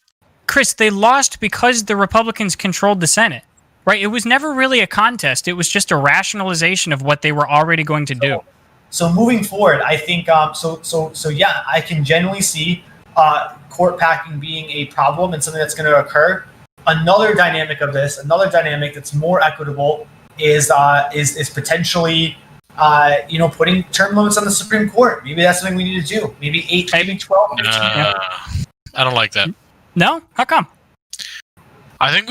Chris, they lost because the Republicans controlled the Senate. Right? It was never really a contest. It was just a rationalization of what they were already going to do. So moving forward, I think yeah, I can generally see court packing being a problem and something that's going to occur. Another dynamic of this, another dynamic that's more equitable, is potentially putting term limits on the Supreme Court. Maybe that's something we need to do. Maybe 8, maybe 12. Maybe 10. I don't like that. No? How come? I think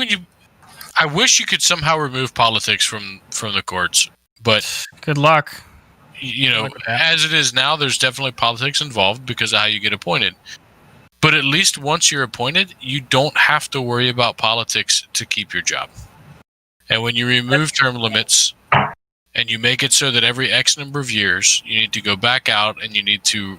I wish you could somehow remove politics from the courts, but good luck. As it is now, there's definitely politics involved because of how you get appointed. But at least once you're appointed, you don't have to worry about politics to keep your job. And when you remove term limits and you make it so that every X number of years you need to go back out and you need to,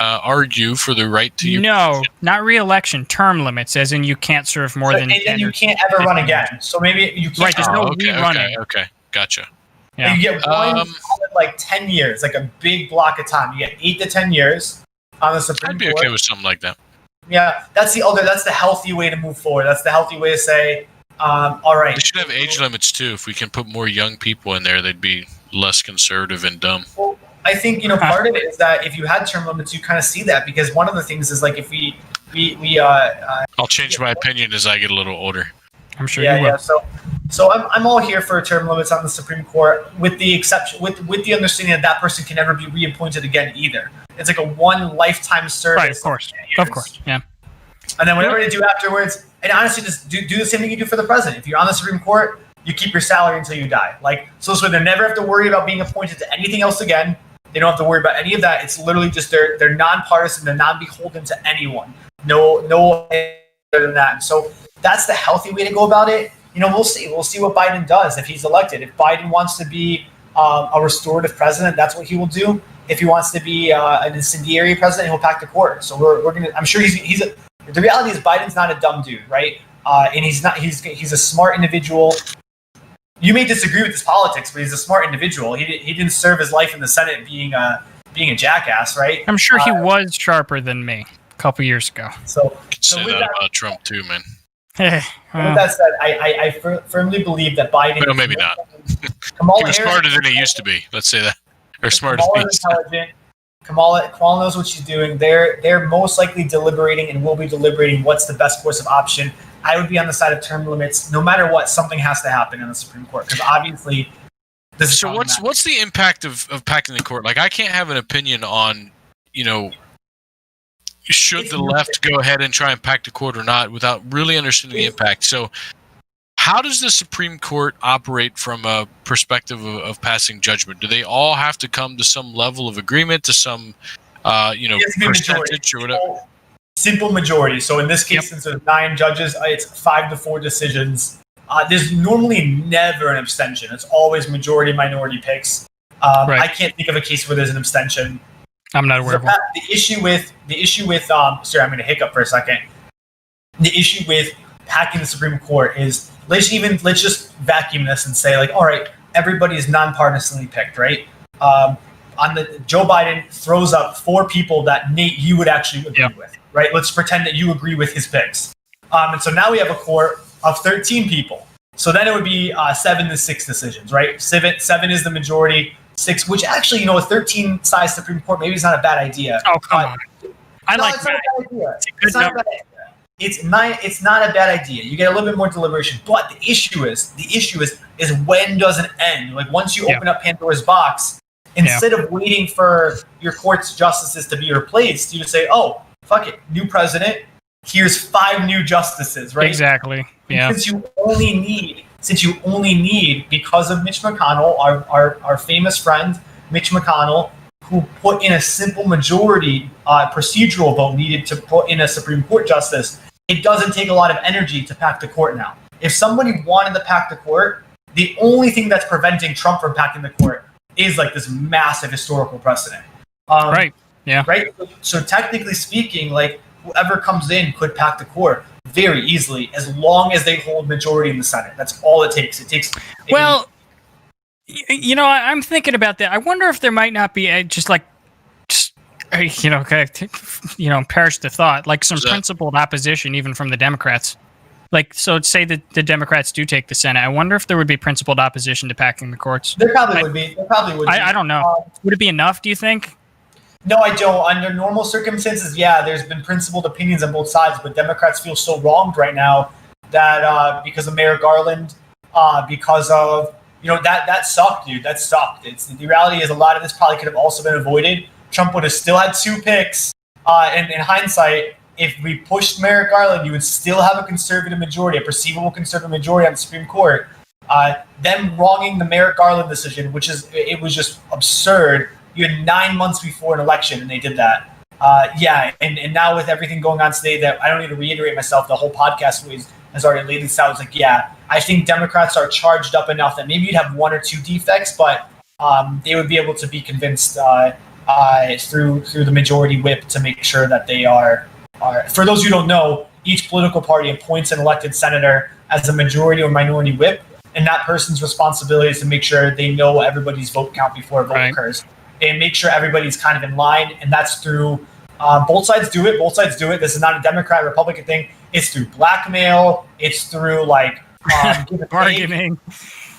argue for the right to your position. Not re-election, term limits, as in you can't serve more than 10 years. And you can't ever run again. So maybe you can't. Right, there's no rerunning. Okay, gotcha. Yeah. You get one, 10 years, like a big block of time. You get 8 to 10 years on the Supreme Court. I'd be okay with something like that. Yeah, that's the healthy way to move forward. That's the healthy way to say, all right. They should have age limits too. If we can put more young people in there, they'd be less conservative and dumb. Well, I think part of it is that if you had term limits, you kind of see that because one of the things is like if we I'll change my opinion as I get a little older. I'm sure you will. Yeah. So I'm all here for term limits on the Supreme Court, with the exception, with the understanding that person can never be reappointed again either. It's like a one lifetime service. Right, of course, yeah. And then whatever they do afterwards, and honestly, just do the same thing you do for the president. If you're on the Supreme Court, you keep your salary until you die. So they never have to worry about being appointed to anything else again. They don't have to worry about any of that. It's literally just they're nonpartisan, they're non-beholden to anyone. No other than that. And so that's the healthy way to go about it. We'll see. We'll see what Biden does if he's elected. If Biden wants to be a restorative president, that's what he will do. If he wants to be an incendiary president, he'll pack the court. So we're gonna. I'm sure the reality is Biden's not a dumb dude, right? And he's not. He's a smart individual. You may disagree with his politics, but he's a smart individual. He didn't serve his life in the Senate being a jackass, right? I'm sure he was sharper than me a couple years ago. So say that about Trump too, man. With that said, I firmly believe that Biden. Well, maybe not. He was smarter than he used to be. Let's say that, or smart as he intelligent. Kamala knows what she's doing. They're most likely deliberating and will be deliberating what's the best course of option. I would be on the side of term limits. No matter what, something has to happen in the Supreme Court because obviously this is. So what's the impact of packing the court? Like, I can't have an opinion on, should the left go ahead and try and pack the court or not without really understanding the impact. So how does the Supreme Court operate from a perspective of passing judgment? Do they all have to come to some level of agreement, to some, percentage or whatever? Simple majority. So in this case, since there's 9 judges, it's 5-4 decisions. There's normally never an abstention. It's always majority-minority picks. I can't think of a case where there's an abstention. I'm not aware of one. The issue with sorry, I'm going to hiccup for a second. The issue with packing the Supreme Court is let's just vacuum this and say all right, everybody is nonpartisanly picked, right? Joe Biden throws up 4 people that Nate you would actually agree with, right? Let's pretend that you agree with his picks, and so now we have a court of 13 people. So then it would be 7-6 decisions, right? 7 is the majority. 6, which actually, a 13-size Supreme Court maybe is not a bad idea. Oh, come on. It's not a bad idea. It's not a bad idea. It's not a bad idea. You get a little bit more deliberation. But the issue is when does it end? Like once you open up Pandora's box, instead of waiting for your court's justices to be replaced, you just say, oh, fuck it, new president, here's 5 new justices, right? Exactly. Yeah. Since you only need, because of Mitch McConnell, our famous friend, Mitch McConnell, who put in a simple majority procedural vote needed to put in a Supreme Court justice, it doesn't take a lot of energy to pack the court now. If somebody wanted to pack the court, the only thing that's preventing Trump from packing the court is this massive historical precedent. Right. Yeah. Right. So technically speaking, whoever comes in could pack the court very easily as long as they hold majority in the Senate. That's all it takes. I'm thinking about that. I wonder if there might not be perish the thought, some principled opposition even from the Democrats. So say that the Democrats do take the Senate. I wonder if there would be principled opposition to packing the courts. There probably would be. I don't know. Would it be enough, do you think? No, I don't. Under normal circumstances, there's been principled opinions on both sides, but Democrats feel so wronged right now that because of Mayor Garland, because of that sucked, dude. That sucked. The reality is a lot of this probably could have also been avoided. Trump would have still had 2 picks. And in hindsight, if we pushed Merrick Garland, you would still have a conservative majority, a perceivable conservative majority on the Supreme Court. Them wronging the Merrick Garland decision, it was just absurd. You had 9 months before an election, and they did that. And now with everything going on today, that I don't need to reiterate myself. The whole podcast has already laid this out. It's I think Democrats are charged up enough that maybe you'd have 1 or 2 defects, but they would be able to be convinced through the majority whip to make sure that they are. For those who don't know, each political party appoints an elected senator as a majority or minority whip, and that person's responsibility is to make sure they know everybody's vote count before a vote occurs, and make sure everybody's kind of in line. And that's through both sides do it. This is not a Democrat Republican thing. It's through blackmail. It's through bargaining.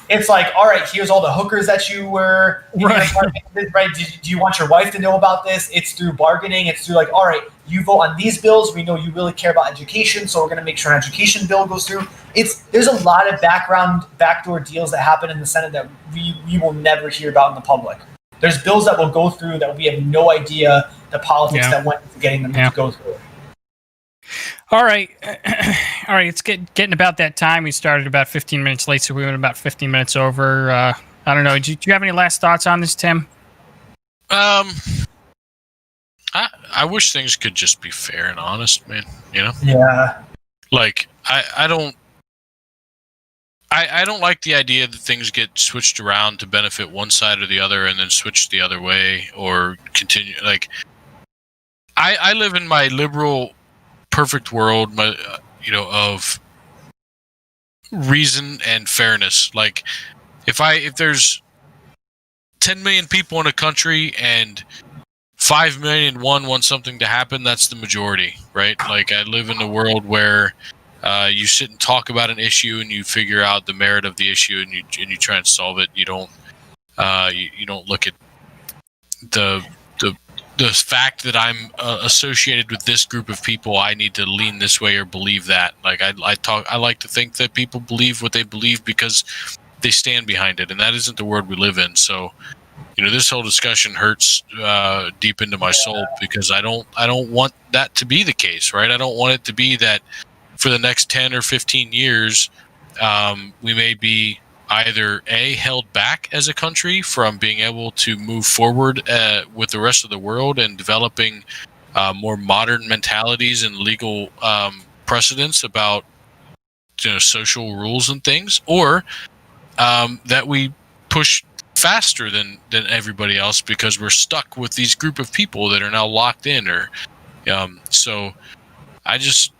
It's all right, here's all the hookers that you were right. Do you want your wife to know about this? It's through bargaining. It's through all right, you vote on these bills. We know you really care about education, so we're going to make sure an education bill goes through. There's a lot of backdoor deals that happen in the Senate that we will never hear about in the public. There's bills that will go through that we have no idea the politics that went into getting them to go through. All right. It's getting about that time. We started about 15 minutes late, so we went about 15 minutes over. I don't know. Do you have any last thoughts on this, Tim? I wish things could just be fair and honest, man. Yeah. I don't like the idea that things get switched around to benefit one side or the other, and then switch the other way or continue. I live in my liberal, perfect world, of reason and fairness. If there's 10 million people in a country and 5 million want something to happen, that's the majority, right? I live in a world where you sit and talk about an issue and you figure out the merit of the issue and you try and solve it. You don't you don't look at the the fact that I'm associated with this group of people, I need to lean this way or believe that. Like I like to think that people believe what they believe because they stand behind it, and that isn't the world we live in. So, this whole discussion hurts deep into my soul because I don't want that to be the case, right? I don't want it to be that for the next 10 or 15 years, we may be either held back as a country from being able to move forward with the rest of the world and developing more modern mentalities and legal precedents about social rules and things, or that we push faster than everybody else because we're stuck with these group of people that are now locked in. Or so I just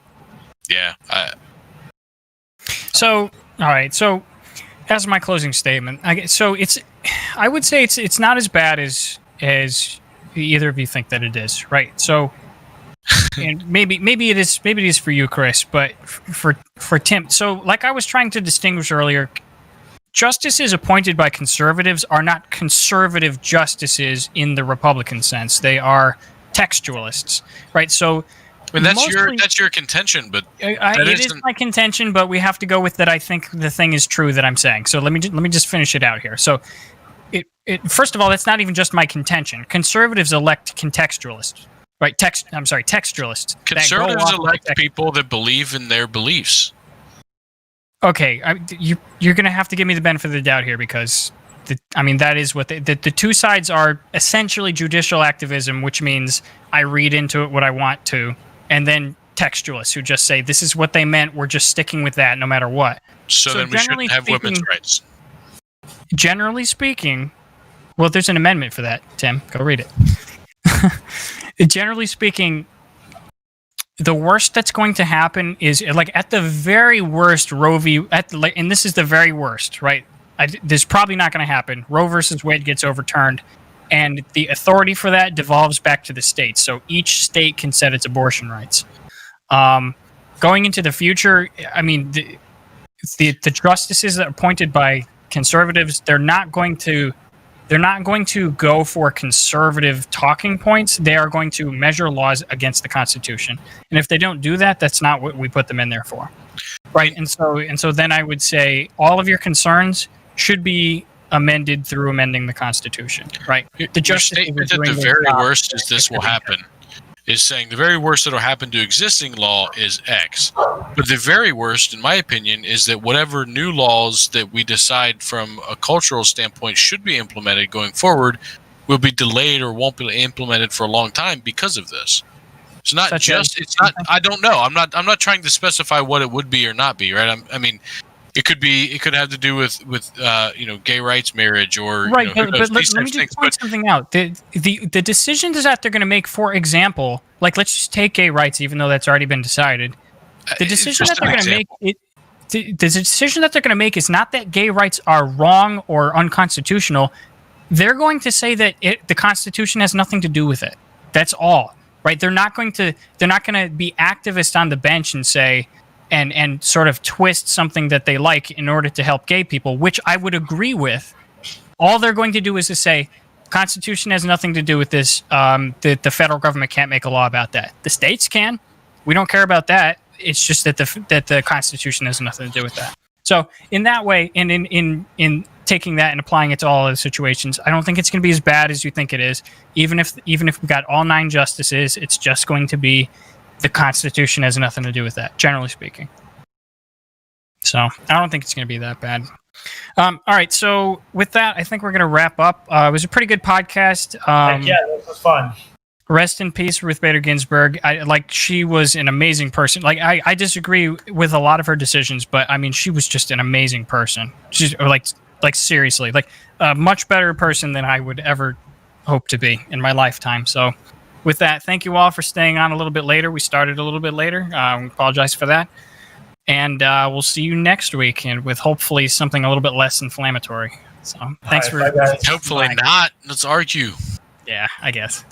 So all right, so as my closing statement, I would say it's not as bad as either of you think that it is, right? So, and maybe it is for you, Chris, but for Tim. So, like I was trying to distinguish earlier, justices appointed by conservatives are not conservative justices in the Republican sense. They are textualists, right? So. I mean, that's your contention, but it is my contention. But we have to go with that. I think the thing is true that I'm saying. So let me just finish it out here. So, first of all, that's not even just my contention. Conservatives elect contextualists, right? Textualists. Conservatives elect people that believe in their beliefs. Okay, you're going to have to give me the benefit of the doubt here because, that is what the two sides are essentially judicial activism, which means I read into it what I want to. And then textualists who just say, this is what they meant, we're just sticking with that no matter what. So then we shouldn't have women's rights. Generally speaking, well, there's an amendment for that, Tim. Go read it. Generally speaking, the worst that's going to happen is, like, at the very worst, Roe v. And this is the very worst, right? This is probably not going to happen. Roe versus Wade gets overturned. And the authority for that devolves back to the states. So each state can set its abortion rights. Going into the future, the justices appointed by conservatives, they're not going to go for conservative talking points. They are going to measure laws against the Constitution. And if they don't do that, that's not what we put them in there for. Right? And so then I would say all of your concerns should be amended through amending the Constitution, right? Your statement that the very worst is this will happen is saying the very worst that will happen to existing law is X. But the very worst, in my opinion, is that whatever new laws that we decide from a cultural standpoint should be implemented going forward will be delayed or won't be implemented for a long time because of this. It's not I don't know. I'm not trying to specify what it would be or not be, right? It could have to do with gay rights, marriage, or right. But let me just point something out. The decisions that they're going to make, for example, like let's just take gay rights, even though that's already been decided. The decision that they're going to make, the decision that they're going to make is not that gay rights are wrong or unconstitutional. They're going to say that the Constitution has nothing to do with it. That's all, right? They're not going to be activists on the bench and say. And sort of twist something that they like in order to help gay people, which I would agree with. All they're going to do is to say, Constitution has nothing to do with this. The federal government can't make a law about that. The states can. We don't care about that. It's just that the Constitution has nothing to do with that. So in that way, and in taking that and applying it to all of the situations, I don't think it's going to be as bad as you think it is. Even if we got all 9 justices, it's just going to be. The Constitution has nothing to do with that, generally speaking. So I don't think it's going to be that bad. All right. So with that, I think we're going to wrap up. It was a pretty good podcast. This was fun. Rest in peace, Ruth Bader Ginsburg. She was an amazing person. I disagree with a lot of her decisions, but she was just an amazing person. She's seriously, a much better person than I would ever hope to be in my lifetime. So. With that, thank you all for staying on a little bit later. We started a little bit later. We apologize for that. And we'll see you next week and with hopefully something a little bit less inflammatory. So thanks for... Hopefully not. Let's argue. Yeah, I guess.